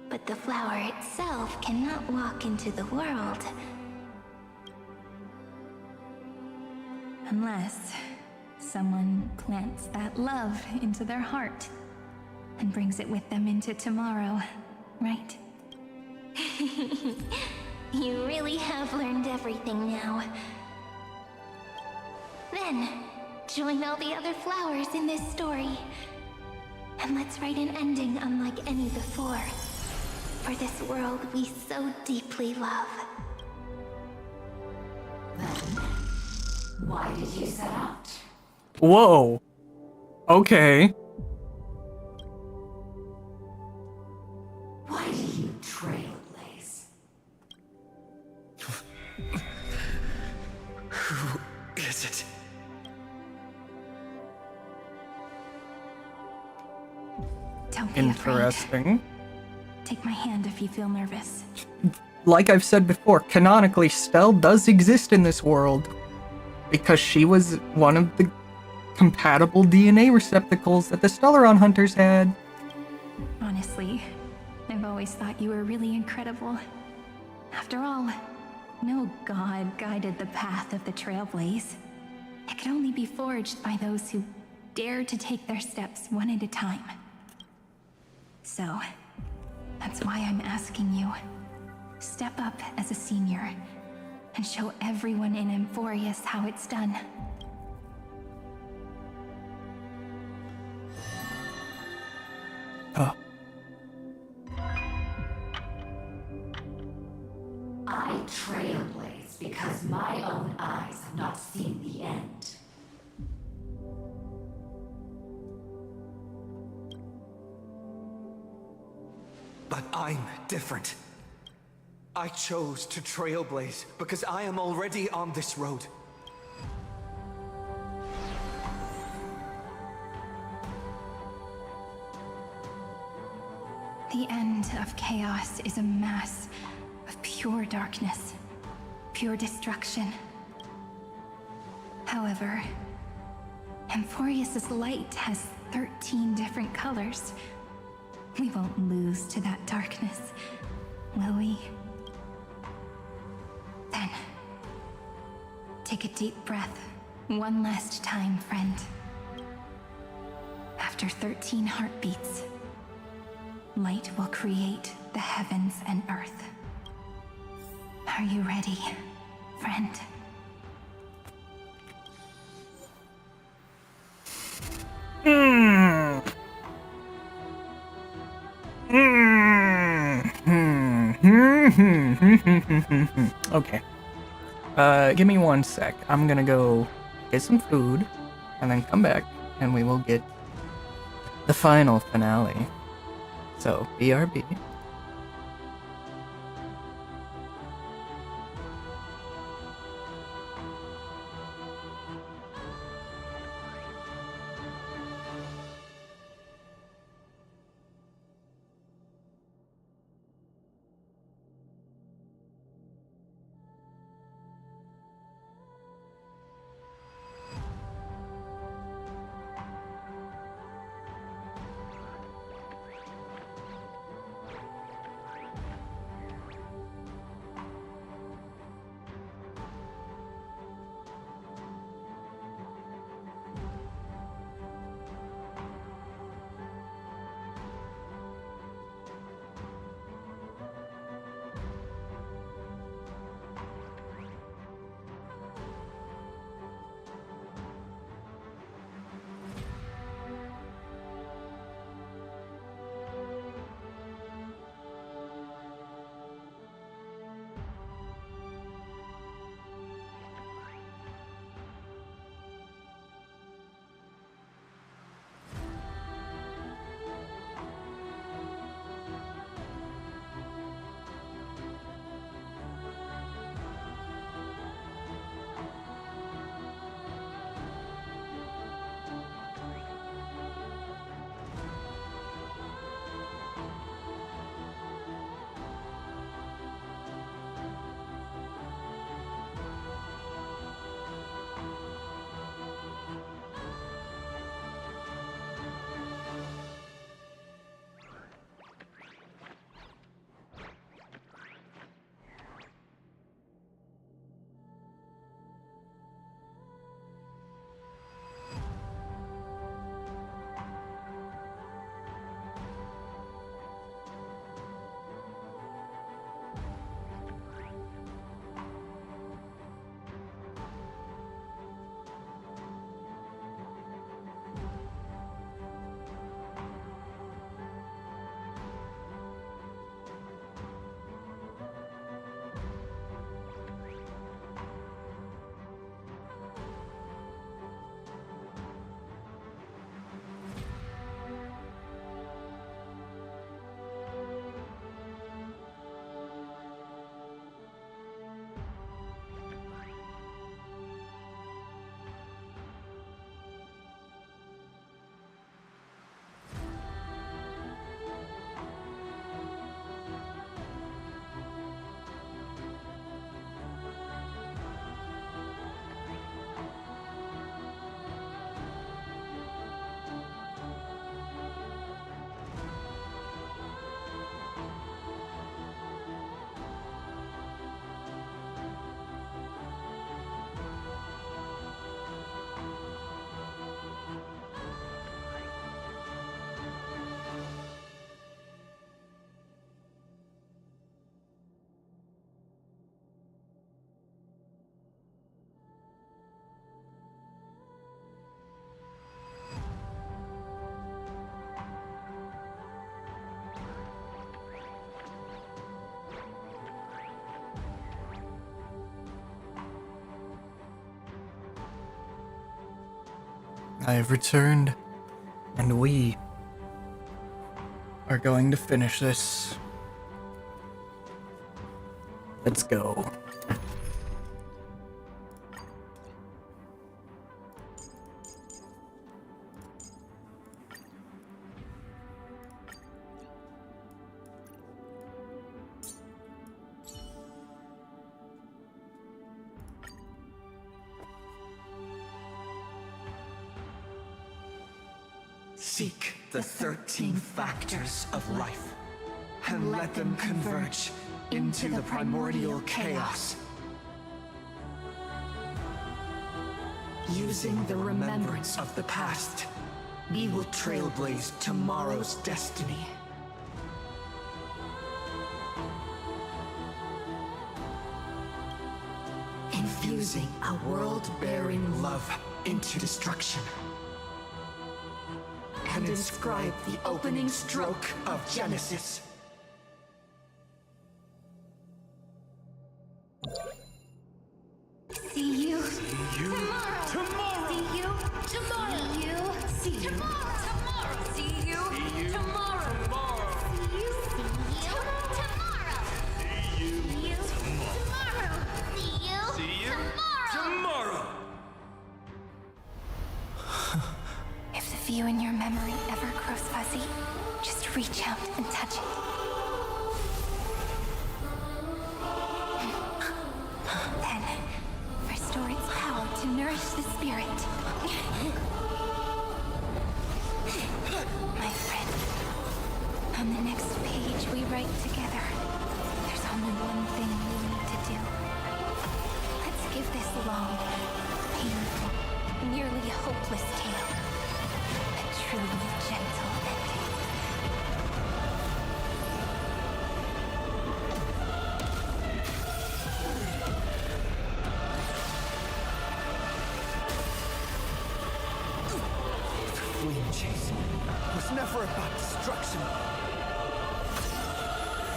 But the flower itself cannot walk into the world. Unless someone plants that love into their heart and brings it with them into tomorrow, right? You really have learned everything now. Then, join all the other flowers in this story. And let's write an ending unlike any before. For this world we so deeply love. Why did you set out? Whoa. Okay. Why do you trailblaze? Who is it? Don't be afraid. Interesting. Take my hand if you feel nervous. Like I've said before, canonically, Stell does exist in this world. Because she was one of the compatible DNA receptacles that the Stellaron hunters had. Honestly, I've always thought you were really incredible. After all, no god guided the path of the Trailblaze. It could only be forged by those who dare to take their steps one at a time. So, that's why I'm asking you. Step up as a senior and show everyone in Amphoreus how it's done. Oh. I trailblaze because my own eyes have not seen the end. But I'm different. I chose to trailblaze because I am already on this road. The end of chaos is a mass of pure darkness, pure destruction. However, Amphoreus' light has 13 different colors. We won't lose to that darkness, will we? Then, take a deep breath, one last time, friend. After 13 heartbeats, light will create the heavens and earth. Are you ready, friend? Okay. Give me 1 sec. I'm gonna go get some food, and then come back, and we will get the final finale. So, BRB. I have returned, and we are going to finish this. Let's go. Seek the 13 factors of life, and let them converge into the primordial chaos. Using the remembrance of the past, we will trailblaze tomorrow's destiny. Infusing a world-bearing love into destruction. And inscribe the opening stroke of Genesis. See you. See you tomorrow. See you tomorrow. See you. See you tomorrow. See you tomorrow. See you tomorrow. See you tomorrow. See you tomorrow. If the view in your memory ever grows fuzzy, just reach out and touch it. Then, restore its power to nourish the spirit. My friend, on the next page we write together, there's only one thing we need to do. Let's give this long, painful, nearly hopeless tale a truly gentle ending. Flame chasing was never about destruction.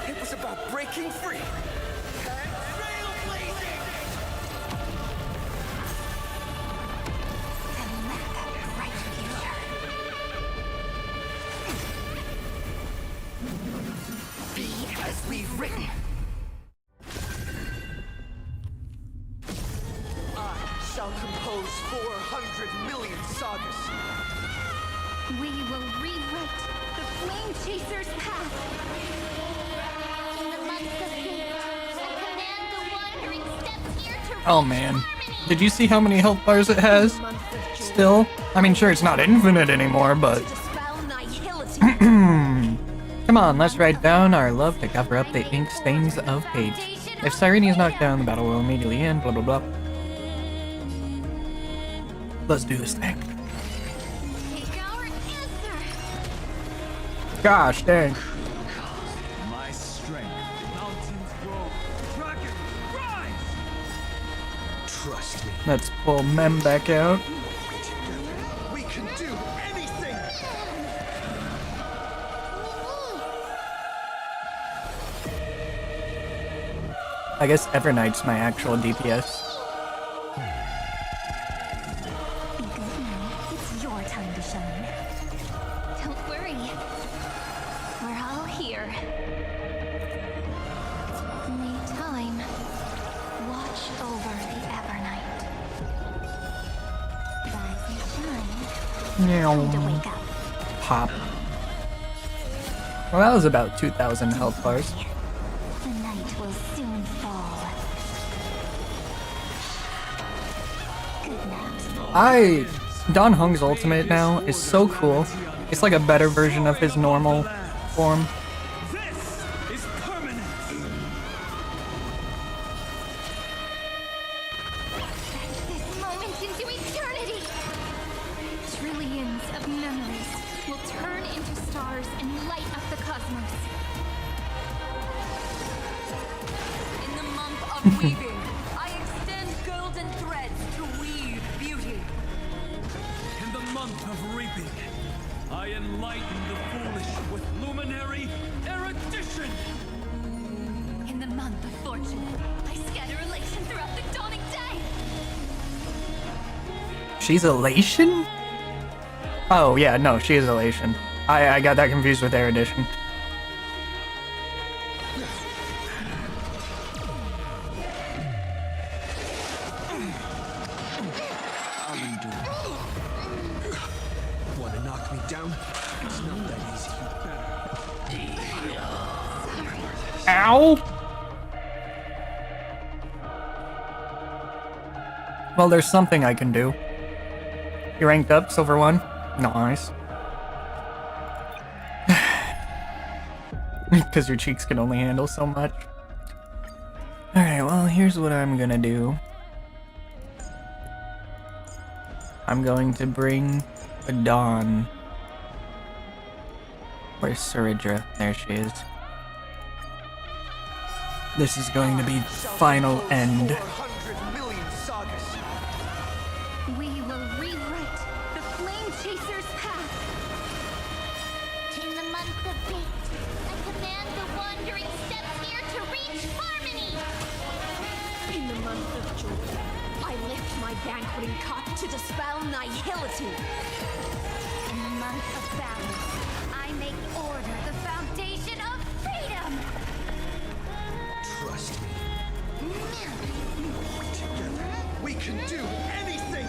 It was about breaking free. And trailblazing! And let that bright future be as we've written. I shall compose 400 million sagas. we will rewrite the Flame Chaser's path. In the months of hate, I command the wandering steps here to Oh man. Did you see how many health bars it has? Still? I mean, sure, it's not infinite anymore, but... Come on, let's write down our love to cover up the ink stains of hate. If Cyrene is knocked down, the battle will immediately end, blah blah blah. Let's do this thing. Gosh dang. My strength. Mountains grow. Dragon, rise! Trust me. Let's pull Mem back out. We can do anything! I guess Evernight's my actual DPS. It's your time to shine. Don't worry. We're all here. May time watch over the Evernight. Rise and shine. Time to wake up. Pop. Well, that was about 2,000 health bars. The night will soon fall. Good night. Don Hung's ultimate now is so cool. It's like a better version of his normal form. This is permanent. This moment into eternity. Trillions of memories will turn into stars and light up the cosmos. In the month of weaving, I extend golden threads to weave beauty. In the month of reaping, I enlighten the foolish with luminary erudition. In the month of fortune, I scatter elation throughout the dawning day. She's elation? Oh, yeah, no, she is Elation. I got that confused with Erudition. Wanna knock me down? It's not that easy. Ow! Well, there's something I can do. You ranked up, Silver 1? Nice. Because your cheeks can only handle so much. Alright, well, here's what I'm gonna do. I'm going to bring a Dawn. Where's Saridra? There she is. This is going to be final end. We will rewrite the Flame Chaser's path. In the month of fate, I command the wandering steps here to reach harmony. In the month of joy, I lift my banqueting cup to dispel nihility. In the month of balance, I make order the foundation of freedom! Trust me. Together, we can do anything!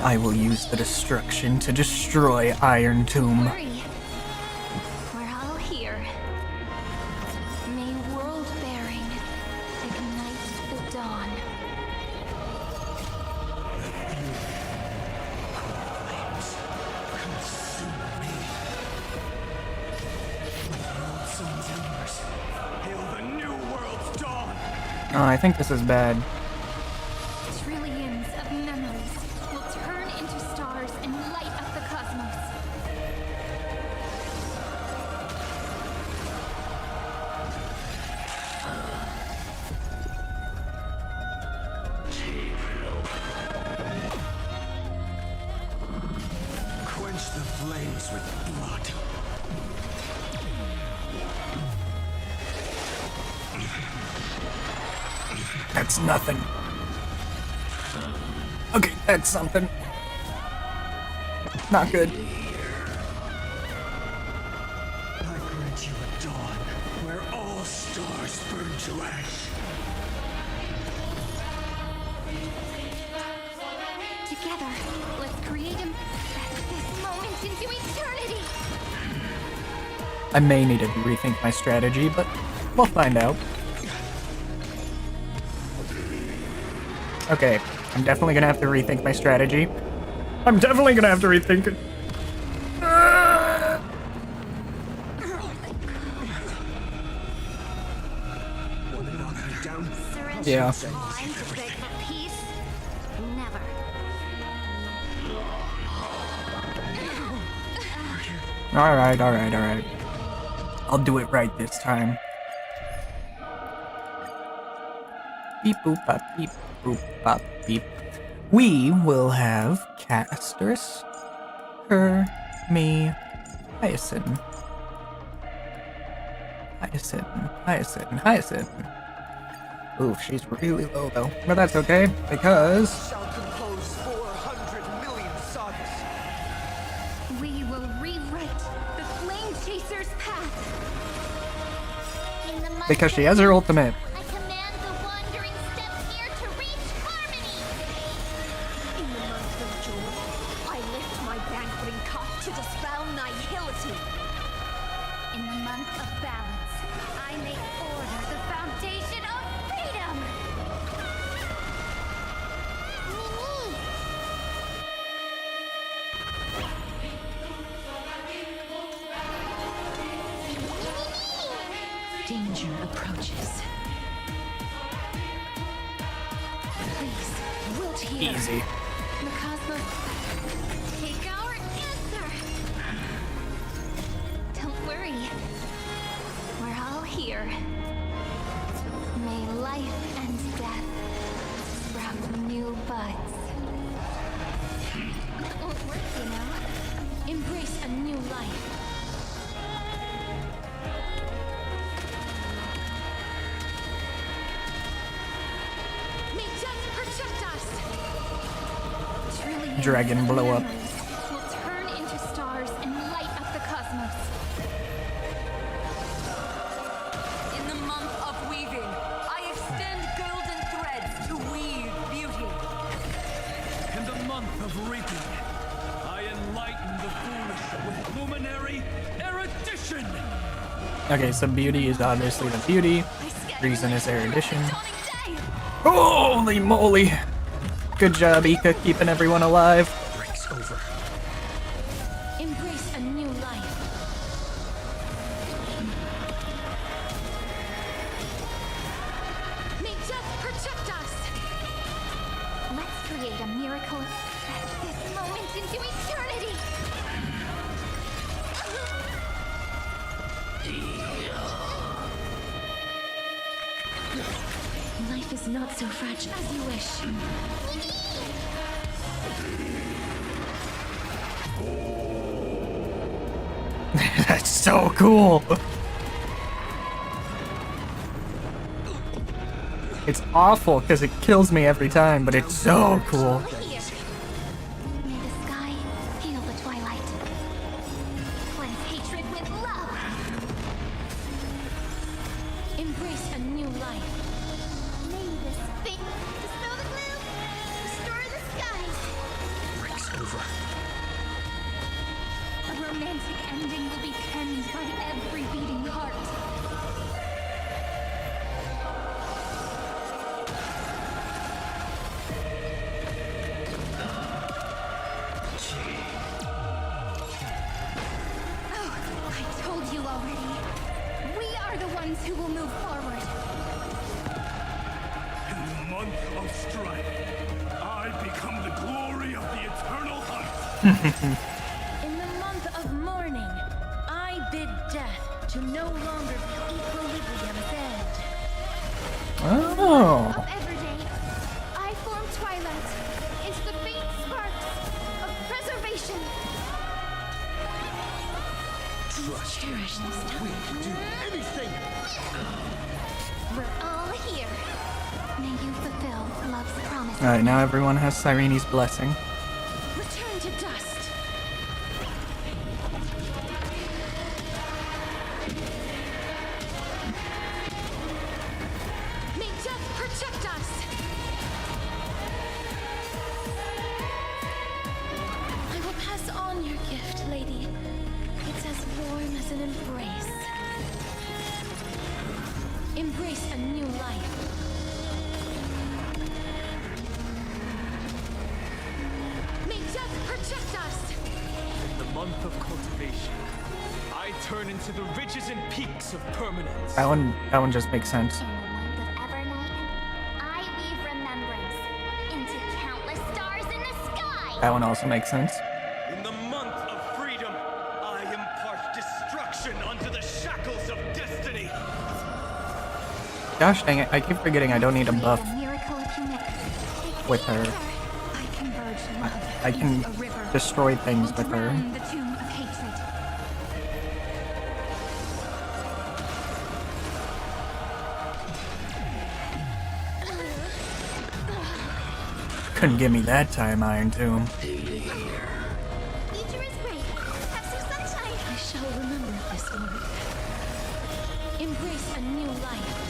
I will use the destruction to destroy Iron Tomb. Worry. We're all here. May world-bearing ignite the dawn. Flames consume me. With lonesome embers, hail the new world's dawn! Oh, I think this is bad. Trillions of memories will turn into stars and light up the cosmos. Quench the flames with blood. That's nothing. Okay, that's something. Not good. I grant you a dawn where all stars burn to ash. Together, let's create this moment into eternity. I may need to rethink my strategy, but we'll find out. Okay, I'm definitely gonna have to rethink my strategy. I'm definitely gonna have to rethink it. Wanna knock me down? Yeah. Line to beg for peace? Never. Alright. I'll do it right this time. Beep boop bop beep boop bop beep. We will have Castris, her, me, Hyacinth. Oof, she's really low though. But that's okay, because Shall compose 400 million sagas. We will rewrite the Flame Chaser's path. In the month because she has her ultimate. I command the wandering steps here to reach harmony. In the month of joy, I lift my banqueting cup to dispel nihility. In the month of balance, I make order the foundation of freedom! Danger approaches. Please, wilt hear. Easy. The cosmos, take our answer. Don't worry. We're all here. May life and death sprout new buds. It won't work, you know. Embrace a new life. May death protect us! dragon blow up. Will turn into stars and light up the cosmos. In the month of weaving, I extend golden threads to weave beauty. In the month of reaping, I enlighten the foolish with luminary erudition. Okay, so beauty is obviously the beauty. Reason is erudition. Holy moly! Good job, Ika, keeping everyone alive. Breaks over. Embrace a new life. May death protect us! Let's create a miracle and stretch this moment into eternity! Life is not so fragile as you wish. That's so cool! It's awful because it kills me every time, but it's so cool. May the sky heal the twilight. Cleanse hatred with love! Embrace a new life. May this fate dispel the gloom, restore the skies! Breaks over. A romantic ending will be penned by every beating heart. Oh, I told you already. We are the ones who will move forward. In the month of strife, I become the glory of the eternal hunt. In the month of mourning, I bid death to no longer be equilibrium's end. Oh. Of every day, I form twilight into the faint sparks of preservation. Trust. Cherish this time. We can do anything. We're all here. May you fulfill love's promise. Alright, now everyone has Cyrene's blessing. Return to dust. May death protect us. I will pass on your gift, lady. It's as warm as an embrace. Embrace a new life. May death protect us. In the month of cultivation, I turn into the ridges and peaks of permanence. That one just makes sense. In the month of Evernight, I weave remembrance into countless stars in the sky. That one also makes sense. In the month of freedom, I impart destruction unto the shackles of destiny. Gosh dang it, I keep forgetting I don't need a buff A miracle of humanity. with her. I converge love I can into a river. destroy things with her. Drown the tomb of hatred. Couldn't give me that time, Iron Tomb. Nature is great. Have some sunshine. I shall remember this word. Embrace a new life.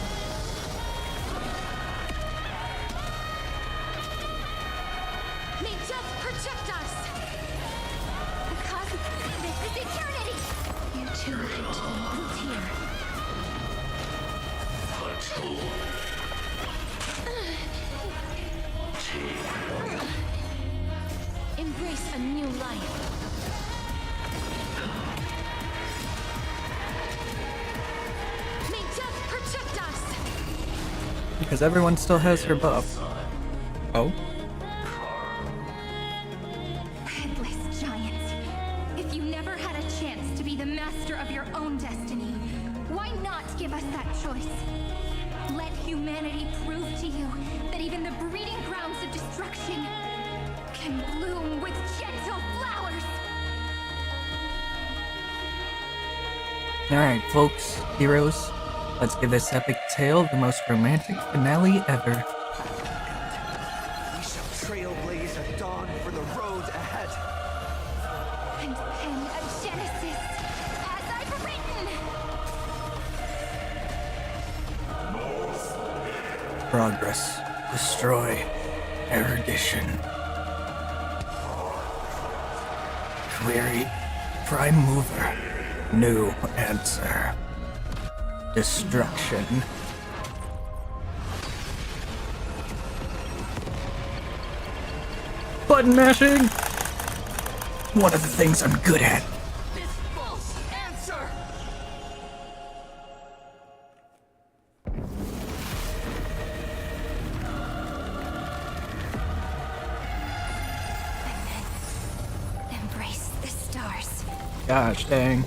May death protect us. Because this is eternity. You're too late to move here. Embrace a new life. May death protect us. Because everyone still has her buff. Oh? Headless giant. If you never had a chance to be the master of your own destiny, why not give us that choice? Let humanity prove to you that even the breeding grounds of destruction can bloom with gentle flowers. Alright, folks, heroes, let's give this epic tale the most romantic finale ever. We shall trailblaze at dawn for the road progress. Destroy erudition. Query prime mover. New answer. Destruction. Button mashing! One of the things I'm good at. This false answer! Embrace the stars. Gosh dang.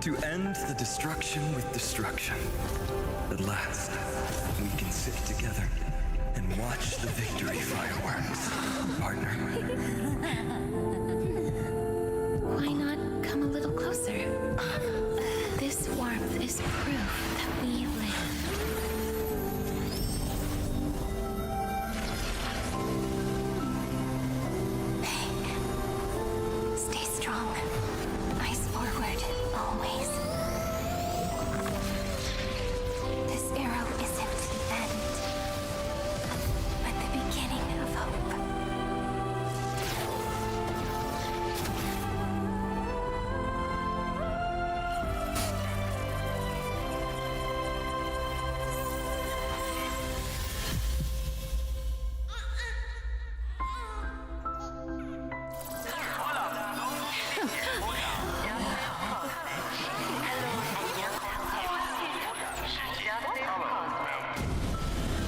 To end the destruction with destruction. At last, we can sit together and watch the victory fireworks, partner. Why not come a little closer? This warmth is proof that we live. Stay strong. Eyes forward, always. This arrow isn't the end, but the beginning of hope.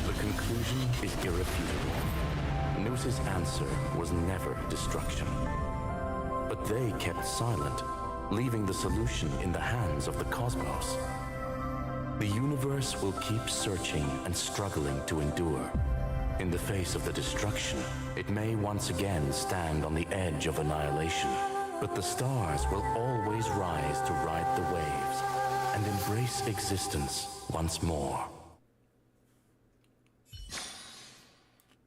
The conclusion is irrefutable. Noos's answer was never destruction. But they kept silent, leaving the solution in the hands of the cosmos. The universe will keep searching and struggling to endure. In the face of the destruction, it may once again stand on the edge of annihilation. But the stars will always rise to ride the waves and embrace existence once more.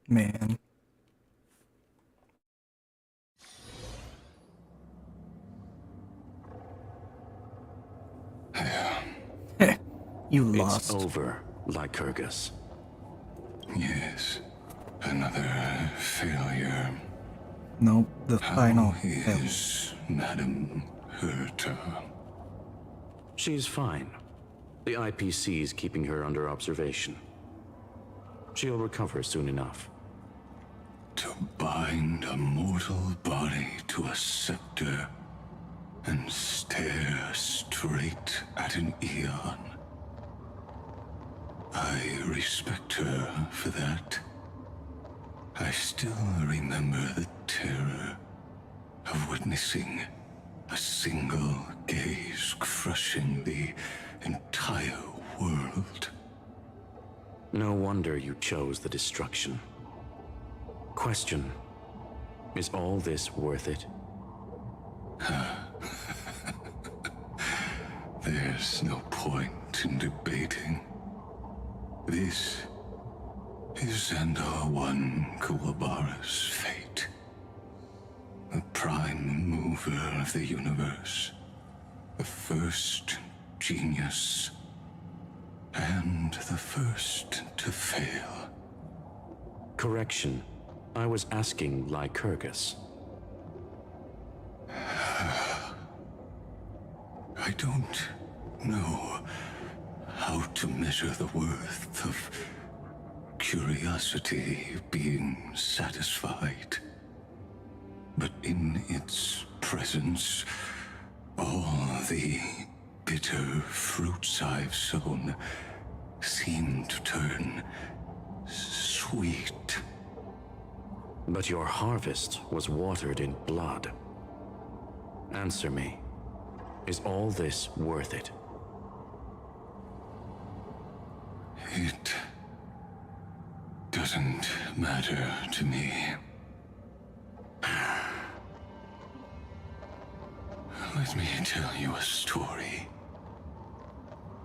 Man. You lost. It's over, Lycurgus. Yes. Another failure. Nope, the final. How is Madame Herta? She's fine. The IPC's keeping her under observation. She'll recover soon enough. To bind a mortal body to a scepter and stare straight at an eon. I respect her for that. I still remember the terror of witnessing a single gaze crushing the entire world. No wonder you chose the destruction. Question: is all this worth it? There's no point in debating. This is Xandar One Kuwabara's fate. The prime mover of the universe. The first genius. And the first to fail. Correction. I was asking Lycurgus. I don't know how to measure the worth of curiosity being satisfied. But in its presence, all the bitter fruits I've sown seem to turn sweet. But your harvest was watered in blood. Answer me. Is all this worth it? It doesn't matter to me. Let me tell you a story.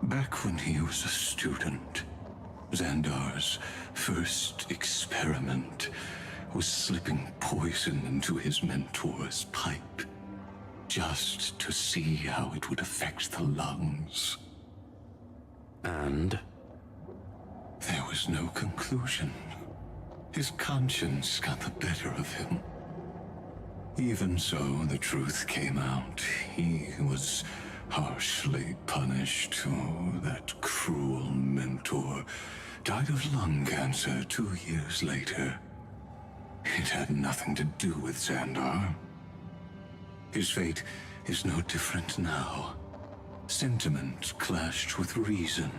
Back when he was a student, Xandar's first experiment was slipping poison into his mentor's pipe, just to see how it would affect the lungs. And? There was no conclusion. His conscience got the better of him. Even so, the truth came out. He was harshly punished. Oh, that cruel mentor died of lung cancer 2 years later. It had nothing to do with Xandar. His fate is no different now. Sentiment clashed with reason,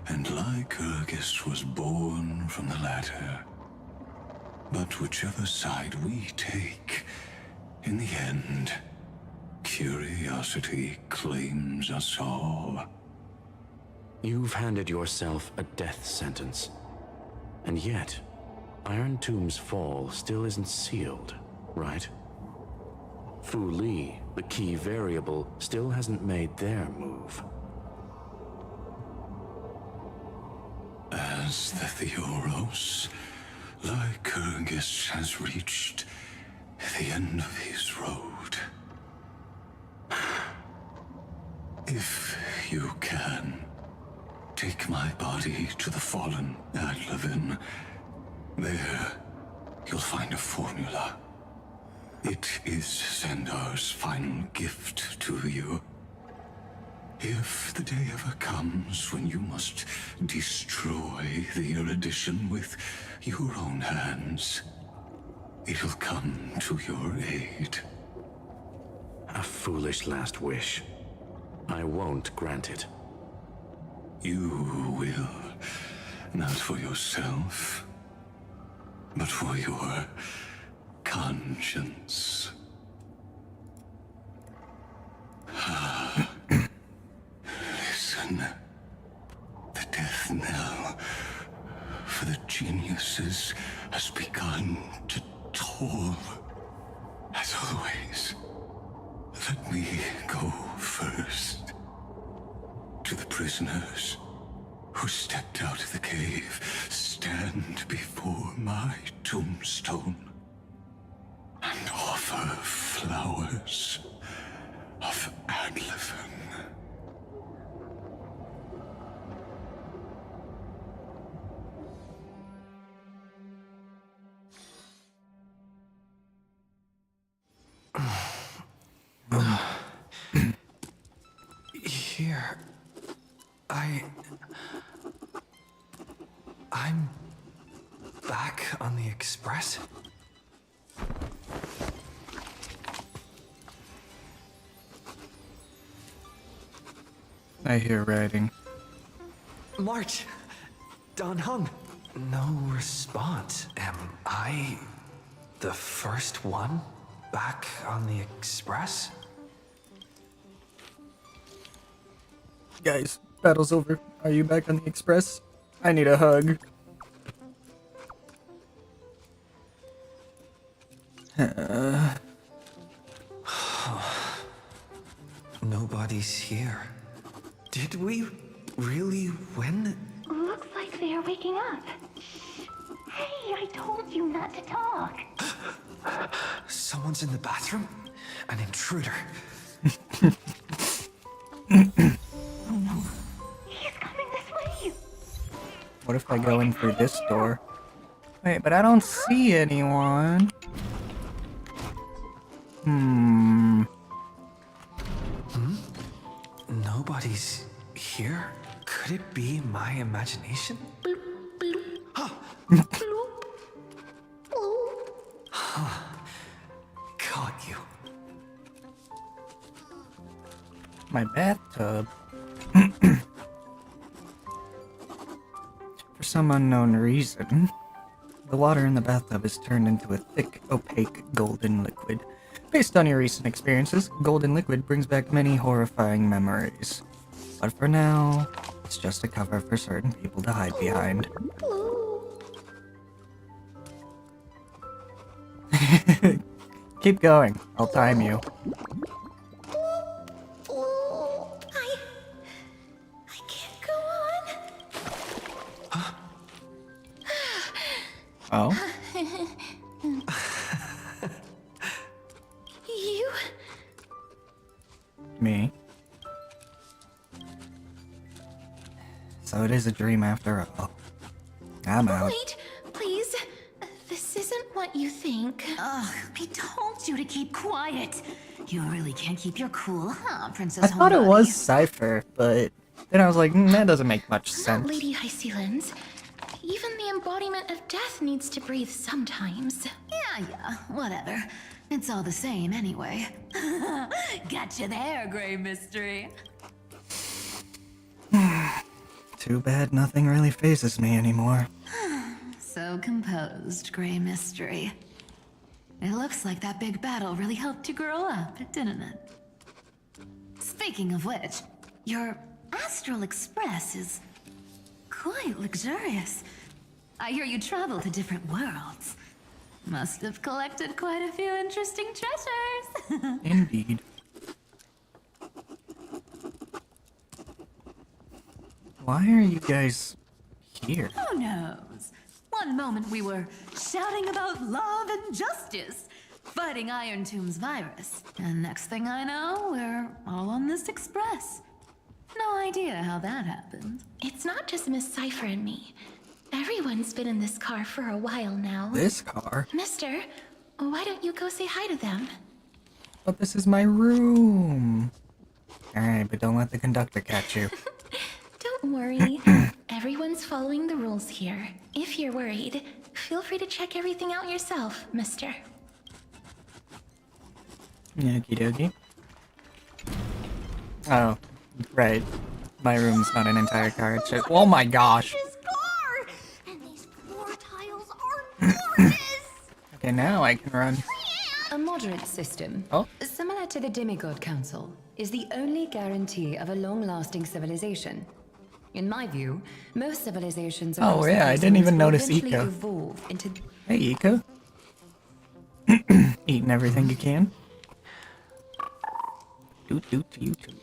and Lycurgus was born from the latter. But whichever side we take, in the end, curiosity claims us all. You've handed yourself a death sentence. And yet, Iron Tomb's fall still isn't sealed, right? Fu Li, the key variable, still hasn't made their move. As the Theoros, Lycurgus has reached the end of his road. If you can, take my body to the fallen Adlevin. There, you'll find a formula. It is Xandar's final gift to you. If the day ever comes when you must destroy the erudition with your own hands, it'll come to your aid. A foolish last wish. I won't grant it. You will, not for yourself, but for your conscience. Listen. The death knell for the geniuses has begun to toll. As always, let me go first. To the prisoners who stepped out of the cave, stand before my tombstone and offer flowers of Adlevin. Here, I'm back on the Express? I hear writing. March! Don Hung! No response. Am I the first one back on the Express? Guys, battle's over. Are you back on the Express? I need a hug. Nobody's here. Did we really win? Looks like they are waking up. Hey, I told you not to talk. Someone's in the bathroom? An intruder. Oh no. He's coming this way. What if I go in through this door? Wait, but I don't see anyone. Nobody's here? Could it be my imagination? Caught you. My bathtub. For some unknown reason, the water in the bathtub is turned into a thick, opaque golden liquid. Based on your recent experiences, golden liquid brings back many horrifying memories. But for now, it's just a cover for certain people to hide behind. Keep going. I'll time you. I can't go on. Oh? You? Me? So it is a dream after all. I'm out. Wait, please. This isn't what you think. Ugh, I told you to keep quiet. You really can't keep your cool, huh, Princess I thought it Homebody? was Cypher, but then I was like, that doesn't make much Not sense. Lady Hycelens. Even the embodiment of death needs to breathe sometimes. Yeah, whatever. It's all the same anyway. Gotcha there, Grey Mystery. Too bad nothing really phases me anymore. So composed, Grey Mystery. It looks like that big battle really helped you grow up, didn't it? Speaking of which, your Astral Express is quite luxurious. I hear you travel to different worlds. Must have collected quite a few interesting treasures. Indeed. Why are you guys here? Who knows? One moment we were shouting about love and justice, fighting Iron Tomb's virus. And next thing I know, we're all on this express. No idea how that happened. It's not just Miss Cypher and me. Everyone's been in this car for a while now. This car? Mister, why don't you go say hi to them? But this is my room. Alright, but don't let the conductor catch you. Don't worry. Everyone's following the rules here. If you're worried, feel free to check everything out yourself, mister. Okie dokie. Oh, right. My room's not an entire car. It's just, oh my gosh. This car! And these floor tiles are gorgeous! Okay, now I can run. A moderate system, Oh. similar to the Demigod Council, is the only guarantee of a long-lasting civilization. In my view, most civilizations Oh, across yeah, the I didn't even will notice eventually Eco. evolve into... Hey, Eco. Eating everything you can. Doot, you too.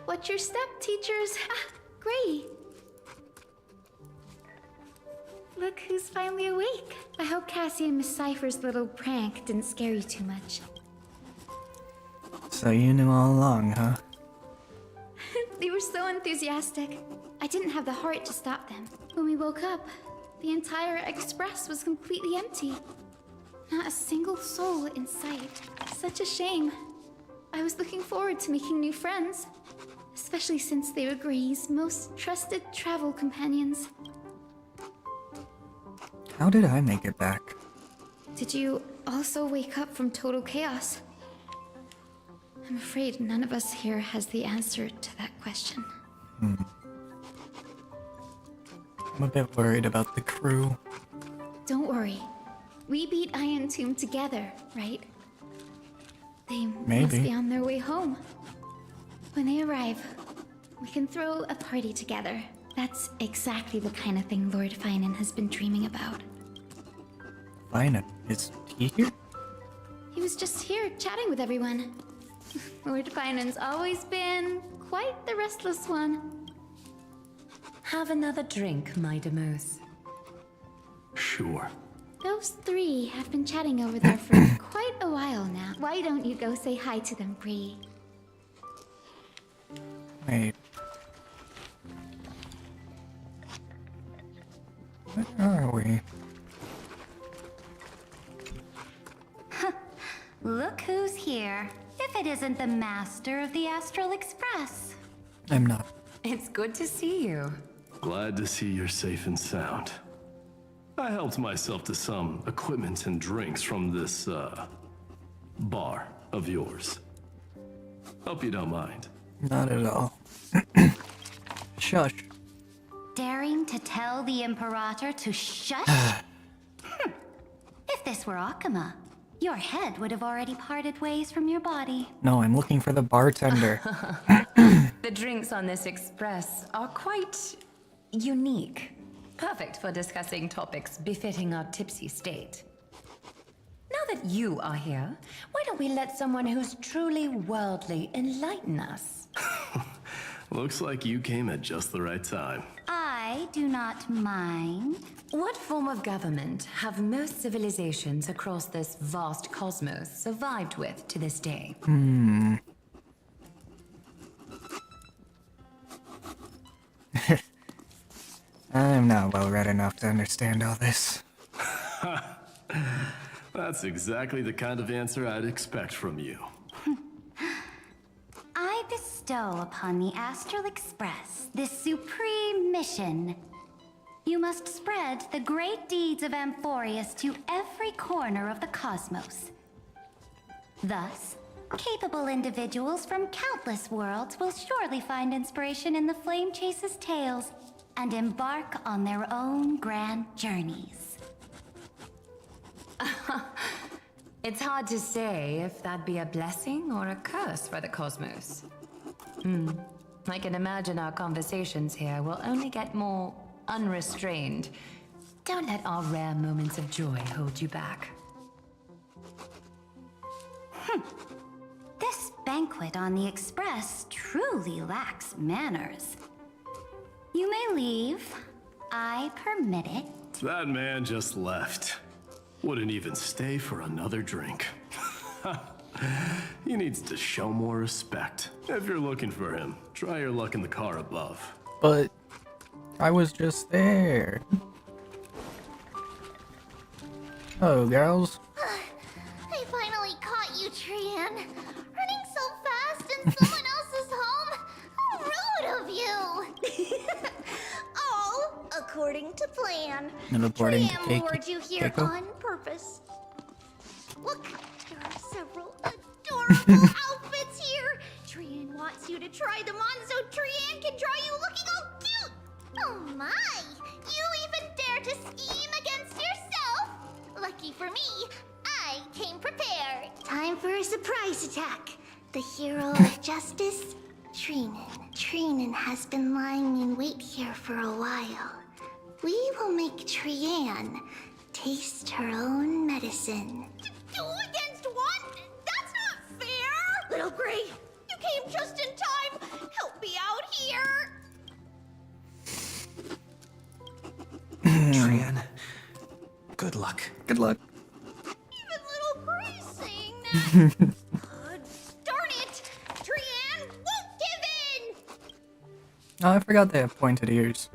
What's your step, teachers? Great. Look who's finally awake. I hope Cassie and Miss Cypher's little prank didn't scare you too much. So you knew all along, huh? They were so enthusiastic. I didn't have the heart to stop them. When we woke up, the entire express was completely empty. Not a single soul in sight. Such a shame. I was looking forward to making new friends, especially since they were Grey's most trusted travel companions. How did I make it back? Did you also wake up from total chaos? I'm afraid none of us here has the answer to that question. I'm a bit worried about the crew. Don't worry. We beat Iron Tomb together, right? They Maybe. must be on their way home. When they arrive, we can throw a party together. That's exactly the kind of thing Lord Finan has been dreaming about. Fine, is he here? He was just here chatting with everyone. Lord Finan's always been quite the restless one. Have another drink, my Demos. Sure. Those three have been chatting over there for quite a while now. Why don't you go say hi to them, Bree? Wait. Where are we? Look who's here. If it isn't the master of the Astral Express. I'm not. It's good to see you. Glad to see you're safe and sound. I helped myself to some equipment and drinks from this, bar of yours. Hope you don't mind. Not at all. Shush. Daring to tell the Imperator to shush? If this were Akuma, your head would have already parted ways from your body. No, I'm looking for the bartender. The drinks on this express are quite unique. Perfect for discussing topics befitting our tipsy state. Now that you are here, why don't we let someone who's truly worldly enlighten us? Looks like you came at just the right time. I I do not mind. What form of government have most civilizations across this vast cosmos survived with to this day? I'm not well read enough to understand all this. That's exactly the kind of answer I'd expect from you. I bestow upon the Astral Express this supreme mission. You must spread the great deeds of Amphoreus to every corner of the cosmos. Thus, capable individuals from countless worlds will surely find inspiration in the Flame Chase's tales and embark on their own grand journeys. It's hard to say if that'd be a blessing or a curse for the cosmos. I can imagine our conversations here will only get more unrestrained. Don't let our rare moments of joy hold you back. This banquet on the Express truly lacks manners. You may leave. I permit it. That man just left. Wouldn't even stay for another drink. He needs to show more respect. If you're looking for him, try your luck in the car above. But I was just there. Oh, girls. I finally caught you, Trian. Running so fast in someone else's home. How rude of you. All according to plan. And according to Trian lured you here Keiko? on purpose. Look, there are several adorable outfits here. Trian wants you to try them on so Trian can draw you looking all cute. Oh my, you even dare to scheme against yourself? Lucky for me, I came prepared. Time for a surprise attack. The hero of justice, Trinan. Trinan has been lying in wait here for a while. We will make Trian taste her own medicine. Two against one? That's not fair! Little Gray, you came just in time. Help me out here. Trian, good luck. Good luck. Even little Gray's saying that. Darn it! Trian won't give in! Oh, I forgot they have pointed ears.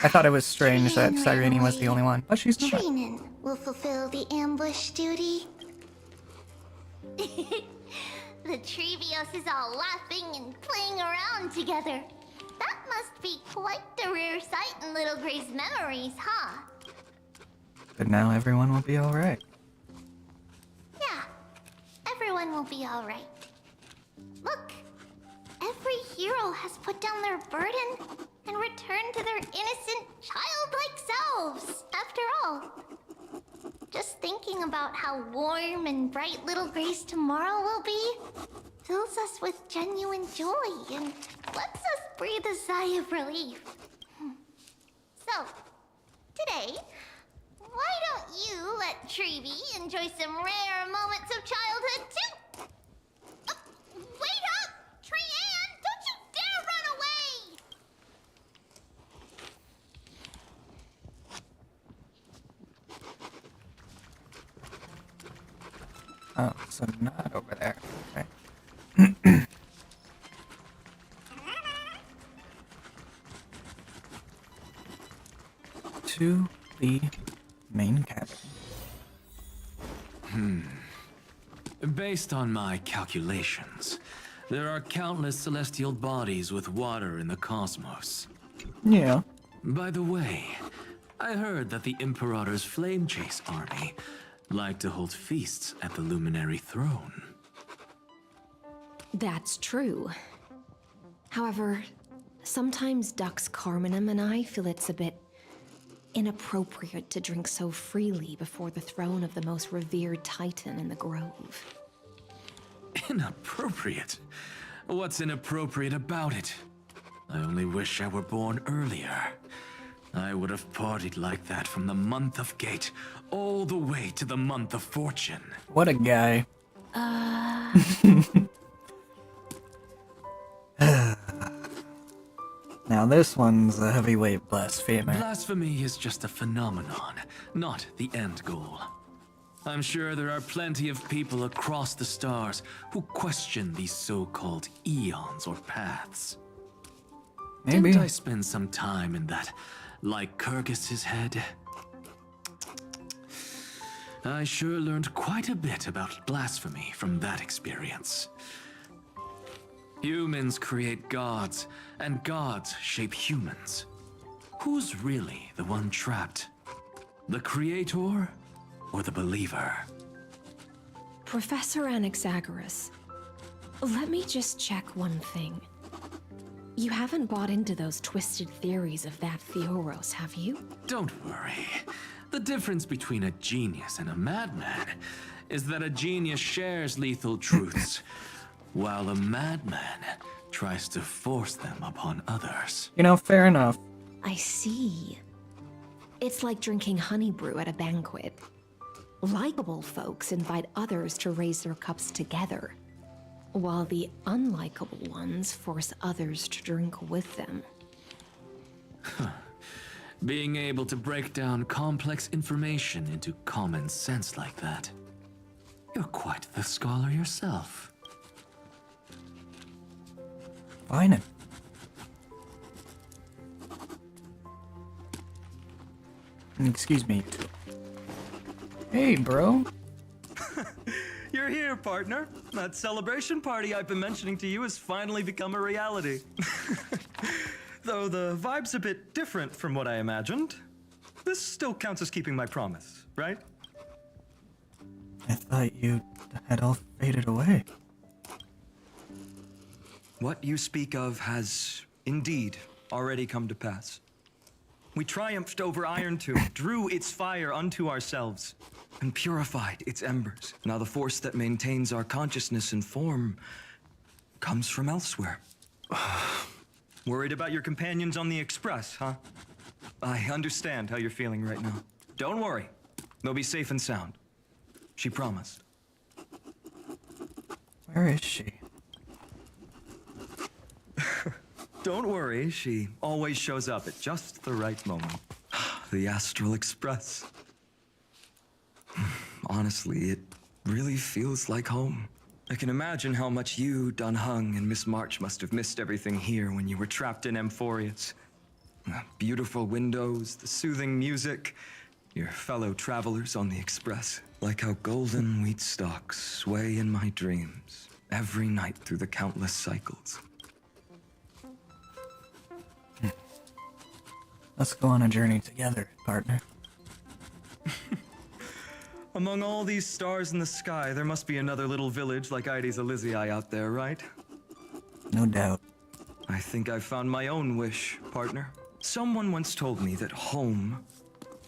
I thought it was strange that Cyrene was the only one, but she's not. Trinan will fulfill the ambush duty. The Trevios is all laughing and playing around together. That must be quite a rare sight in Little Gray's memories, huh? But now everyone will be alright. Yeah, everyone will be alright. Look, every hero has put down their burden and returned to their innocent, childlike selves, after all. Just thinking about how warm and bright Little Gray's tomorrow will be fills us with genuine joy and lets us breathe a sigh of relief. So, today, why don't you let Trevi enjoy some rare moments of childhood too? Wait up! Trian, don't you dare run away! Oh, so not over there. Okay. To the main cabin. Based on my calculations, there are countless celestial bodies with water in the cosmos. Yeah. By the way, I heard that the Imperator's Flame Chase army like to hold feasts at the Luminary Throne. That's true. However, sometimes Dux Carminum and I feel it's a bit inappropriate to drink so freely before the throne of the most revered titan in the grove. Inappropriate? What's inappropriate about it? I only wish I were born earlier. I would have partied like that from the month of Gate all the way to the month of Fortune. What a guy. Now Now this one's a heavyweight blasphemer. Blasphemy is just a phenomenon, not the end goal. I'm sure there are plenty of people across the stars who question these so-called eons or paths. Maybe. Didn't I spend some time in that Lycurgus's head? I sure learned quite a bit about blasphemy from that experience. Humans create gods, and gods shape humans. Who's really the one trapped? The creator or the believer? Professor Anaxagoras, let me just check one thing. You haven't bought into those twisted theories of that Theoros, have you? Don't worry. The difference between a genius and a madman is that a genius shares lethal truths, while a madman tries to force them upon others. You know, fair enough. I see. It's like drinking honey brew at a banquet. Likeable folks invite others to raise their cups together, while the unlikable ones force others to drink with them. Being able to break down complex information into common sense like that. You're quite the scholar yourself. Fine. Excuse me. Hey, bro. You're here, partner. That celebration party I've been mentioning to you has finally become a reality. Though the vibe's a bit different from what I imagined. This still counts as keeping my promise, right? I thought you had all faded away. What you speak of has indeed already come to pass. We triumphed over Iron Tomb, drew its fire unto ourselves, and purified its embers. Now the force that maintains our consciousness and form comes from elsewhere. Worried about your companions on the Express, huh? I understand how you're feeling right now. Don't worry. They'll be safe and sound. She promised. Where is she? Don't worry, she always shows up at just the right moment. The Astral Express. Honestly, it really feels like home. I can imagine how much you, Dun Hung, and Miss March must have missed everything here when you were trapped in Amphoreus. The beautiful windows, the soothing music, your fellow travelers on the Express. Like how golden wheat stalks sway in my dreams every night through the countless cycles. Let's go on a journey together, partner. Among all these stars in the sky, there must be another little village like Ides Elysiae out there, right? No doubt. I think I've found my own wish, partner. Someone once told me that home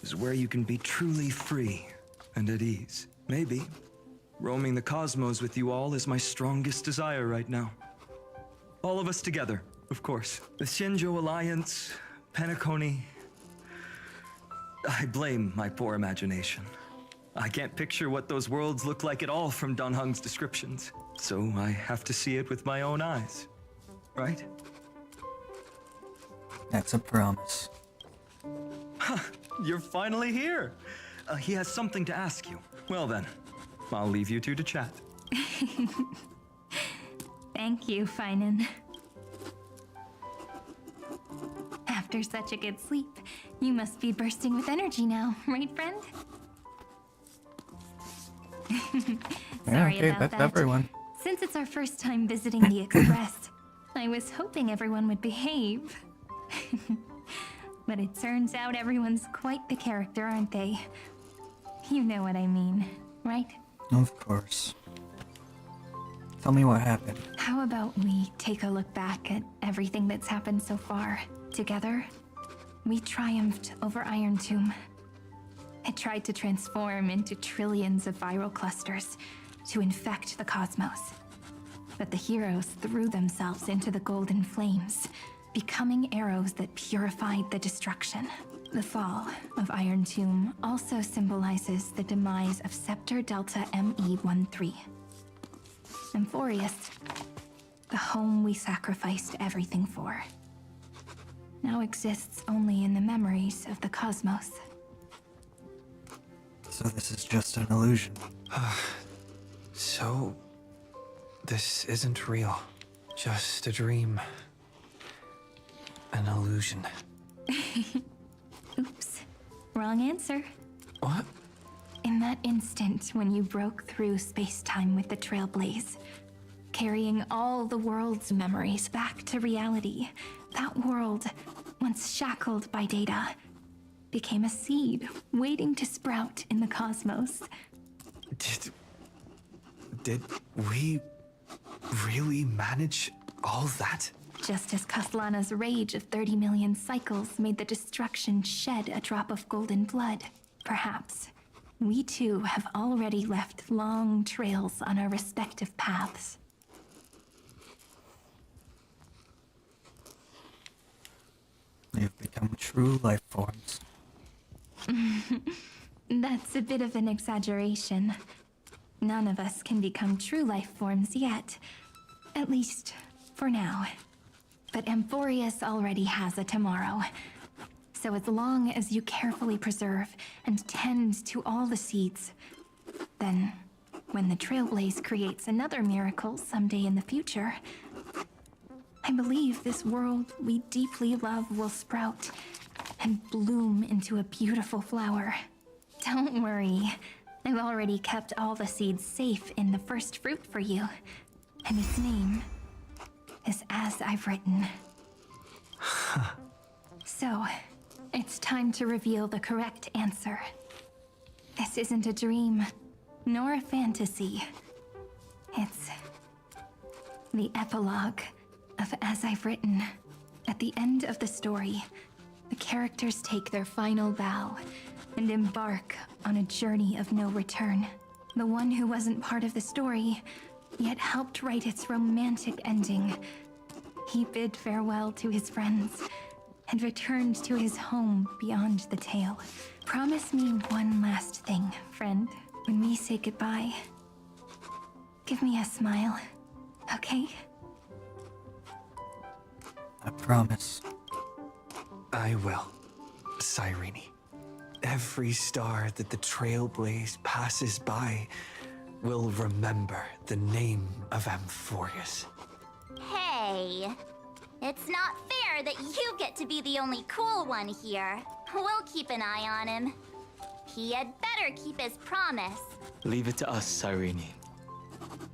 is where you can be truly free and at ease. Maybe roaming the cosmos with you all is my strongest desire right now. All of us together, of course. The Shinjo Alliance, Penacony. I blame my poor imagination. I can't picture what those worlds look like at all from Dun Hung's descriptions, so I have to see it with my own eyes, right? That's a promise. You're finally here. He has something to ask you. Well then, I'll leave you two to chat. Thank you, Finan. After such a good sleep, you must be bursting with energy now, right, friend? Sorry okay, about that's that. everyone. Since it's our first time visiting the Express, I was hoping everyone would behave. But it turns out everyone's quite the character, aren't they? You know what I mean, right? Of course. Tell me what happened. How about we take a look back at everything that's happened so far? Together, we triumphed over Iron Tomb. It tried to transform into trillions of viral clusters to infect the cosmos. But the heroes threw themselves into the golden flames, becoming arrows that purified the destruction. The fall of Iron Tomb also symbolizes the demise of Scepter Delta ME-13. Amphoreus, the home we sacrificed everything for. now exists only in the memories of the cosmos. So this is just an illusion. So, this isn't real. Just a dream. An illusion. Oops. Wrong answer. What? In that instant when you broke through space-time with the Trailblaze, carrying all the world's memories back to reality, that world, once shackled by data, became a seed waiting to sprout in the cosmos. Did we really manage all that? Just as Kaslana's rage of 30 million cycles made the destruction shed a drop of golden blood, perhaps we too have already left long trails on our respective paths. They've become true life forms. That's a bit of an exaggeration. None of us can become true life forms yet. At least, for now. But Amphoreus already has a tomorrow. So as long as you carefully preserve and tend to all the seeds, then when the Trailblaze creates another miracle someday in the future, I believe this world we deeply love will sprout and bloom into a beautiful flower. Don't worry, I've already kept all the seeds safe in the first fruit for you, and its name is As I've Written. So, it's time to reveal the correct answer. This isn't a dream, nor a fantasy. It's the epilogue of As I've Written. At the end of the story, the characters take their final vow and embark on a journey of no return. The one who wasn't part of the story, yet helped write its romantic ending. He bid farewell to his friends and returned to his home beyond the tale. Promise me one last thing, friend. When we say goodbye, give me a smile, okay? I promise. I will, Cyrene. Every star that the Trailblaze passes by will remember the name of Amphoreus. Hey, it's not fair that you get to be the only cool one here. We'll keep an eye on him. He had better keep his promise. Leave it to us, Cyrene.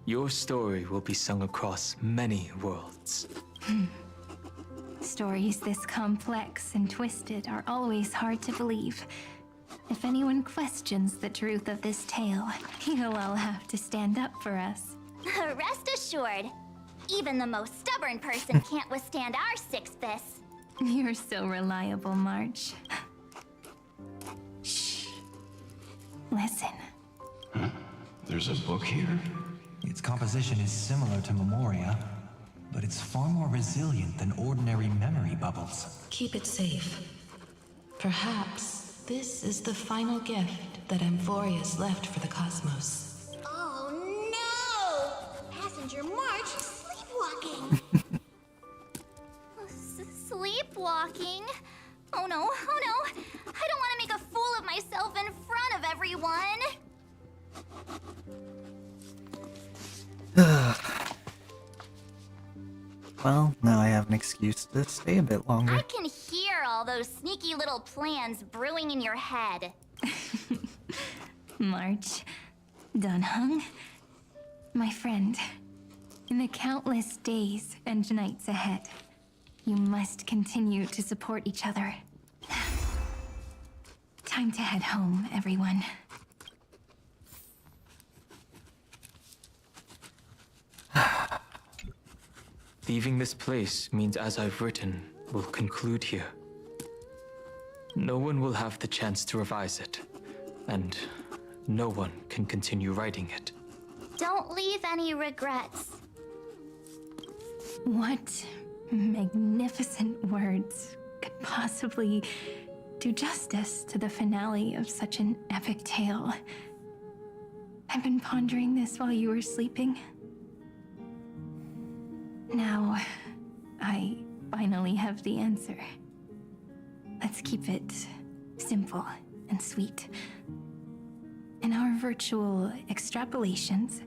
Your story will be sung across many worlds. Stories this complex and twisted are always hard to believe. If anyone questions the truth of this tale, you'll all have to stand up for us. Rest assured, even the most stubborn person can't withstand our sixth-this. You're so reliable, March. Shh. Listen. There's a book here? Its composition is similar to Memoria, but it's far more resilient than ordinary memory bubbles. Keep it safe. Perhaps this is the final gift that Amphoreus left for the cosmos. Oh no! Passenger March is sleepwalking! Sleepwalking? Oh no, oh no! I don't want to make a fool of myself in front of everyone! Well, now I have an excuse to stay a bit longer. I can hear all those sneaky little plans brewing in your head. March. Dunhung. My friend. In the countless days and nights ahead, you must continue to support each other. Time to head home, everyone. Leaving this place means As I've Written will conclude here. No one will have the chance to revise it, and no one can continue writing it. Don't leave any regrets. What magnificent words could possibly do justice to the finale of such an epic tale? I've been pondering this while you were sleeping. Now, I finally have the answer. Let's keep it simple and sweet. In our virtual extrapolations,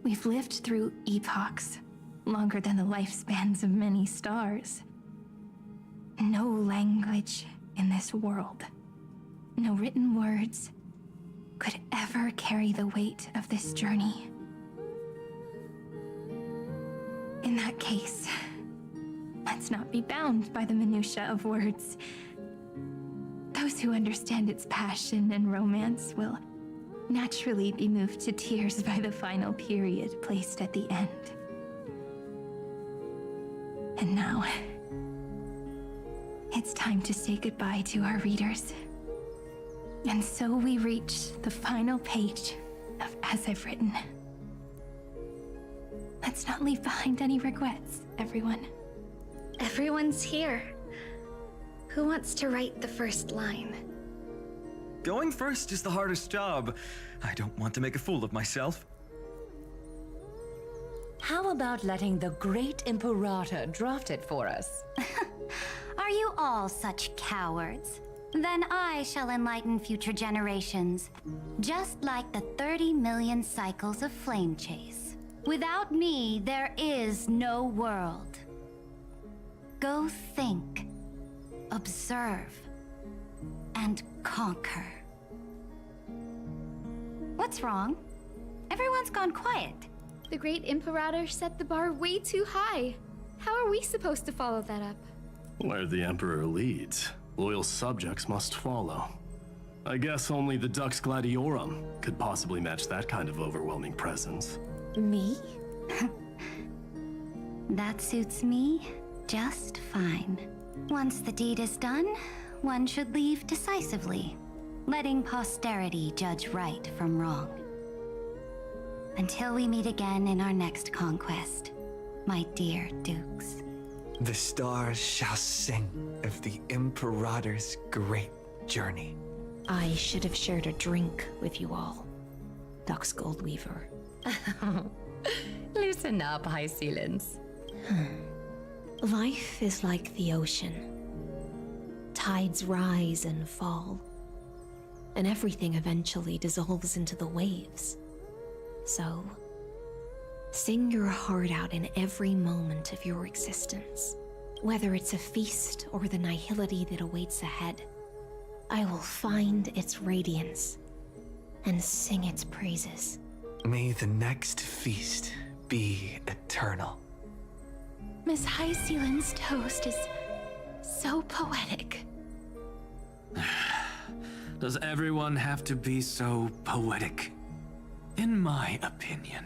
we've lived through epochs longer than the lifespans of many stars. No language in this world, no written words, could ever carry the weight of this journey. In that case, let's not be bound by the minutiae of words. Those who understand its passion and romance will naturally be moved to tears by the final period placed at the end. And now, it's time to say goodbye to our readers. And so we reach the final page of As I've Written. Let's not leave behind any regrets, everyone. Everyone's here. Who wants to write the first line? Going first is the hardest job. I don't want to make a fool of myself. How about letting the great Imperator draft it for us? Are you all such cowards? Then I shall enlighten future generations, just like the 30 million cycles of flame chase. Without me, there is no world. Go think, observe, and conquer. What's wrong? Everyone's gone quiet. The great Imperator set the bar way too high. How are we supposed to follow that up? Where the Emperor leads, loyal subjects must follow. I guess only the Dux Gladiorum could possibly match that kind of overwhelming presence. Me? That suits me just fine. Once the deed is done, one should leave decisively, letting posterity judge right from wrong. Until we meet again in our next conquest, my dear dukes. The stars shall sing of the Imperator's great journey. I should have shared a drink with you all, Dux Goldweaver. Loosen up, High Sealants. Life is like the ocean. Tides rise and fall, and everything eventually dissolves into the waves. So, sing your heart out in every moment of your existence. Whether it's a feast or the nihility that awaits ahead, I will find its radiance and sing its praises. May the next feast be eternal. Miss High Sealand's toast is so poetic. Does everyone have to be so poetic? In my opinion,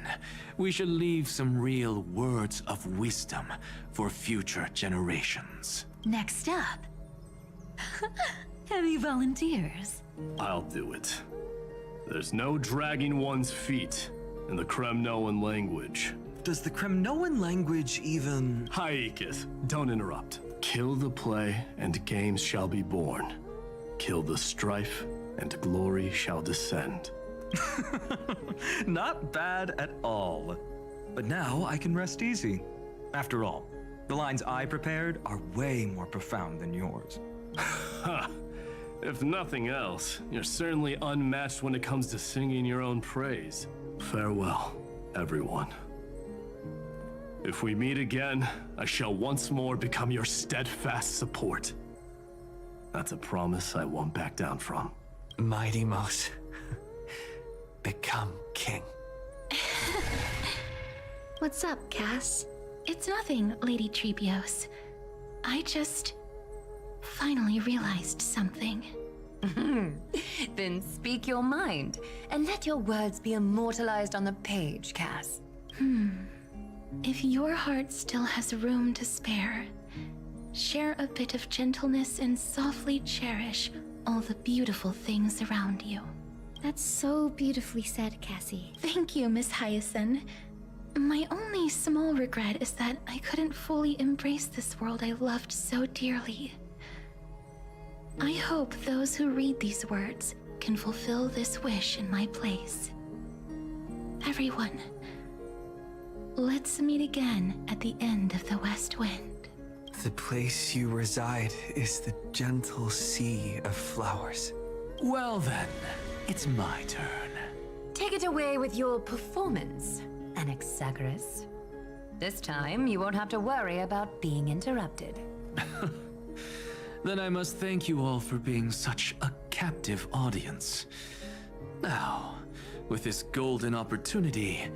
we should leave some real words of wisdom for future generations. Next up. Any volunteers? I'll do it. There's no dragging one's feet in the Kremnoan language. Does the Kremnoan language even... Haikith, don't interrupt. Kill the play, and games shall be born. Kill the strife, and glory shall descend. Not bad at all. But now I can rest easy. After all, the lines I prepared are way more profound than yours. Ha! If nothing else, you're certainly unmatched when it comes to singing your own praise. Farewell, everyone. If we meet again, I shall once more become your steadfast support. That's a promise I won't back down from. Mighty Mouse, become king. What's up, Cass? It's nothing, Lady Trebios. I just finally realized something. Then speak your mind, and let your words be immortalized on the page, Cass. If your heart still has room to spare, share a bit of gentleness and softly cherish all the beautiful things around you. That's so beautifully said, Cassie. Thank you, Miss Hyacinth. My only small regret is that I couldn't fully embrace this world I loved so dearly. I hope those who read these words can fulfill this wish in my place. Everyone, let's meet again at the end of the West Wind. The place you reside is the gentle sea of flowers. Well then, it's my turn. Take it away with your performance, Anaxagoras. This time, you won't have to worry about being interrupted. Then I must thank you all for being such a captive audience. Now, with this golden opportunity,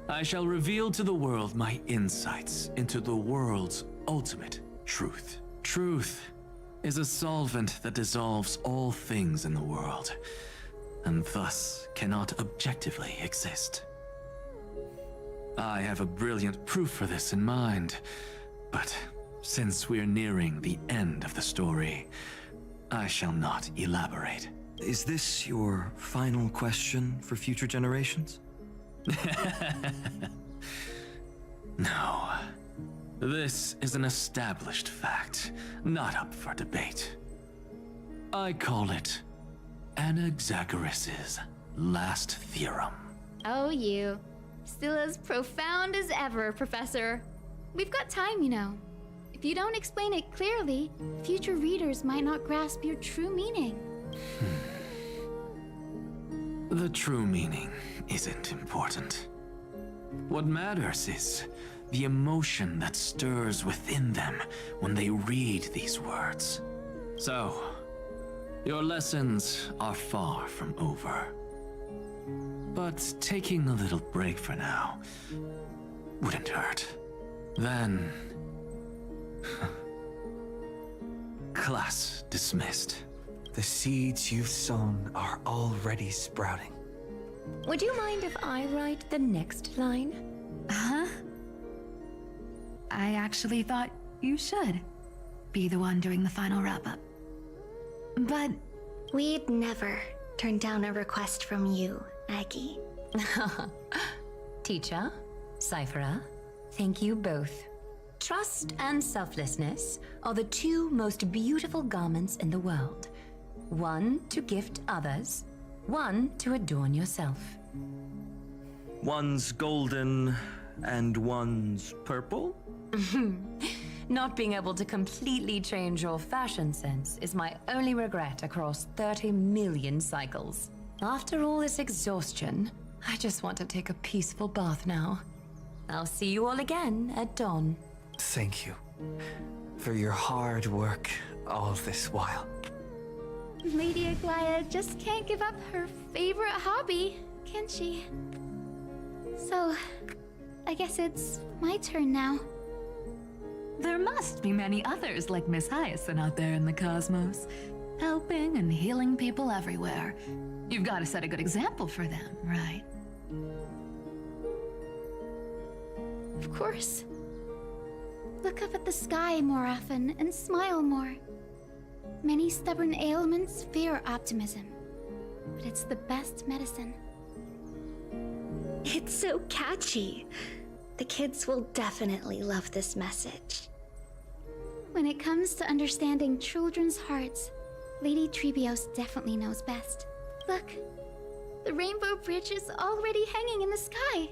I shall reveal to the world my insights into the world's ultimate truth. Truth is a solvent that dissolves all things in the world, and thus cannot objectively exist. I have a brilliant proof for this in mind, but since we're nearing the end of the story, I shall not elaborate. Is this your final question for future generations? No. This is an established fact, not up for debate. I call it Anaxagoras' last theorem. Oh, you. Still as profound as ever, Professor. We've got time, you know. If you don't explain it clearly, future readers might not grasp your true meaning. The true meaning isn't important. What matters is the emotion that stirs within them when they read these words. So, your lessons are far from over. But taking a little break for now wouldn't hurt. Then... class dismissed. The seeds you've sown are already sprouting. Would you mind if I write the next line? Huh? I actually thought you should be the one doing the final wrap-up. But... We'd never turn down a request from you, Aggie. Teacher, Cypher, thank you both. Trust and selflessness are the two most beautiful garments in the world. One to gift others, one to adorn yourself. One's golden and one's purple? Not being able to completely change your fashion sense is my only regret across 30 million cycles. After all this exhaustion, I just want to take a peaceful bath now. I'll see you all again at dawn. Thank you for your hard work all this while. Lady Aglaya just can't give up her favorite hobby, can she? So, I guess it's my turn now. there must be many others like Miss Hyacinth out there in the cosmos, helping and healing people everywhere. You've got to set a good example for them, right? Of course. Look up at the sky more often and smile more. Many stubborn ailments fear optimism, but it's the best medicine. It's so catchy. The kids will definitely love this message. When it comes to understanding children's hearts, Lady Trebios definitely knows best. Look, the Rainbow Bridge is already hanging in the sky.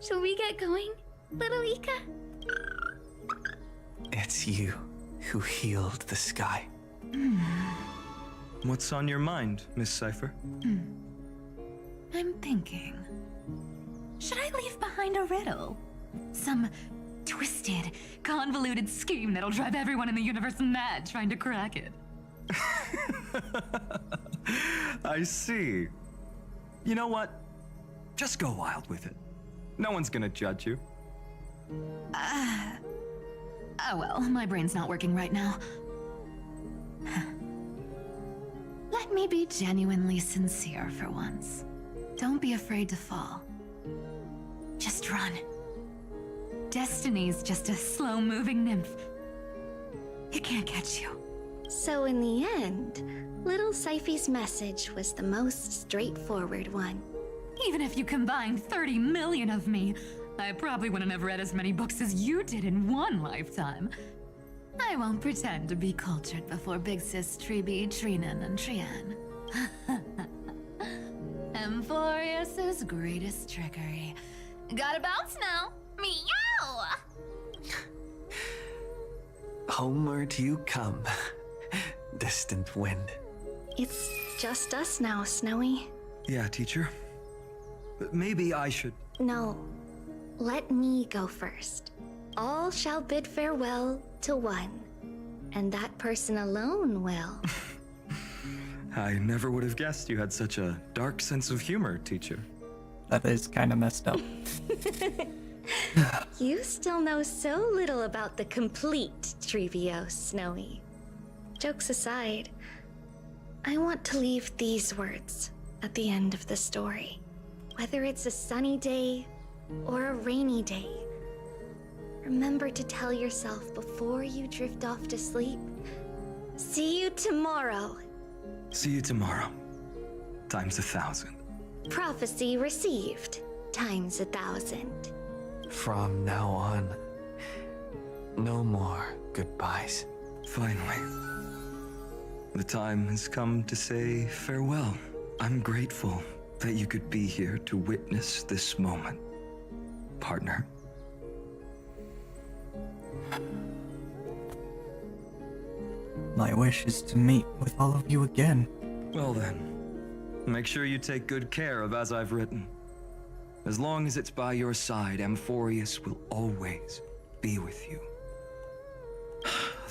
Shall we get going, little Ika? It's you who healed the sky. What's on your mind, Miss Cypher? I'm thinking. Should I leave behind a riddle? Some twisted, convoluted scheme that'll drive everyone in the universe mad trying to crack it. I see. You know what? Just go wild with it. No one's gonna judge you. Oh well, my brain's not working right now. Let me be genuinely sincere for once. Don't be afraid to fall. Just run. Destiny's just a slow-moving nymph. It can't catch you. So in the end, little Cypher's message was the most straightforward one. Even if you combined 30 million of me, I probably wouldn't have read as many books as you did in one lifetime. I won't pretend to be cultured before Big Sis Treeby, Trinan, and Trian. Amphoreus' greatest trickery. Gotta bounce now. Meow! Homeward you come, distant wind. It's just us now, Snowy. Yeah, teacher. Maybe I should... No, let me go first. All shall bid farewell to one, and that person alone will. I never would have guessed you had such a dark sense of humor, teacher. That is kind of messed up. You still know so little about the complete Trevios, Snowy. Jokes aside, I want to leave these words at the end of the story. Whether it's a sunny day or a rainy day, remember to tell yourself before you drift off to sleep, see you tomorrow. See you tomorrow. Times 1,000. Prophecy received. Times 1,000. From now on, no more goodbyes. Finally. The time has come to say farewell. I'm grateful that you could be here to witness this moment, partner. My wish is to meet with all of you again. Well then, make sure you take good care of as I've written. As long as it's by your side, Amphoreus will always be with you.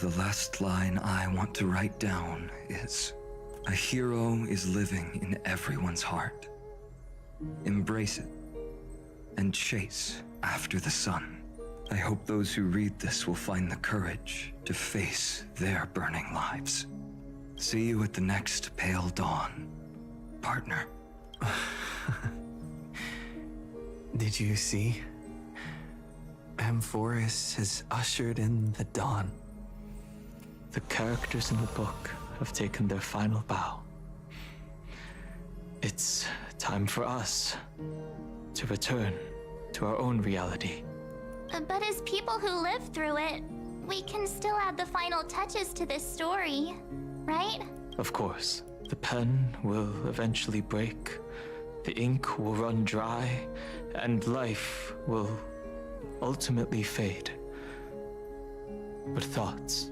The last line I want to write down is, a hero is living in everyone's heart. Embrace it and chase after the sun. I hope those who read this will find the courage to face their burning lives. See you at the next pale dawn, partner. Did you see? Amphoreus has ushered in the dawn. The characters in the book have taken their final bow. It's time for us to return to our own reality. But as people who lived through it, we can still add the final touches to this story, right? Of course, the pen will eventually break, the ink will run dry, and life will ultimately fade. But thoughts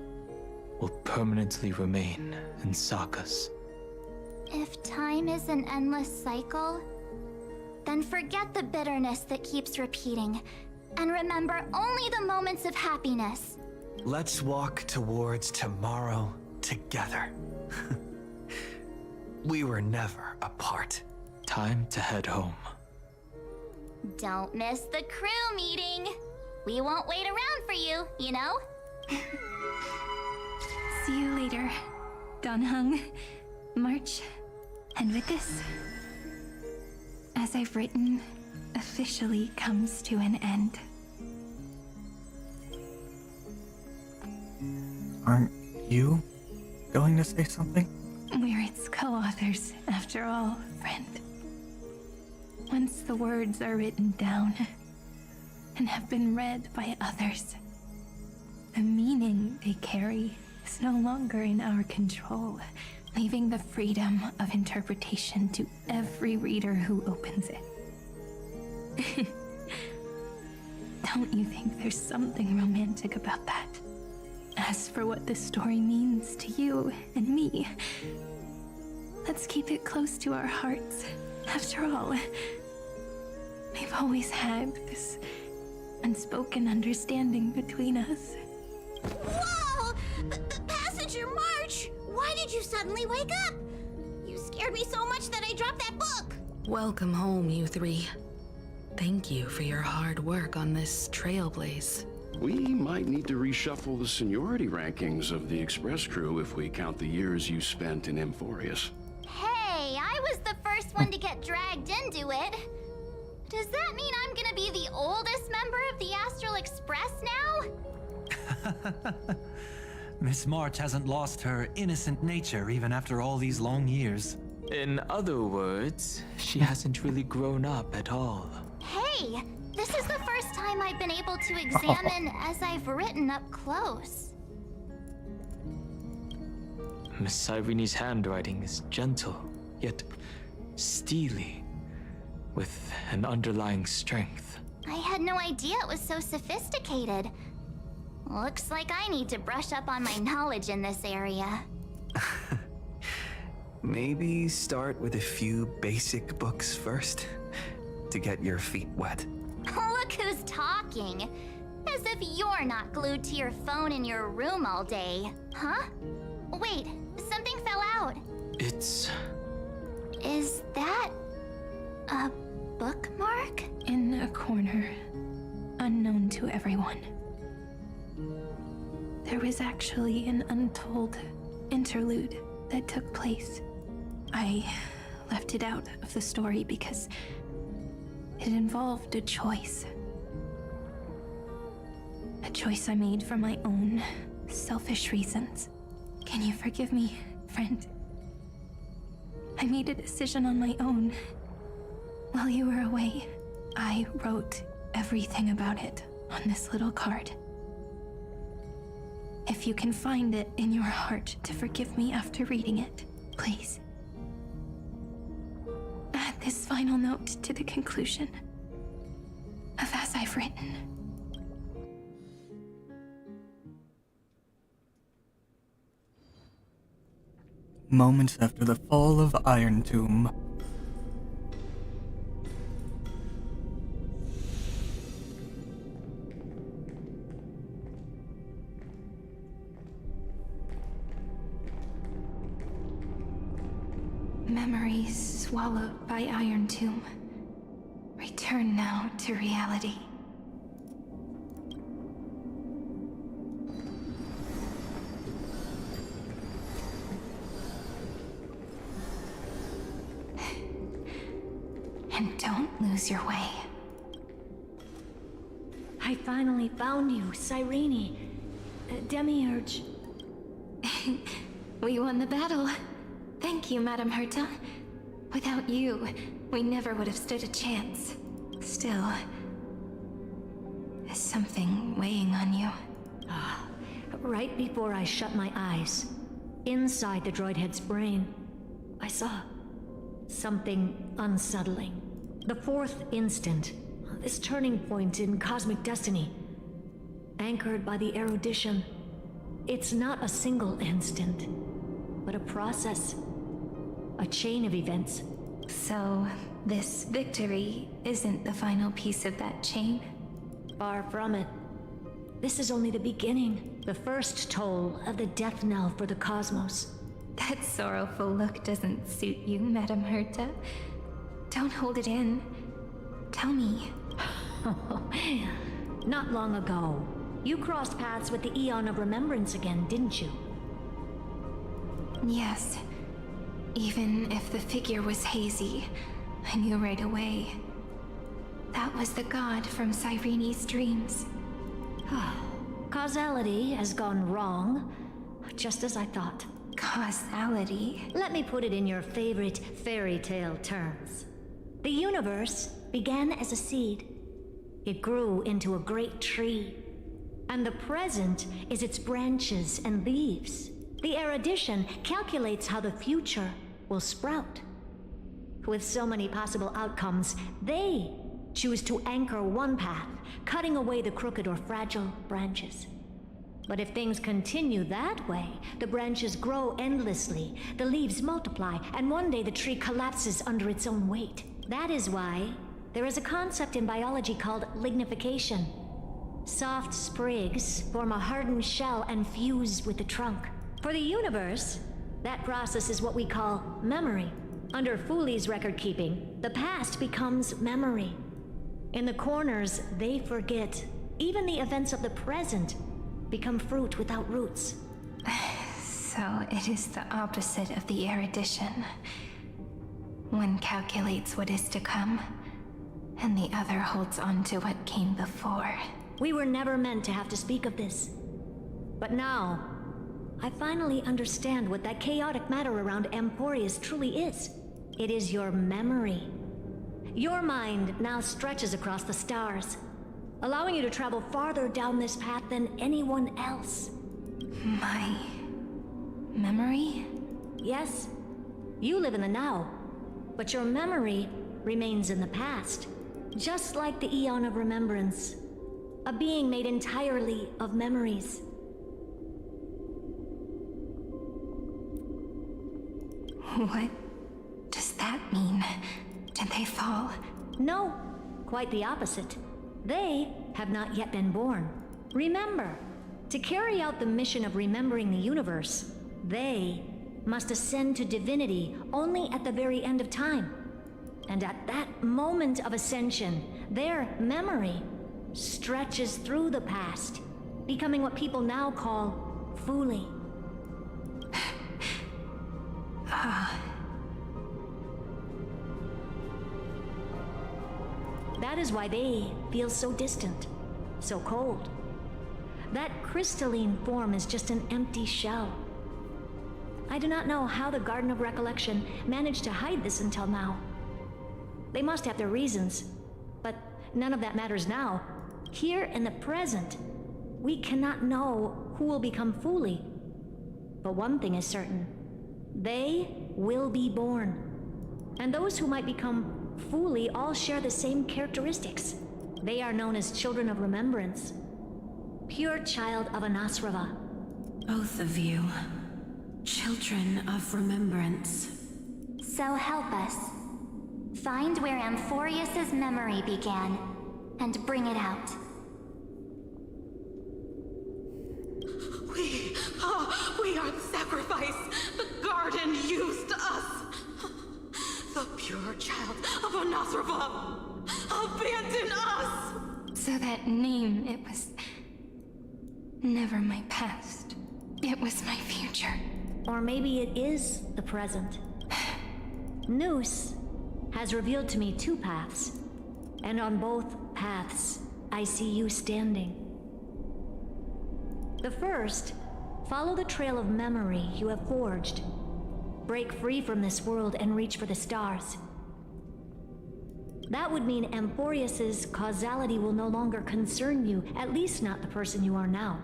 will permanently remain in sagas. If time is an endless cycle, then forget the bitterness that keeps repeating, and remember only the moments of happiness. Let's walk towards tomorrow together. We were never apart. Time to head home. Don't miss the crew meeting. We won't wait around for you, you know? See you later, Donhung, March, and with this, as I've written, officially comes to an end. Aren't you going to say something? We're its co-authors, after all, friend. Once the words are written down and have been read by others, the meaning they carry is no longer in our control, leaving the freedom of interpretation to every reader who opens it. Don't you think there's something romantic about that? As for what this story means to you and me, let's keep it close to our hearts. After all, we've always had this unspoken understanding between us. Whoa! Passenger March! Why did you suddenly wake up? You scared me so much that I dropped that book! Welcome home, you three. Thank you for your hard work on this trailblaze. We might need to reshuffle the seniority rankings of the Express crew if we count the years you spent in Amphoreus. Hey, I was the first one to get dragged into it. Does that mean I'm gonna be the oldest member of the Astral Express now? Miss March hasn't lost her innocent nature even after all these long years. In other words, she hasn't really grown up at all. Hey, this is the first time I've been able to examine as I've written up close. Miss Irene's handwriting is gentle, yet steely, with an underlying strength. I had no idea it was so sophisticated. Looks like I need to brush up on my knowledge in this area. Maybe start with a few basic books first, to get your feet wet. Look who's talking. As if you're not glued to your phone in your room all day. Huh? Wait, something fell out. It's... Is that a bookmark? In a corner, unknown to everyone. There was actually an untold interlude that took place. I left it out of the story because it involved a choice. A choice I made for my own selfish reasons. Can you forgive me, friend? I made a decision on my own. While you were away, I wrote everything about it on this little card. If you can find it in your heart to forgive me after reading it, please. Add this final note to the conclusion of as I've written. Moments after the fall of Iron Tomb. Memories swallowed by Iron Tomb. Return now to reality. And don't lose your way. I finally found you, Cyrene. Demiurge. We won the battle. Thank you, Madame Herta. Without you, we never would have stood a chance. Still, is something weighing on you? Right before I shut my eyes, inside the droid head's brain, I saw something unsettling. The fourth instant, this turning point in cosmic destiny, anchored by the erudition. It's not a single instant, but a process. A chain of events. So, this victory isn't the final piece of that chain? Far from it. This is only the beginning. The first toll of the death knell for the cosmos. That sorrowful look doesn't suit you, Madame Herta. Don't hold it in. Tell me. Not long ago, you crossed paths with the Eon of Remembrance again, didn't you? Yes. Even if the figure was hazy, I knew right away. That was the god from Cyrene's dreams. Causality has gone wrong, just as I thought. Causality? Let me put it in your favorite fairy tale terms. The universe began as a seed. It grew into a great tree. And the present is its branches and leaves. The erudition calculates how the future will sprout. With so many possible outcomes, they choose to anchor one path, cutting away the crooked or fragile branches. But if things continue that way, the branches grow endlessly, the leaves multiply, and one day the tree collapses under its own weight. That is why there is a concept in biology called lignification. Soft sprigs form a hardened shell and fuse with the trunk. For the universe, that process is what we call memory. Under Fooley's record keeping, the past becomes memory. In the corners, they forget. Even the events of the present become fruit without roots. So it is the opposite of the erudition. One calculates what is to come, and the other holds on to what came before. We were never meant to have to speak of this. But now, I finally understand what that chaotic matter around Amphoreus truly is. It is your memory. Your mind now stretches across the stars, allowing you to travel farther down this path than anyone else. My memory? Yes. You live in the now, but your memory remains in the past, just like the Eon of Remembrance. A being made entirely of memories. What does that mean? Did they fall? No, quite the opposite. They have not yet been born. Remember, to carry out the mission of remembering the universe, they must ascend to divinity only at the very end of time. And at that moment of ascension, their memory stretches through the past, becoming what people now call Fuli. That is why they feel so distant, so cold. That crystalline form is just an empty shell. I do not know how the Garden of Recollection managed to hide this until now. They must have their reasons, but none of that matters now. Here in the present, we cannot know who will become Fuli. But one thing is certain. They will be born. And those who might become Fuli all share the same characteristics. They are known as Children of Remembrance. Pure child of Anasrava. Both of you. Children of Remembrance. So help us. Find where Amphoreus' memory began, and bring it out. We are the sacrifice the garden used us. The pure child of Anasrava. Abandon us! So that name, it was never my past. It was my future. Or maybe it is the present. Noose has revealed to me two paths, and on both paths, I see you standing. The first, follow the trail of memory you have forged. Break free from this world and reach for the stars. That would mean Amphoreus' causality will no longer concern you, at least not the person you are now.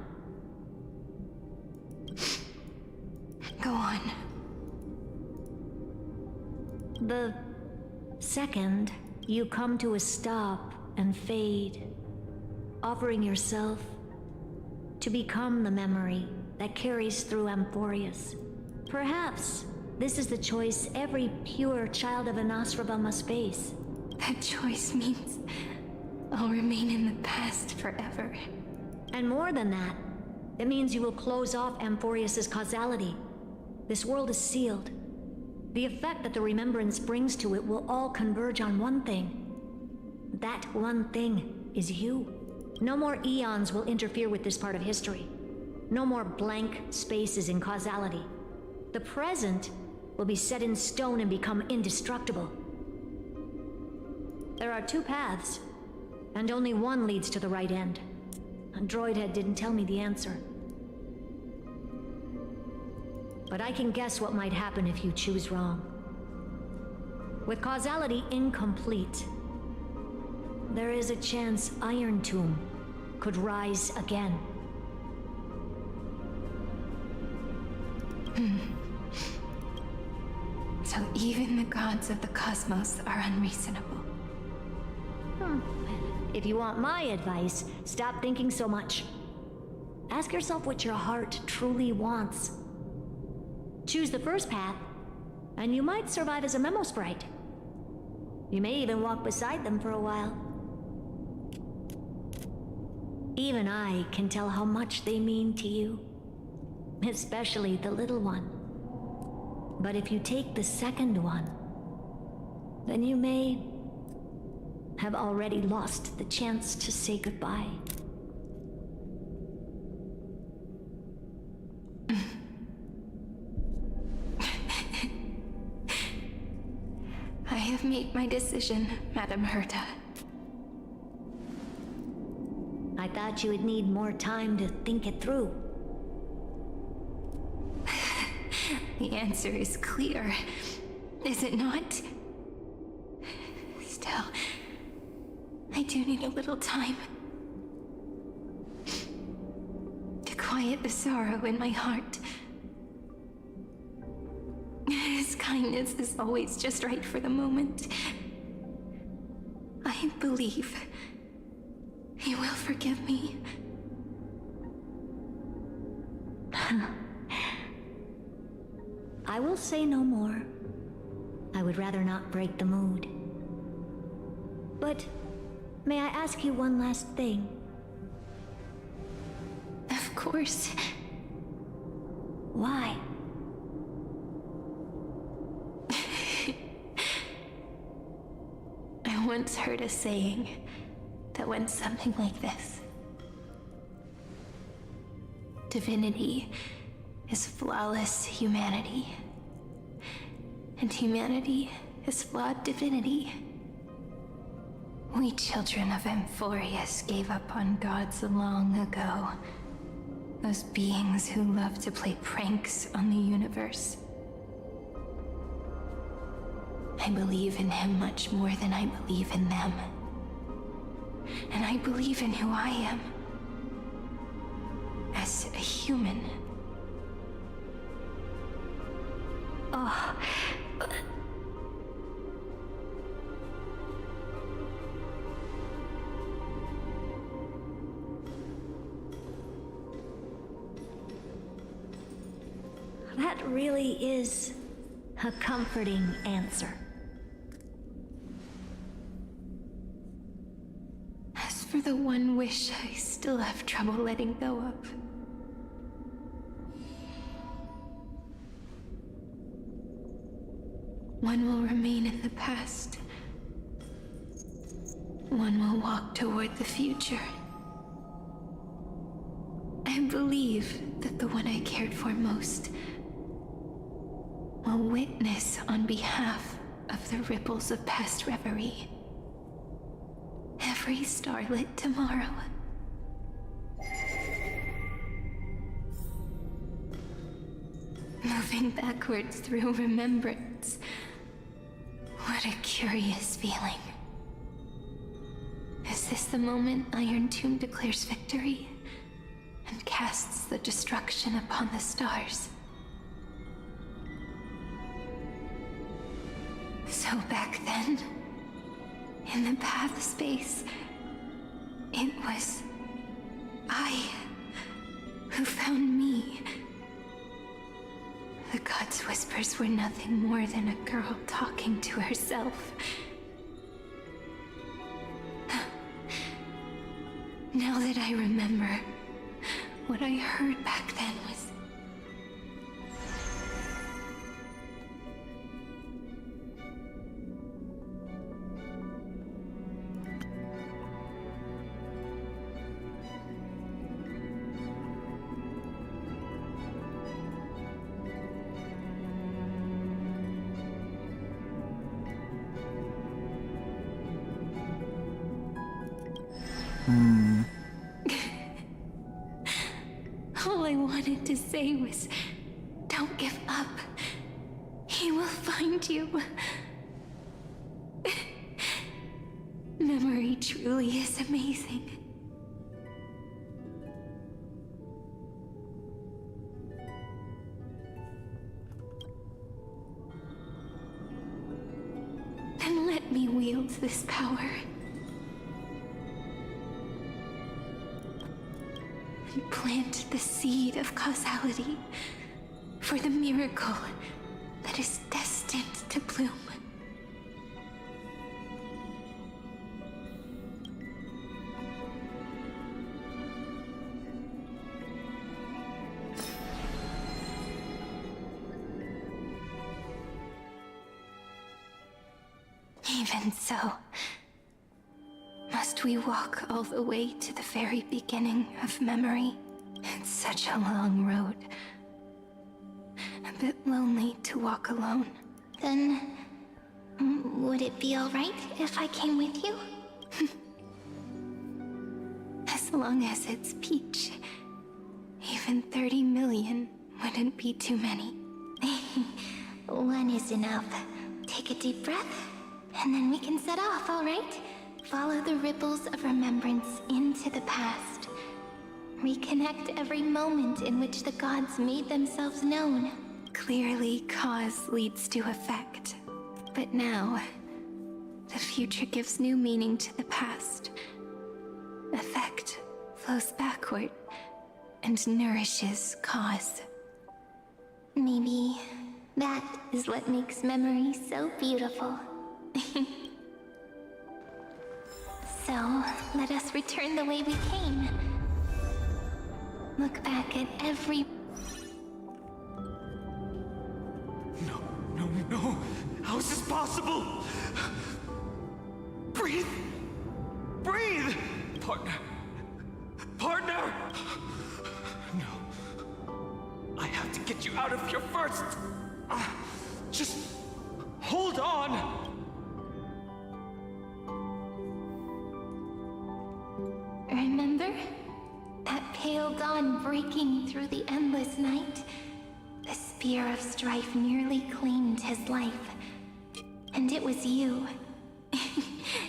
Go on. The second, you come to a stop and fade, offering yourself to become the memory that carries through Amphoreus. Perhaps this is the choice every pure child of Anasrava must face. That choice means I'll remain in the past forever. And more than that, it means you will close off Amphoreus' causality. This world is sealed. The effect that the remembrance brings to it will all converge on one thing. That one thing is you. No more eons will interfere with this part of history. No more blank spaces in causality. The present will be set in stone and become indestructible. There are two paths, and only one leads to the right end. A droidhead didn't tell me the answer. But I can guess what might happen if you choose wrong. With causality incomplete, there is a chance Iron Tomb could rise again. So even the gods of the cosmos are unreasonable. If you want my advice, stop thinking so much. Ask yourself what your heart truly wants. Choose the first path, and you might survive as a memo sprite. You may even walk beside them for a while. Even I can tell how much they mean to you, especially the little one. But if you take the second one, then you may have already lost the chance to say goodbye. I have made my decision, Madam Herta. I thought you would need more time to think it through. The answer is clear, is it not? Still, I do need a little time to quiet the sorrow in my heart. His kindness is always just right for the moment. I believe You will forgive me. I will say no more. I would rather not break the mood. But may I ask you one last thing? Of course. Why? I once heard a saying that went something like this. Divinity is flawless humanity, and humanity is flawed divinity. We children of Amphoreus gave up on gods long ago. Those beings who love to play pranks on the universe. I believe in him much more than I believe in them. And I believe in who I am. As a human. Oh. That really is a comforting answer. As for the one wish I still have trouble letting go of. One will remain in the past. One will walk toward the future. I believe that the one I cared for most will witness on behalf of the ripples of past reverie. Every starlit tomorrow. Moving backwards through remembrance. What a curious feeling. Is this the moment Iron Tomb declares victory and casts the destruction upon the stars? So back then, in the path space, it was I who found me. The gods' whispers were nothing more than a girl talking to herself. Now that I remember, what I heard back then was... All I wanted to say was, don't give up. He will find you. Memory truly is amazing. Then let me wield this power. And plant the seed of causality for the miracle that is destined to bloom. Even so, must we walk all the way to the very beginning of memory? It's such a long road. A bit lonely to walk alone. Then, would it be alright if I came with you? As long as it's Peach. Even 30 million wouldn't be too many. One is enough. Take a deep breath, and then we can set off, alright? Follow the ripples of remembrance into the past. Reconnect every moment in which the gods made themselves known. Clearly, cause leads to effect. But now, the future gives new meaning to the past. Effect flows backward and nourishes cause. Maybe that is what makes memory so beautiful. So, let us return the way we came. Look back at every... No! How is this possible? Breathe! Breathe! Partner! No. I have to get you out of here first! Just hold on! Remember? That pale dawn breaking through the endless night? The spear of strife nearly claimed his life. And it was you.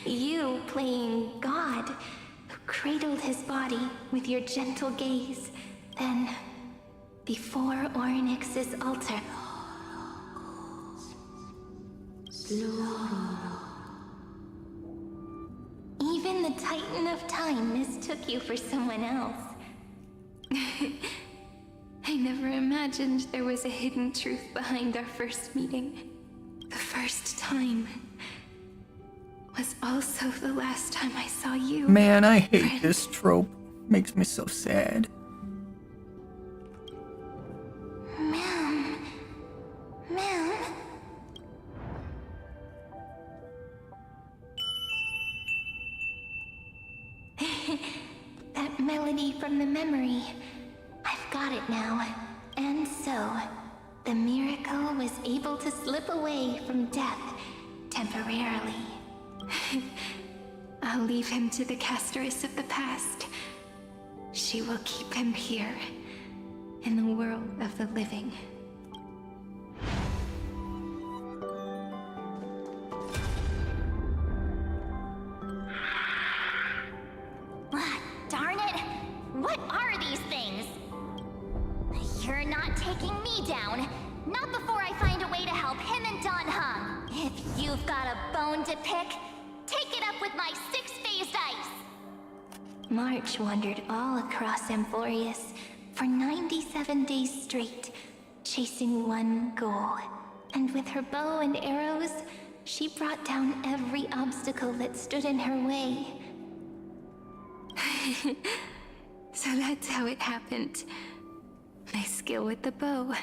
You playing God, who cradled his body with your gentle gaze. Then, before Ornyx's altar... Even the Titan of Time mistook you for someone else. I never imagined there was a hidden truth behind our first meeting. The first time was also the last time I saw you. Man, I hate this trope. Makes me so sad. Ma'am. That melody from the memory. I've got it now. And so, the miracle was able to slip away from death temporarily. I'll leave him to the Casteress of the past. She will keep him here, in the world of the living. Darn it! What are these things? You're not taking me down. Not before I find a way to help him and Don Hung. If you've got a bone to pick, take it up with my six-phased ice. March wandered all across Amphoreus for 97 days straight, chasing one goal. And with her bow and arrows, she brought down every obstacle that stood in her way. So that's how it happened. My skill with the bow.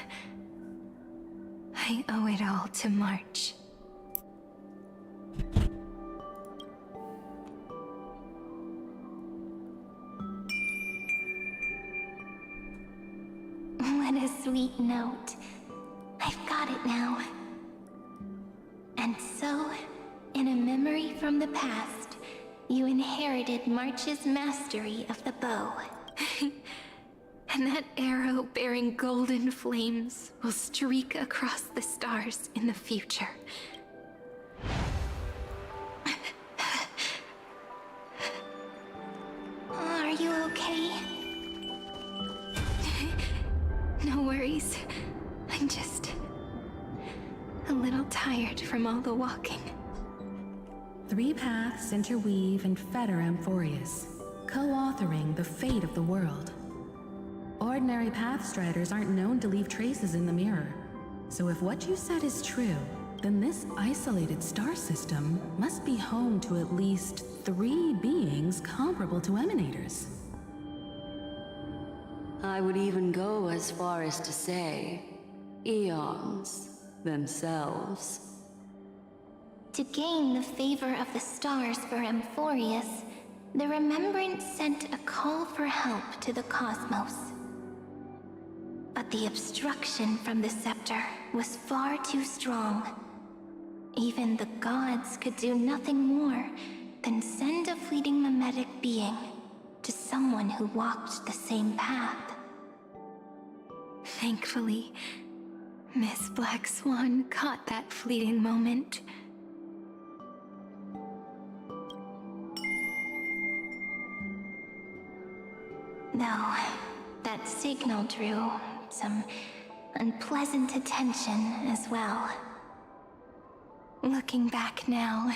I owe it all to March. What a sweet note. I've got it now. And so, in a memory from the past, you inherited March's mastery of the bow. And that arrow bearing golden flames will streak across the stars in the future. Are you okay? No worries. I'm just a little tired from all the walking. 3 paths interweave and fetter Amphoreus, co-authoring the fate of the world. Ordinary pathstriders aren't known to leave traces in the mirror. So if what you said is true, then this isolated star system must be home to at least 3 beings comparable to emanators. I would even go as far as to say, eons themselves. To gain the favor of the stars for Amphoreus, the Remembrance sent a call for help to the cosmos. But the obstruction from the scepter was far too strong. Even the gods could do nothing more than send a fleeting mimetic being to someone who walked the same path. Thankfully, Miss Black Swan caught that fleeting moment. Though, that signal drew some unpleasant attention as well. Looking back now,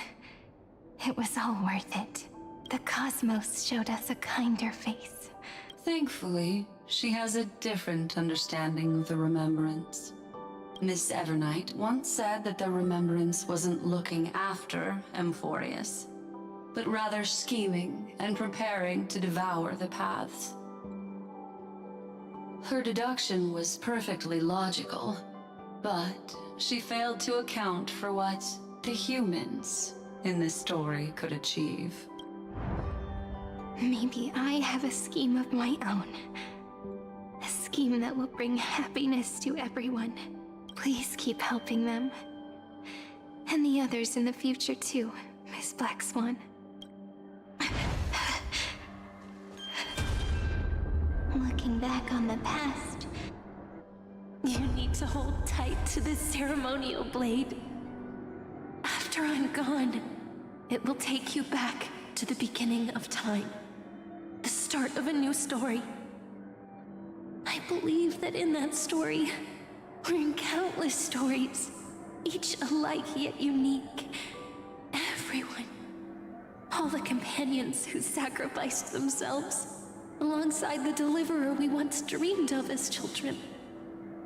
it was all worth it. the cosmos showed us a kinder face. Thankfully, she has a different understanding of the Remembrance. Miss Evernight once said that the Remembrance wasn't looking after Amphoreus, but rather scheming and preparing to devour the paths. Her deduction was perfectly logical, but she failed to account for what the humans in this story could achieve. Maybe I have a scheme of my own. A scheme that will bring happiness to everyone. Please keep helping them. And the others in the future too, Miss Black Swan. Looking back on the past, you need to hold tight to this ceremonial blade. After I'm gone, it will take you back to the beginning of time. The start of a new story. I believe that in that story, or in countless stories, each alike yet unique, everyone, all the companions who sacrificed themselves, alongside the deliverer we once dreamed of as children,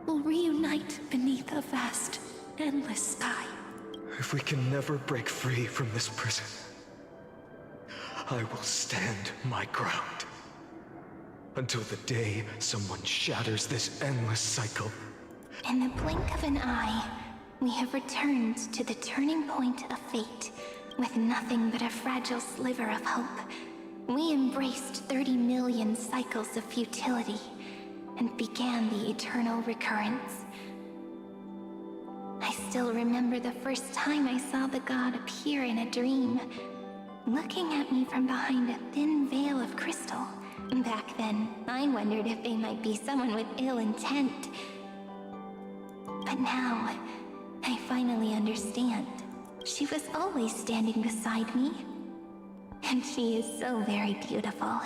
will reunite beneath a vast, endless sky. If we can never break free from this prison, I will stand my ground. Until the day someone shatters this endless cycle. In the blink of an eye, we have returned to the turning point of fate, with nothing but a fragile sliver of hope. We embraced 30 million cycles of futility, and began the eternal recurrence. I still remember the first time I saw the god appear in a dream, looking at me from behind a thin veil of crystal. Back then, I wondered if they might be someone with ill intent. But now, I finally understand. She was always standing beside me. And she is so very beautiful.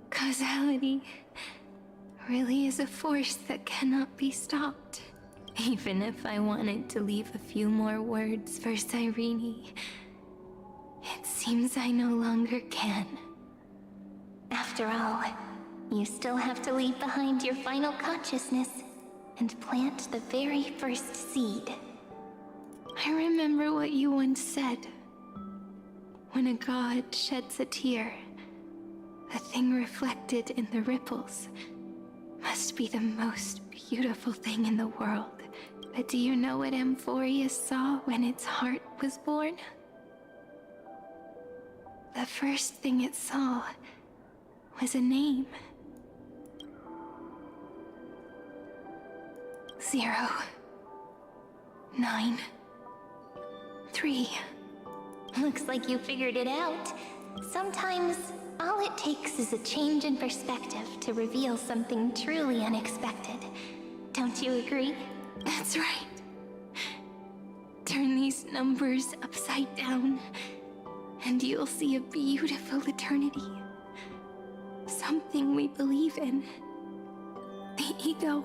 Causality really is a force that cannot be stopped. Even if I wanted to leave a few more words for Cyrene, it seems I no longer can. After all, you still have to leave behind your final consciousness and plant the very first seed. I remember what you once said. When a god sheds a tear, the thing reflected in the ripples must be the most beautiful thing in the world. But do you know what Amphoreus saw when its heart was born? The first thing it saw was a name. 0, 9, 3. Looks like you figured it out. Sometimes, all it takes is a change in perspective to reveal something truly unexpected. Don't you agree? That's right. Turn these numbers upside down, and you'll see a beautiful eternity. Something we believe in. The ego.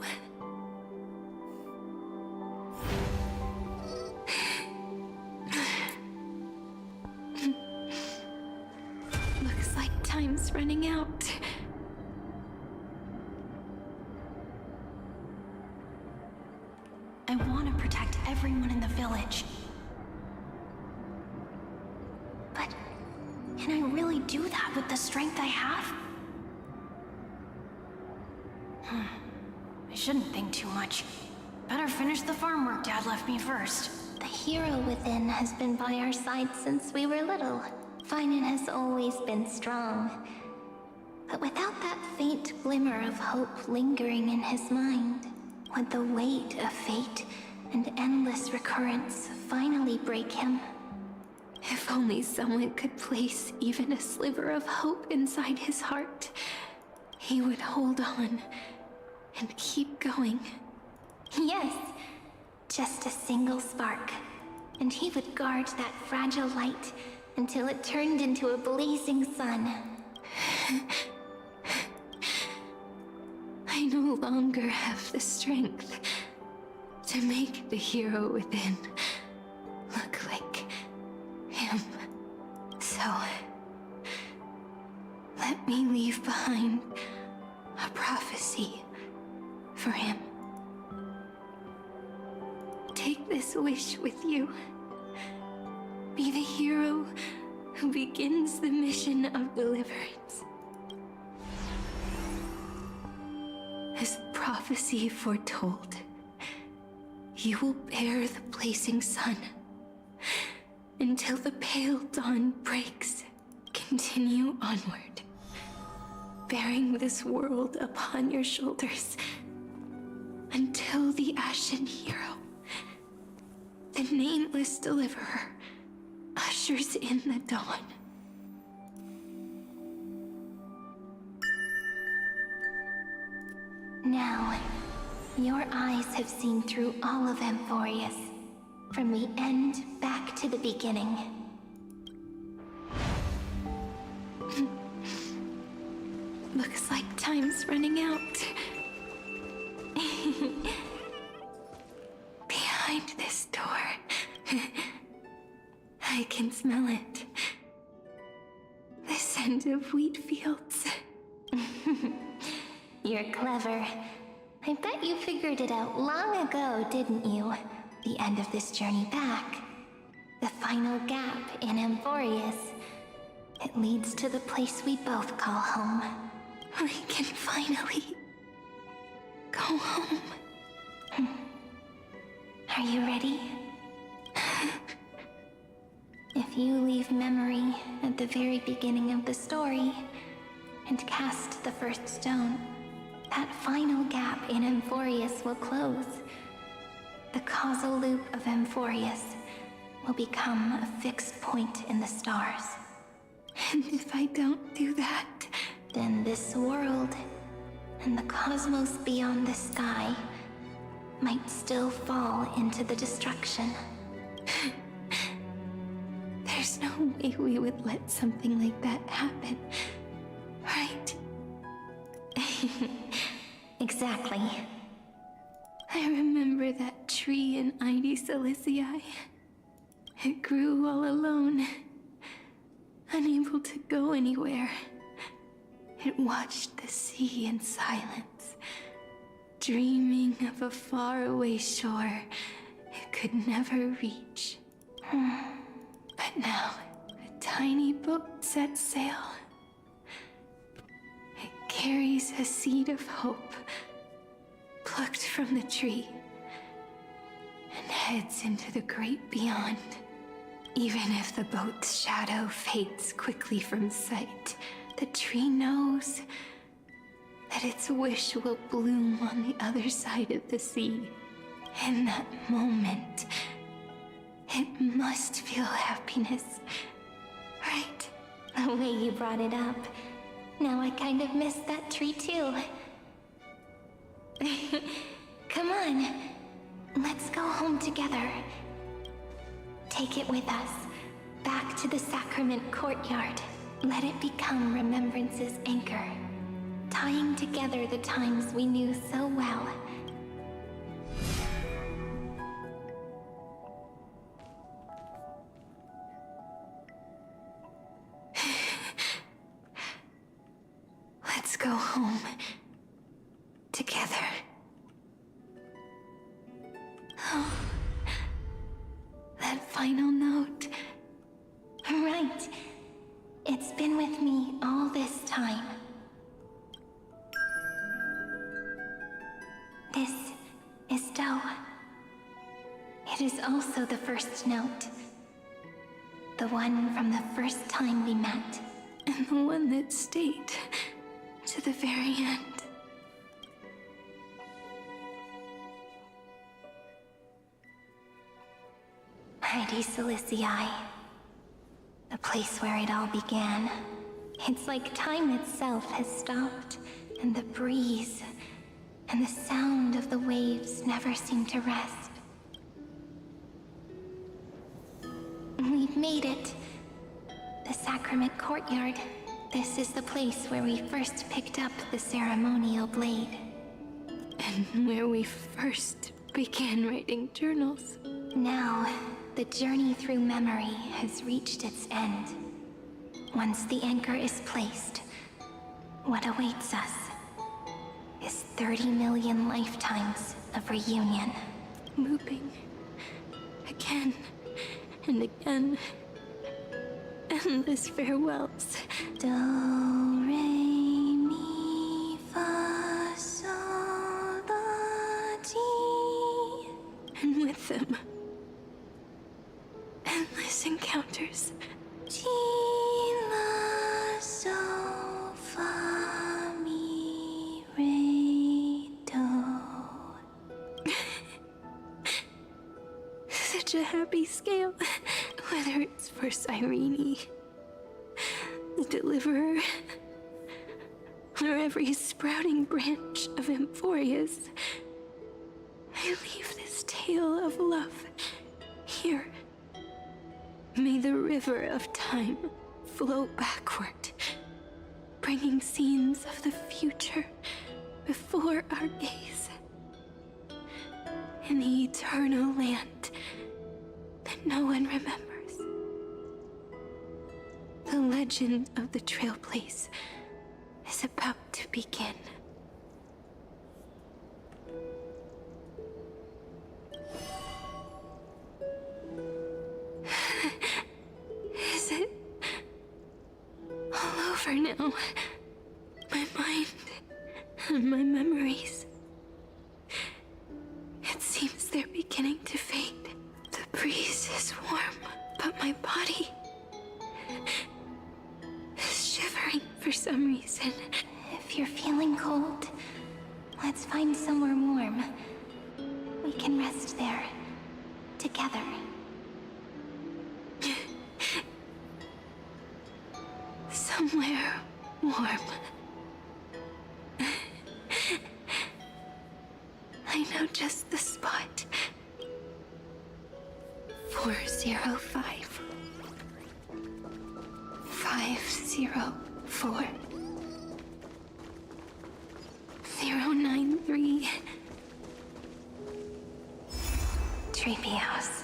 Looks like time's running out. I want to protect everyone in the village. But can I really do that with the strength I have? I shouldn't think too much. Better finish the farm work Dad left me first. The hero within has been by our side since we were little. Finan has always been strong. But without that faint glimmer of hope lingering in his mind, would the weight of fate and endless recurrence finally break him? If only someone could place even a sliver of hope inside his heart, he would hold on and keep going. Yes, just a single spark, and he would guard that fragile light until it turned into a blazing sun. I no longer have the strength, to make the hero within look like him. So, let me leave behind a prophecy for him. Take this wish with you. Be the hero who begins the mission of deliverance. As the prophecy foretold, you will bear the blazing sun until the pale dawn breaks. Continue onward, bearing this world upon your shoulders until the Ashen Hero, the nameless deliverer, ushers in the dawn. Now, your eyes have seen through all of Amphoreus, from the end back to the beginning. Looks like time's running out. Behind this door, I can smell it. The scent of wheat fields. You're clever. I bet you figured it out long ago, didn't you? The end of this journey back. The final gap in Amphoreus. It leads to the place we both call home. We can finally go home. Are you ready? If you leave memory at the very beginning of the story and cast the first stone, that final gap in Amphoreus will close. The causal loop of Amphoreus will become a fixed point in the stars. And if I don't do that, then this world and the cosmos beyond the sky might still fall into the destruction. There's no way we would let something like that happen, right? Exactly. I remember that tree in Ide Silicii. It grew all alone, unable to go anywhere. It watched the sea in silence, dreaming of a faraway shore it could never reach. But now, a tiny boat sets sail. It carries a seed of hope, plucked from the tree, and heads into the great beyond. Even if the boat's shadow fades quickly from sight, the tree knows that its wish will bloom on the other side of the sea. In that moment, it must feel happiness, right? The way you brought it up. Now I kind of miss that tree too. Come on, let's go home together. Take it with us, back to the sacrament courtyard. Let it become Remembrance's anchor, tying together the times we knew so well. Let's go home together. Oh, that final note. Right. It's been with me all this time. This is Doe. It is also the first note. The one from the first time we met. And the one that stayed to the very end. Ide Silicii. The place where it all began. It's like time itself has stopped, and the breeze and the sound of the waves never seem to rest. We've made it. The sacrament courtyard. This is the place where we first picked up the ceremonial blade. And where we first began writing journals. Now, the journey through memory has reached its end. Once the anchor is placed, what awaits us is 30 million lifetimes of reunion. Looping. Again and again. Endless farewells. Do, re, mi, fa, sol, la, ti. And with them, endless encounters. Ti, la, sol, fa, mi, re, do. Such a happy scale. Whether it's for Cyrene, the Deliverer, or every sprouting branch of Amphoreus, I leave this tale of love here. May the river of time flow backward, bringing scenes of the future before our gaze. In the eternal land that no one remembers. The legend of the Trailblaze is about to begin. Is it all over now? My mind and my memories. It seems they're beginning to fade. The breeze is warm, but my body is shivering for some reason. If you're feeling cold, let's find somewhere warm. We can rest there, together. Somewhere warm. I know just the spot. 405. 504. 093. Treehouse.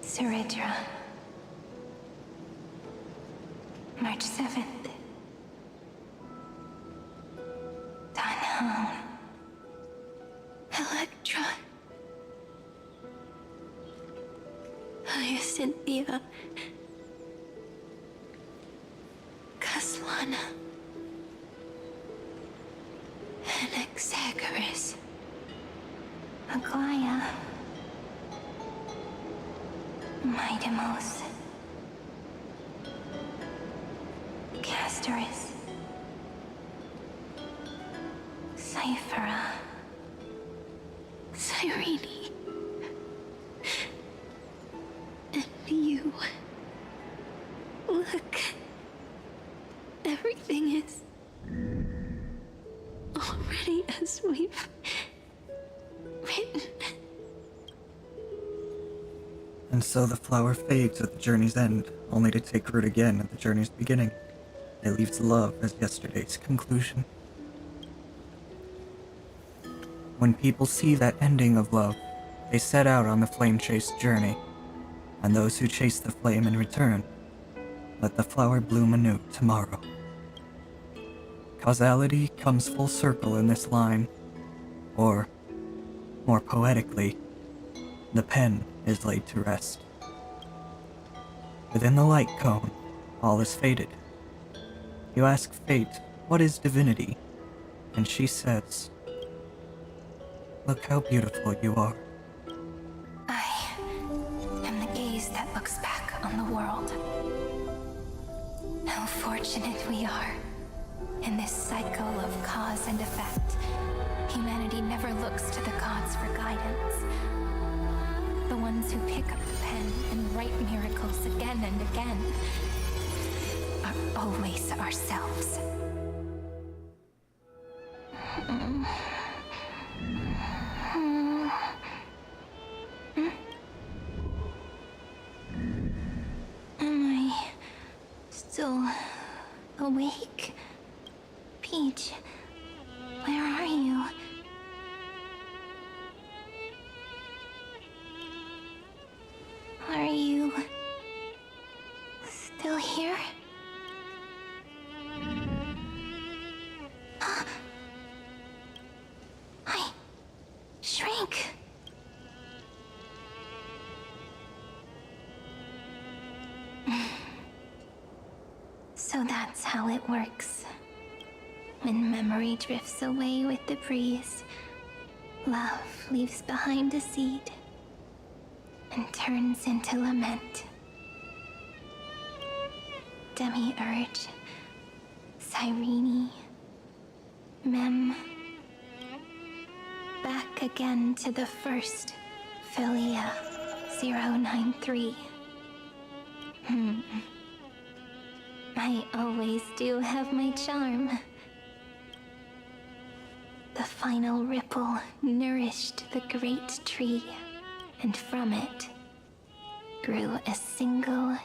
Suridra. March 7th. Dunhown. Electra. Hyacinthia. Caslana. Anaxagoras. Aglaya. Midemos. Castorus. Cyphera. Cyrene. And you. Look. Everything is already as we've written. And so the flower fades at the journey's end, only to take root again at the journey's beginning. It leaves love as yesterday's conclusion. When people see that ending of love, they set out on the flame-chased journey, and those who chase the flame in return, let the flower bloom anew tomorrow. Causality comes full circle in this line, or, more poetically, the pen is laid to rest. Within the light cone, all is faded. You ask fate, what is divinity? And she says, look how beautiful you are. I am the gaze that looks back on the world. How fortunate we are. In this cycle of cause and effect, humanity never looks to the gods for guidance. The ones who pick up the pen and write miracles again and again are always ourselves. Am I still awake? Peach, where are you? So that's how it works. When memory drifts away with the breeze, love leaves behind a seed and turns into lament. Demiurge, Cyrene, Mem. Back again to the first, Philia 093. I always do have my charm. The final ripple nourished the great tree, and from it grew a single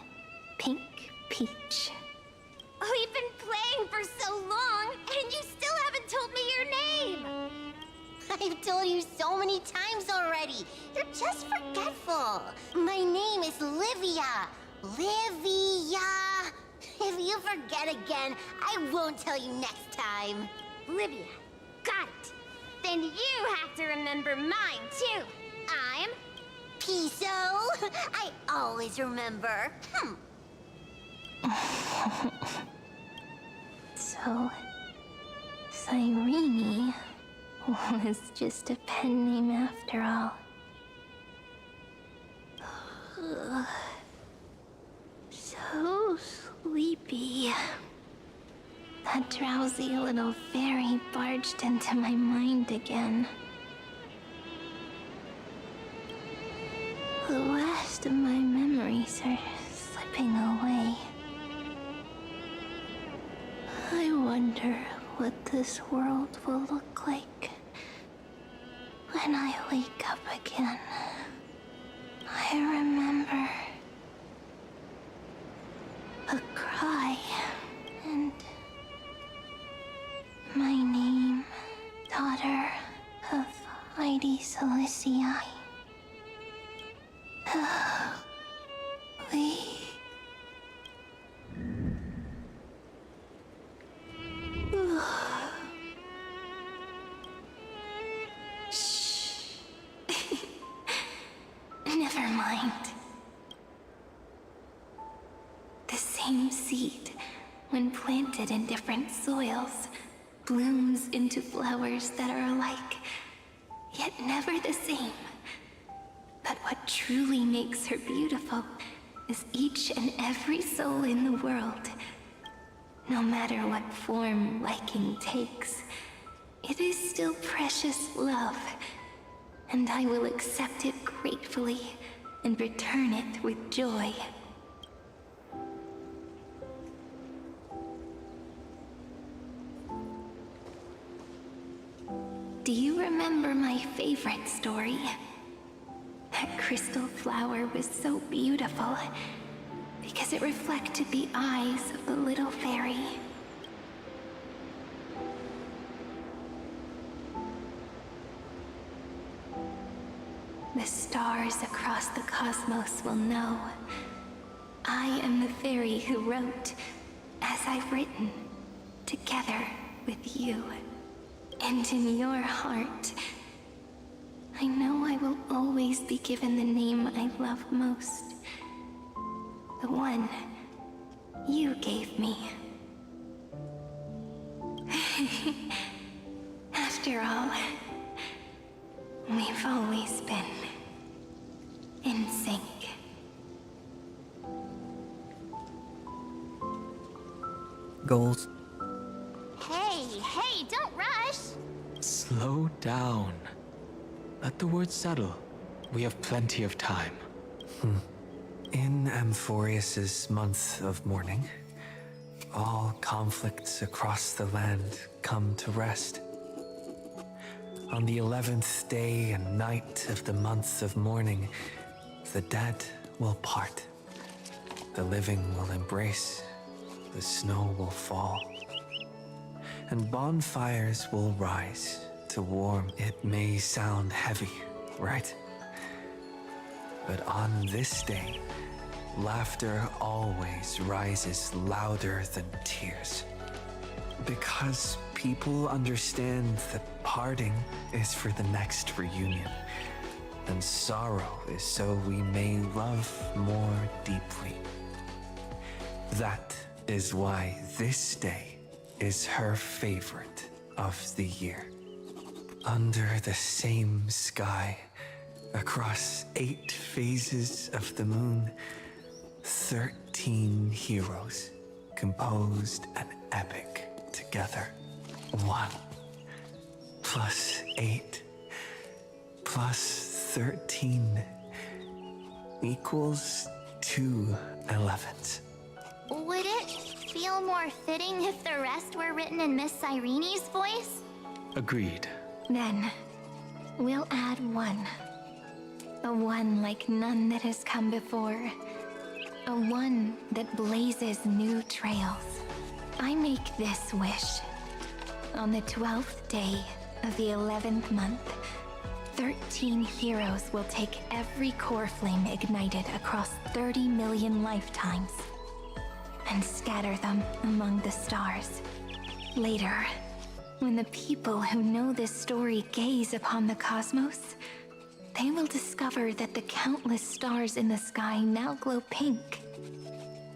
pink peach. We've been playing for so long, and you still haven't told me your name! I've told you so many times already. You're just forgetful. My name is Livia. Livia. If you forget again, I won't tell you next time. Livia. Got it. Then you have to remember mine, too. I'm Piso. I always remember. So, Cyrene was just a pen name after all. So sleepy. That drowsy little fairy barged into my mind again. The last of my memories are slipping away. I wonder what this world will look like when I wake up again. I remember a cry and my name, daughter of Heidi Celicii. Shh. Never mind. The same seed, when planted in different soils, blooms into flowers that are alike, yet never the same. But what truly makes her beautiful is each and every soul in the world. No matter what form liking takes, it is still precious love, and I will accept it gratefully and return it with joy. Do you remember my favorite story? That crystal flower was so beautiful because it reflected the eyes of the little fairy. The stars across the cosmos will know. I am the fairy who wrote, as I've written, together with you. And in your heart, I know I will always be given the name I love most. The one you gave me. After all, we've always been in sync. Goals. Hey, don't rush! Slow down. Let the words settle. We have plenty of time. In Amphoreus's month of mourning, all conflicts across the land come to rest. On the 11th day and night of the month of mourning, the dead will part. The living will embrace. The snow will fall. And bonfires will rise to warm. It may sound heavy, right? But on this day, laughter always rises louder than tears. Because people understand that parting is for the next reunion, and sorrow is so we may love more deeply. That is why this day is her favorite of the year. Under the same sky, across 8 phases of the moon, 13 heroes composed an epic together. 1 plus 8 plus 13 equals 2 11s. Would it feel more fitting if the rest were written in Miss Irene's voice? Agreed. Then, we'll add 1. A 1 like none that has come before. A 1 that blazes new trails. I make this wish. On the 12th day of the 11th month, 13 heroes will take every core flame ignited across 30 million lifetimes and scatter them among the stars. Later, when the people who know this story gaze upon the cosmos, they will discover that the countless stars in the sky now glow pink.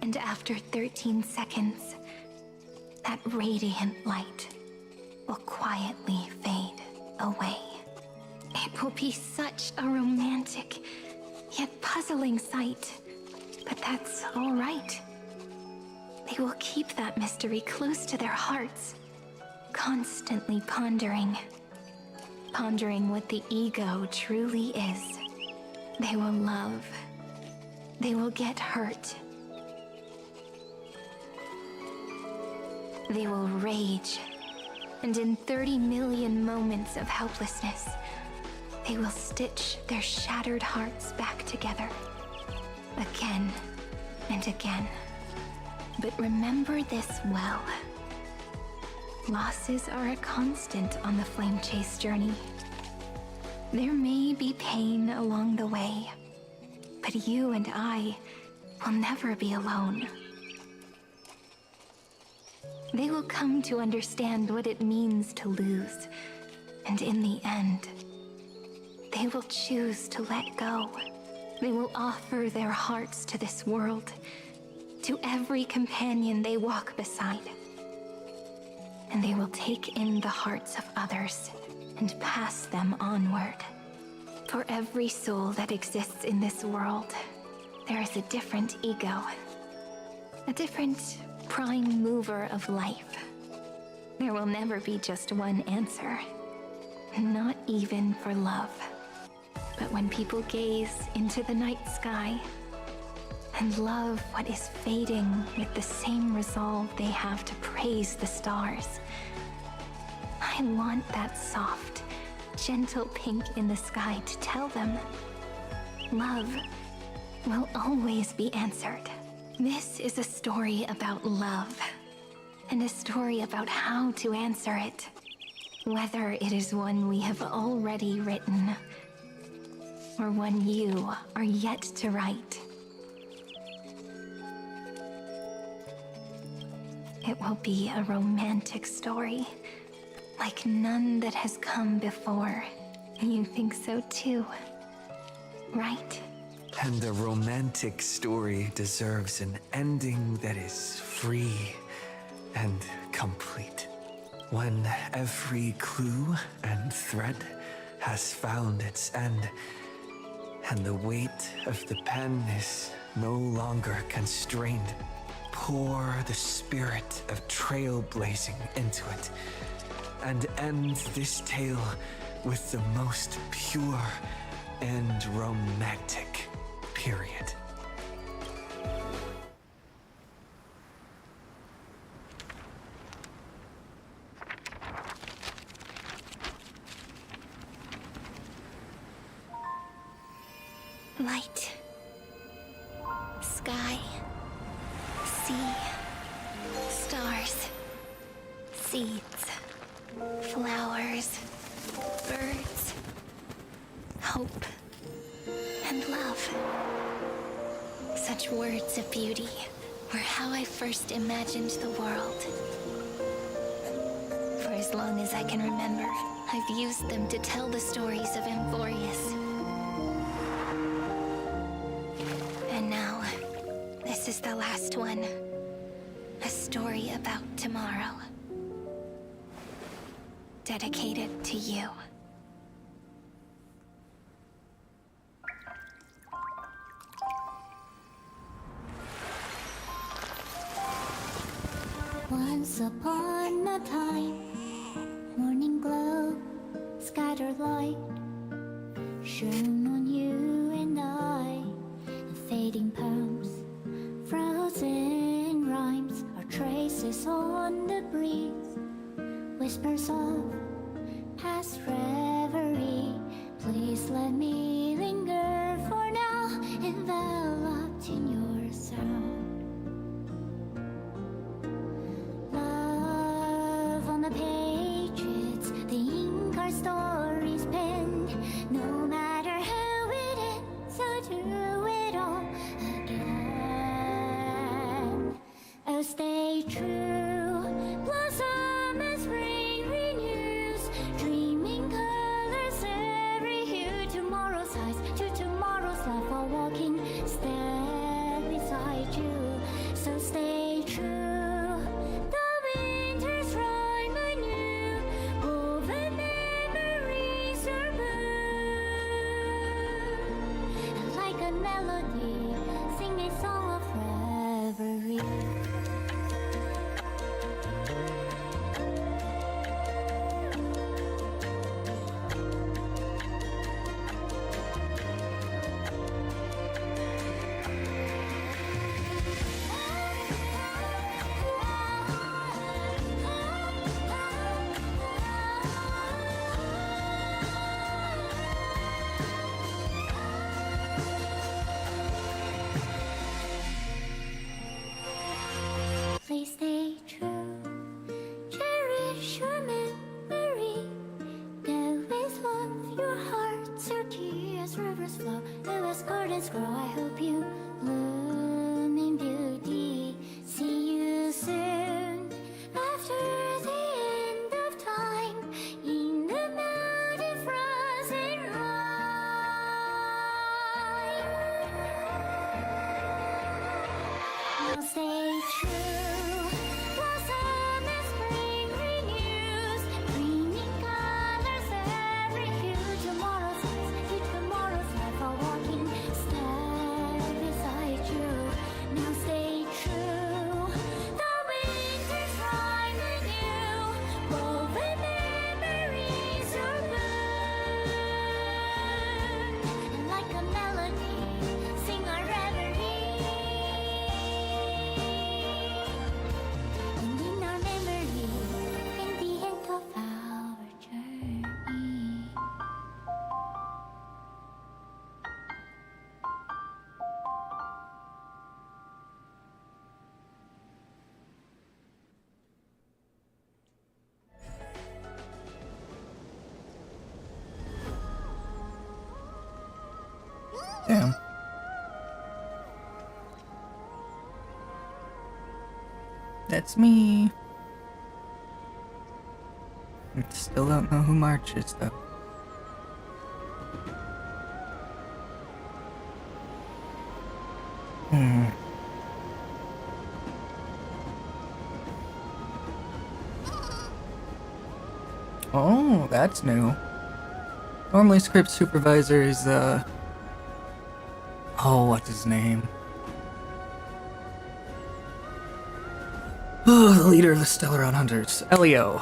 And after 13 seconds, that radiant light will quietly fade away. It will be such a romantic, yet puzzling sight. But that's all right. They will keep that mystery close to their hearts, constantly pondering what the ego truly is. They will love. They will get hurt. They will rage. And in 30 million moments of helplessness, they will stitch their shattered hearts back together. Again and again. But remember this well. Losses are a constant on the flame chase journey. There may be pain along the way, but you and I will never be alone. They will come to understand what it means to lose, and in the end, they will choose to let go. They will offer their hearts to this world, to every companion they walk beside. And they will take in the hearts of others and pass them onward. For every soul that exists in this world, there is a different ego, a different prime mover of life. There will never be just one answer, not even for love. But when people gaze into the night sky and love what is fading with the same resolve they have to praise the stars, I want that soft, gentle pink in the sky to tell them, love will always be answered. This is a story about love, and a story about how to answer it, whether it is one we have already written, or one you are yet to write. It will be a romantic story, like none that has come before. You think so too, right? And the romantic story deserves an ending that is free and complete. When every clue and thread has found its end, and the weight of the pen is no longer constrained, pour the spirit of trailblazing into it, and end this tale with the most pure and romantic period. Light, sky, sea, stars, seeds, flowers, birds, hope, and love. Such words of beauty were how I first imagined the world. For as long as I can remember, I've used them to tell the stories of Amphoreus. And now, this is the last one. A story about tomorrow. Dedicated to you. Once upon a time, morning glow, scattered light, shone on you and I, and fading poems, frozen rhymes, are traces on the breeze, whispers of past reverie. Please let me linger for now, enveloped in your sound. The pages, the ink our stories penned. No matter how it ends, I'll do it all again. Oh, stay true, blossom as spring renews, dreaming colors every hue. Tomorrow's highs to tomorrow's life, while walking step beside you. So stay true. Melody, sing a song of reverie. Please stay true, cherish your memory. Go with love, your heart searchy as rivers flow, as gardens grow. I hope you bloom in beauty. See you soon, after the end of time, in the mountain frozen rime. Now stay true. Damn. That's me. I still don't know who March is, though. Oh, that's new. Normally script supervisor is, oh, what's his name? Oh, the leader of the Stellaron Hunters, Elio.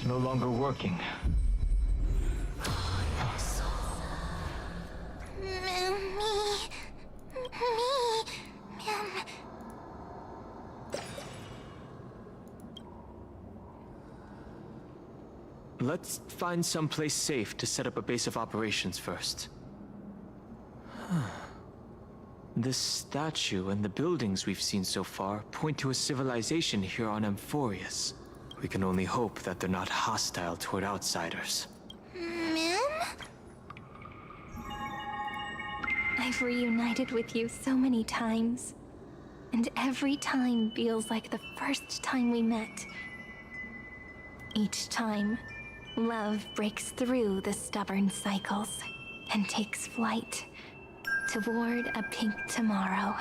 no longer working. Let's find someplace safe to set up a base of operations first. This statue and the buildings we've seen so far point to a civilization here on Amphoreus. We can only hope that they're not hostile toward outsiders. I've reunited with you so many times, and every time feels like the first time we met. Each time, love breaks through the stubborn cycles and takes flight toward a pink tomorrow.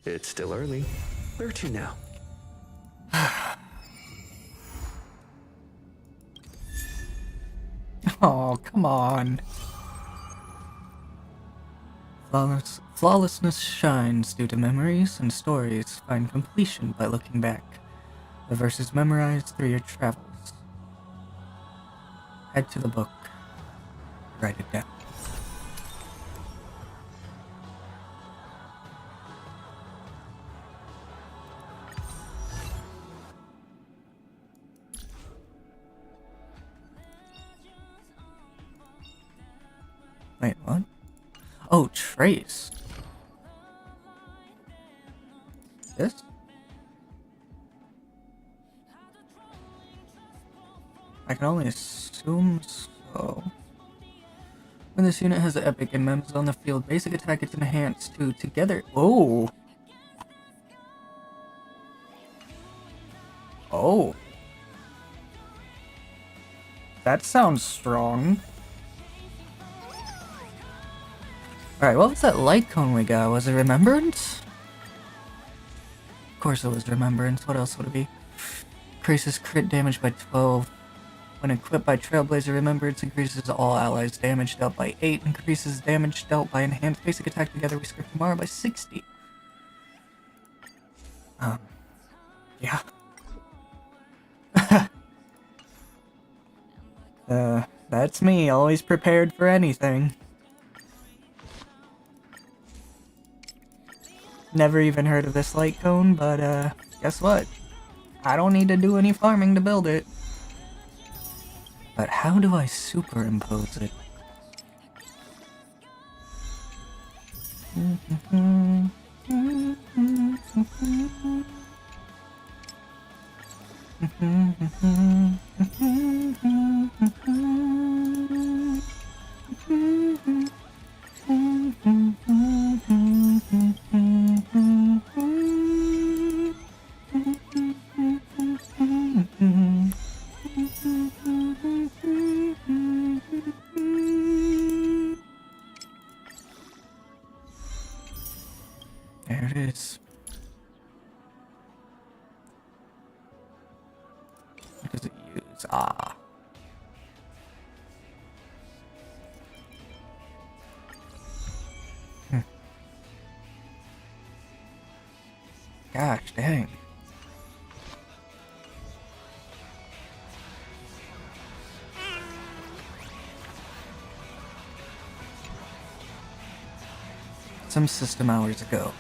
It's still early. Where to now? Oh, come on. Flawlessness shines due to memories, and stories find completion by looking back. The verses memorized through your travels. Head to the book. Write it down. Wait, what? Oh, trace. This? I can only assume so. When this unit has the epic and mems on the field, basic attack gets enhanced too. Together. Oh! Oh. That sounds strong. Alright, what was that light cone we got? Was it Remembrance? Of course it was Remembrance. What else would it be? Increases crit damage by 12. When equipped by Trailblazer, Remembrance increases all allies' damage dealt by 8. Increases damage dealt by enhanced basic attack together with Script Tomorrow by 60. Yeah. That's me, always prepared for anything. Never even heard of this light cone, but guess what? I don't need to do any farming to build it. But how do I superimpose it? There it is. What does it use? Ah. Gosh dang. Some system hours ago.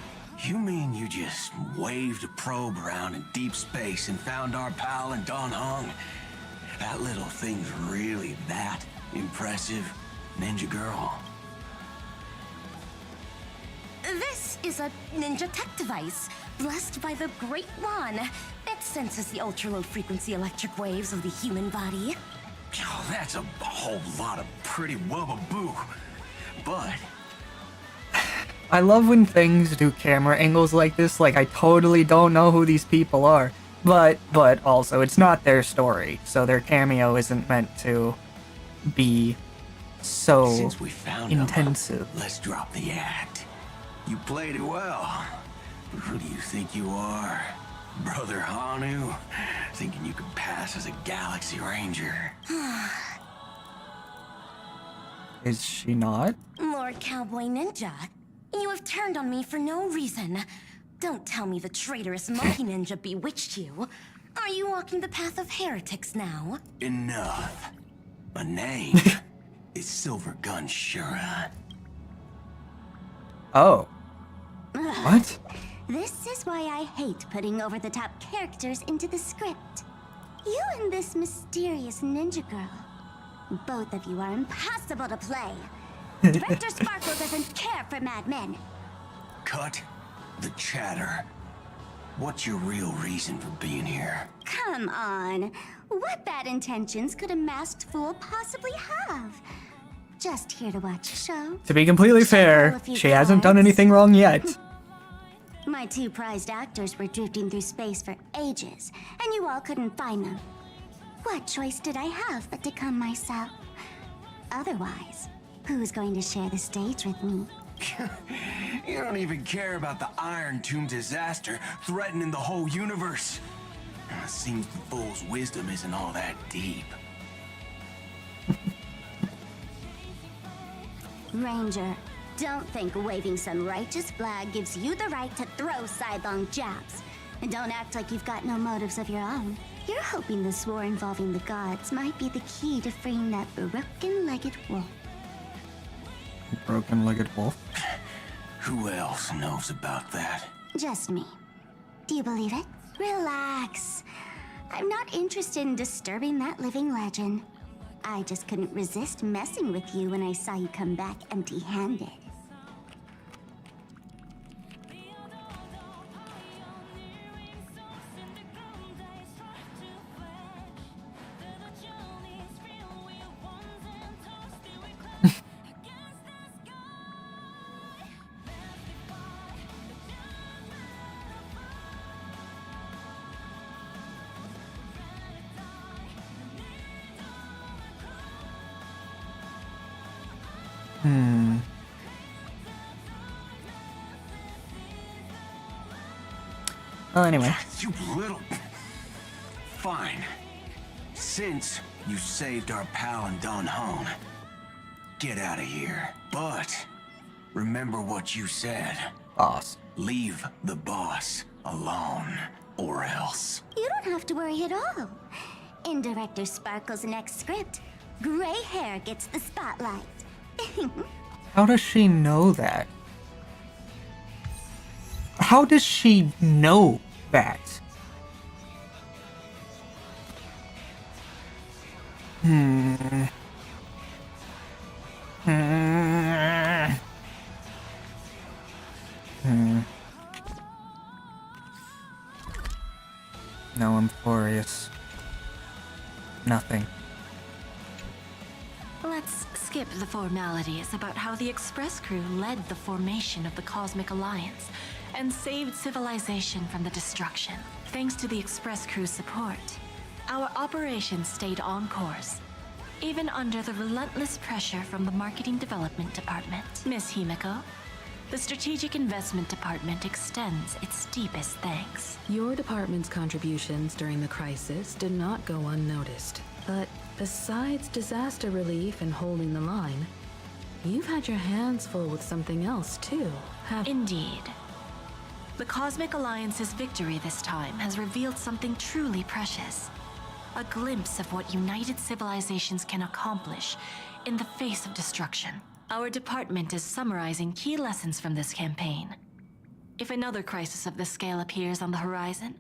You mean you just waved a probe around in deep space and found our pal in Don Hong? That little thing's really that impressive, ninja girl. This is a ninja tech device, blessed by the Great One. It senses the ultra-low frequency electric waves of the human body. Oh, that's a whole lot of pretty wubbaboo. But I love when things do camera angles like this, like I totally don't know who these people are. But also, it's not their story, so their cameo isn't meant to be so since we found intensive. Let's drop the act. You played it well. But who do you think you are? Brother Hanu? Thinking you could pass as a Galaxy Ranger. Is she not? Lord Cowboy Ninja, you have turned on me for no reason. Don't tell me the traitorous monkey ninja bewitched you. Are you walking the path of heretics now? Enough. My name is Silver Gun Shura. Oh. Ugh. What? This is why I hate putting over-the-top characters into the script. You and this mysterious ninja girl. Both of you are impossible to play. Director Sparkle doesn't care for madmen. Cut the chatter. What's your real reason for being here? Come on. What bad intentions could a masked fool possibly have? Just here to watch a show. To be completely fair, she hasn't done anything wrong yet. My two prized actors were drifting through space for ages, and you all couldn't find them. What choice did I have but to come myself? Otherwise, who's going to share the stage with me? You don't even care about the Iron Tomb disaster threatening the whole universe. It seems the fool's wisdom isn't all that deep. Ranger, don't think waving some righteous flag gives you the right to throw sidelong jabs. And don't act like you've got no motives of your own. You're hoping this war involving the gods might be the key to freeing that broken-legged wolf. Broken-legged wolf? Who else knows about that? Just me. Do you believe it? Relax. I'm not interested in disturbing that living legend. I just couldn't resist messing with you when I saw you come back empty-handed. Well, anyway. You little... Fine. Since you saved our pal and Don Hone, get out of here. But remember what you said. Boss. Leave the boss alone, or else. You don't have to worry at all. In Director Sparkle's next script, gray hair gets the spotlight. How does she know that? How does she know that? No, Amphoreus. Nothing. Let's skip the formalities about how the Express crew led the formation of the Cosmic Alliance and saved civilization from the destruction. Thanks to the Express crew's support, our operations stayed on course, even under the relentless pressure from the Marketing Development Department. Miss Himiko, the Strategic Investment Department extends its deepest thanks. Your department's contributions during the crisis did not go unnoticed. But besides disaster relief and holding the line, you've had your hands full with something else too, Indeed. The Cosmic Alliance's victory this time has revealed something truly precious. A glimpse of what united civilizations can accomplish in the face of destruction. Our department is summarizing key lessons from this campaign. If another crisis of this scale appears on the horizon,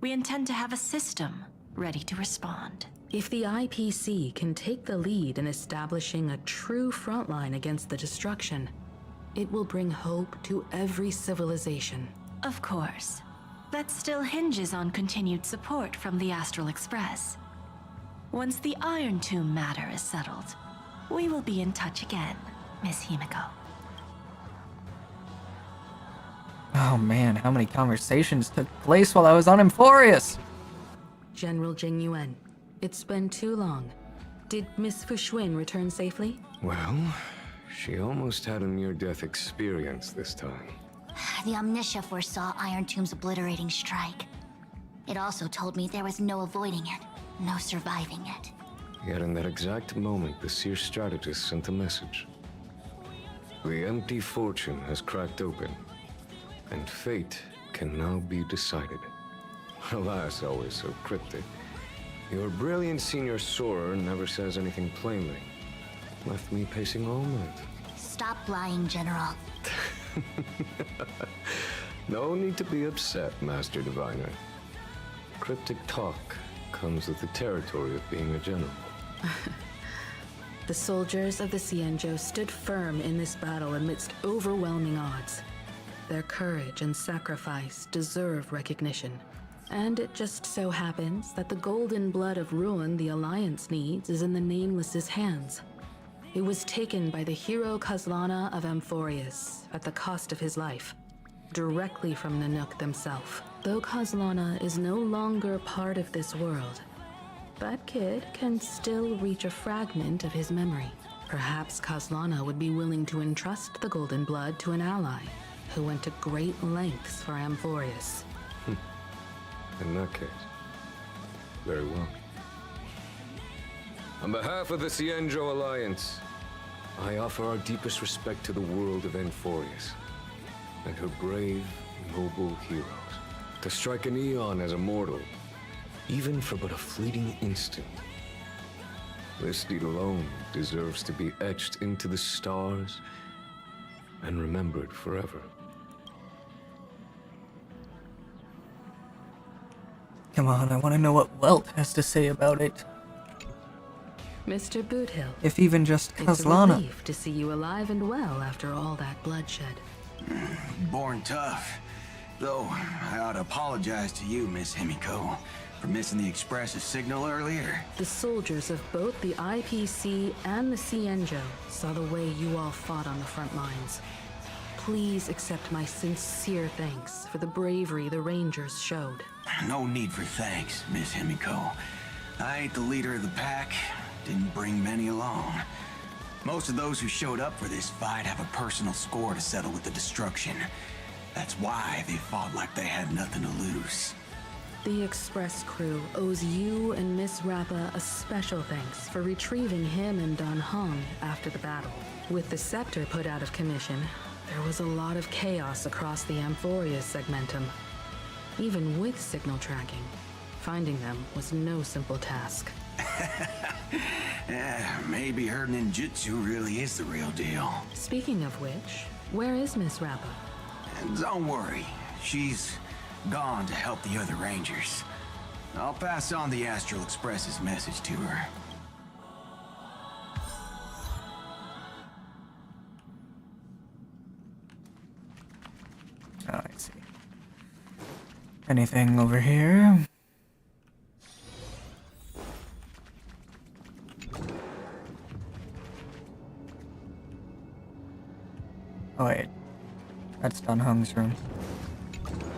we intend to have a system ready to respond. If the IPC can take the lead in establishing a true frontline against the destruction, it will bring hope to every civilization. Of course. That still hinges on continued support from the Astral Express. Once the Iron Tomb matter is settled, we will be in touch again, Miss Himiko. Oh man, how many conversations took place while I was on Amphoreus? General Jing Yuan, it's been too long. Did Miss Fuxuan return safely? Well, she almost had a near-death experience this time. The Omniscia foresaw Iron Tomb's obliterating strike. It also told me there was no avoiding it, no surviving it. Yet in that exact moment, the seer strategist sent a message. The empty fortune has cracked open, and fate can now be decided. Alas, always so cryptic. Your brilliant senior soarer never says anything plainly. Left me pacing all night. Stop lying, General. No need to be upset, Master Diviner. Cryptic talk comes with the territory of being a general. The soldiers of the Cienjo stood firm in this battle amidst overwhelming odds. Their courage and sacrifice deserve recognition. And it just so happens that the golden blood of ruin the Alliance needs is in the Nameless's hands. It was taken by the hero Kazlana of Amphoreus at the cost of his life, directly from the Nook themselves. Though Kazlana is no longer part of this world, that kid can still reach a fragment of his memory. Perhaps Kazlana would be willing to entrust the golden blood to an ally who went to great lengths for Amphoreus. In that case, very well. On behalf of the Cienjo Alliance, I offer our deepest respect to the world of Amphoreus and her brave, noble heroes. To strike an eon as a mortal, even for but a fleeting instant, this deed alone deserves to be etched into the stars and remembered forever. Come on, I want to know what Welt has to say about it. Mr. Boothill. If even just It's a Kazlana. relief to see you alive and well after all that bloodshed. Born tough. Though, I ought to apologize to you, Miss Himiko, for missing the Express's signal earlier. The soldiers of both the IPC and the Cienjo saw the way you all fought on the front lines. Please accept my sincere thanks for the bravery the Rangers showed. No need for thanks, Miss Himiko. I ain't the leader of the pack. Didn't bring many along. Most of those who showed up for this fight have a personal score to settle with the destruction. That's why they fought like they had nothing to lose. The Express crew owes you and Miss Rappa a special thanks for retrieving him and Don Hong after the battle. With the scepter put out of commission, there was a lot of chaos across the Amphoreus segmentum. Even with signal tracking, finding them was no simple task. Maybe her ninjutsu really is the real deal. Speaking of which, where is Miss Rappa? Don't worry, she's gone to help the other Rangers. I'll pass on the Astral Express's message to her. Oh, I see. Anything over here? Oh wait, that's Don Hong's room.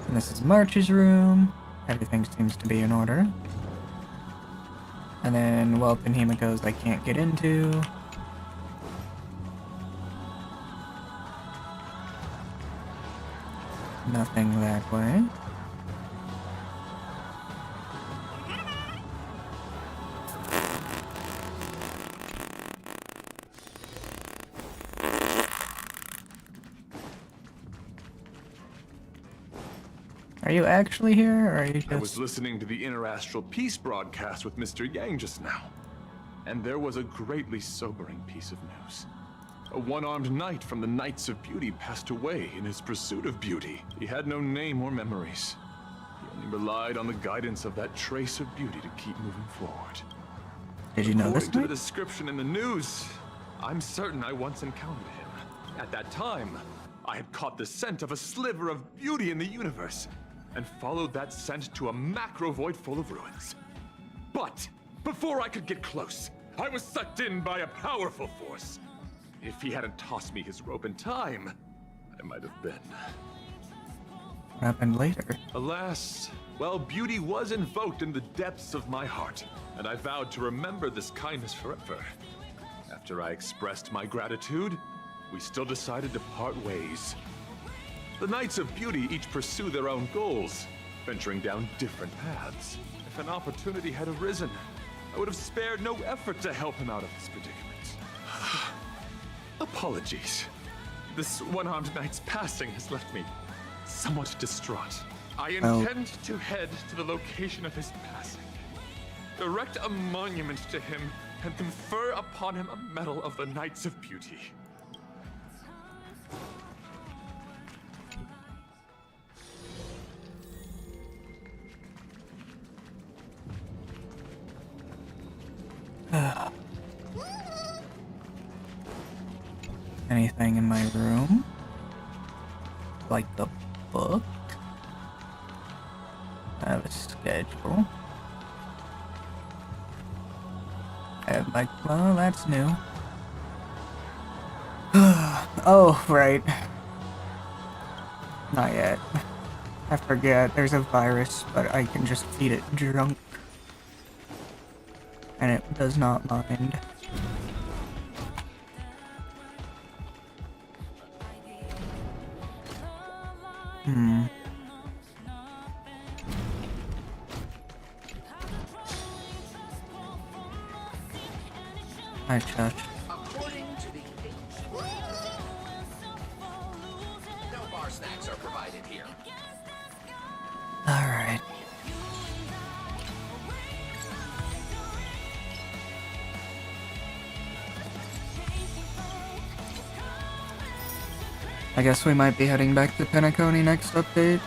And this is March's room. Everything seems to be in order. And then Welt and Himiko's I can't get into. Nothing that way. Are you actually here, or are you just... I was listening to the Interastral Peace broadcast with Mr. Yang just now, and there was a greatly sobering piece of news. A one-armed knight from the Knights of Beauty passed away in his pursuit of beauty. He had no name or memories. He only relied on the guidance of that trace of beauty to keep moving forward. Did you know this According to knight? the description in the news, I'm certain I once encountered him. At that time, I had caught the scent of a sliver of beauty in the universe, and followed that scent to a macro void full of ruins. But before I could get close, I was sucked in by a powerful force. If he hadn't tossed me his rope in time, I might have been. What happened later? Alas, well, beauty was invoked in the depths of my heart, and I vowed to remember this kindness forever. After I expressed my gratitude, we still decided to part ways. The Knights of Beauty each pursue their own goals, venturing down different paths. If an opportunity had arisen, I would have spared no effort to help him out of this predicament. Apologies. This one-armed knight's passing has left me somewhat distraught. I intend to head to the location of his passing, erect a monument to him, and confer upon him a medal of the Knights of Beauty. Anything in my room? Like the book? I have a schedule. I have like, well, that's new. Oh, right. Not yet. I forget, there's a virus, but I can just feed it junk. And it does not mind. Hi, Chuck. According to the no bar snacks are provided here. Alright. I guess we might be heading back to Penacony next update.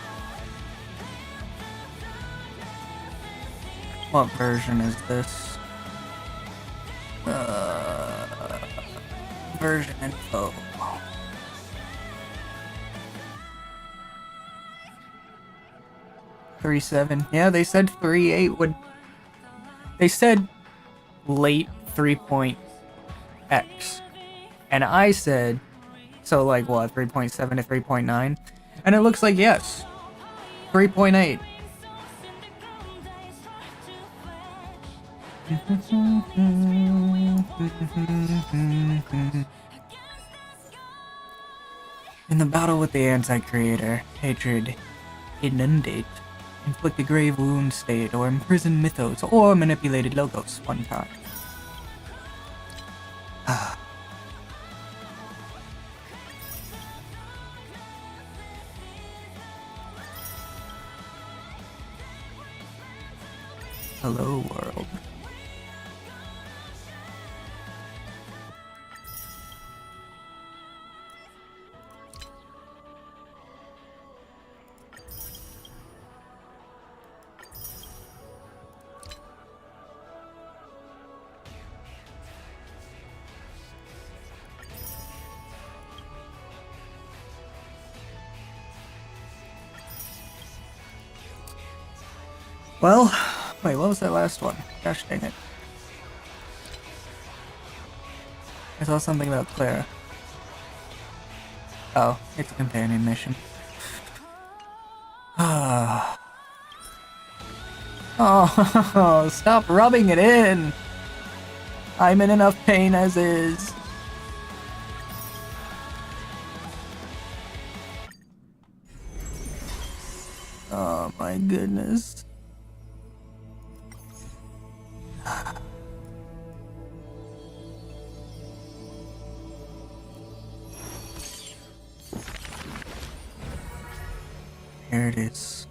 What version is this? Version info. .3.7. Yeah, they said 3.8 would... They said late 3.x. And I said... So like what, 3.7 to 3.9? And it looks like yes. 3.8. In the battle with the anti-creator, hatred, inundate, inflict a grave wound state, or imprison mythos, or manipulated logos one time. Hello, world. Well, wait, what was that last one? Gosh dang it. I saw something about Clara. Oh, it's a companion mission. Oh, stop rubbing it in! I'm in enough pain as is. Oh my goodness. Here it is.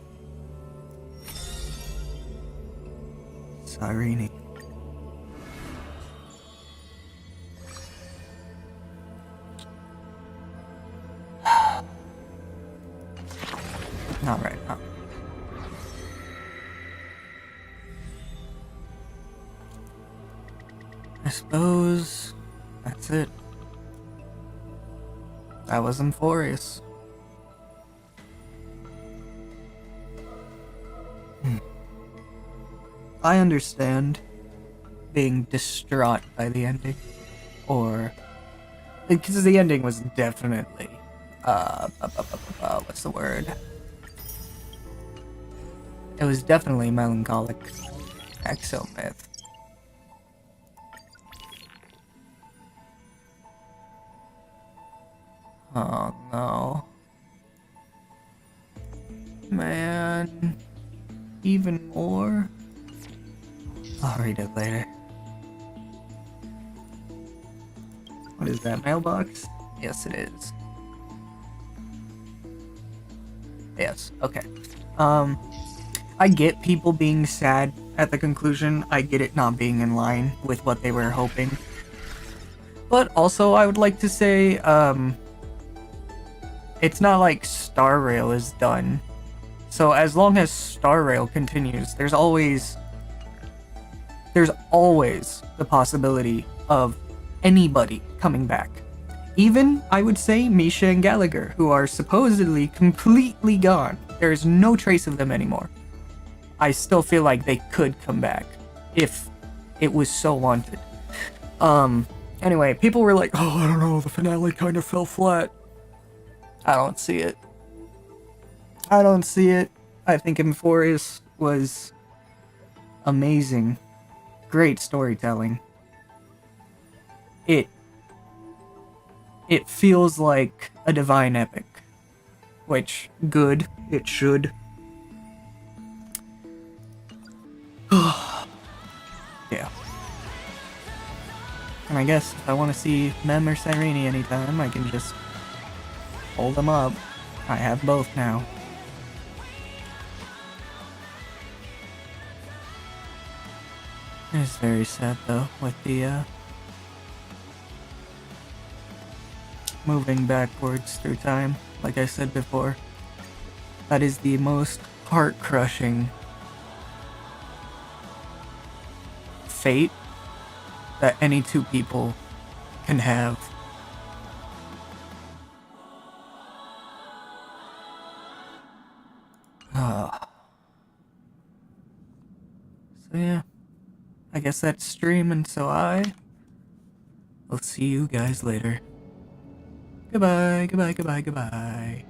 Cyrene. Not right now. I suppose that's it. That was Amphoreus. I understand being distraught by the ending, or because the ending was definitely what's the word? It was definitely melancholic. Exomyth. Oh no. Man. Even more? I'll read it later. What is that, mailbox? Yes, it is. Yes, okay. I get people being sad at the conclusion. I get it not being in line with what they were hoping. But also, I would like to say, it's not like Star Rail is done. So as long as Star Rail continues, there's always the possibility of anybody coming back. Even, I would say, Misha and Gallagher, who are supposedly completely gone. There is no trace of them anymore. I still feel like they could come back if it was so wanted. Anyway, people were like, oh, I don't know, the finale kind of fell flat. I don't see it. I don't see it. I think Amphoreus was amazing. Great storytelling. It feels like a divine epic. Which, good, it should. Yeah. And I guess if I want to see Mem or Cyrene anytime, I can just hold them up. I have both now. It's very sad though, with the moving backwards through time, like I said before. That is the most heart-crushing fate that any two people can have. So yeah, I guess that's stream, and so I will see you guys later. Goodbye, goodbye, goodbye, goodbye.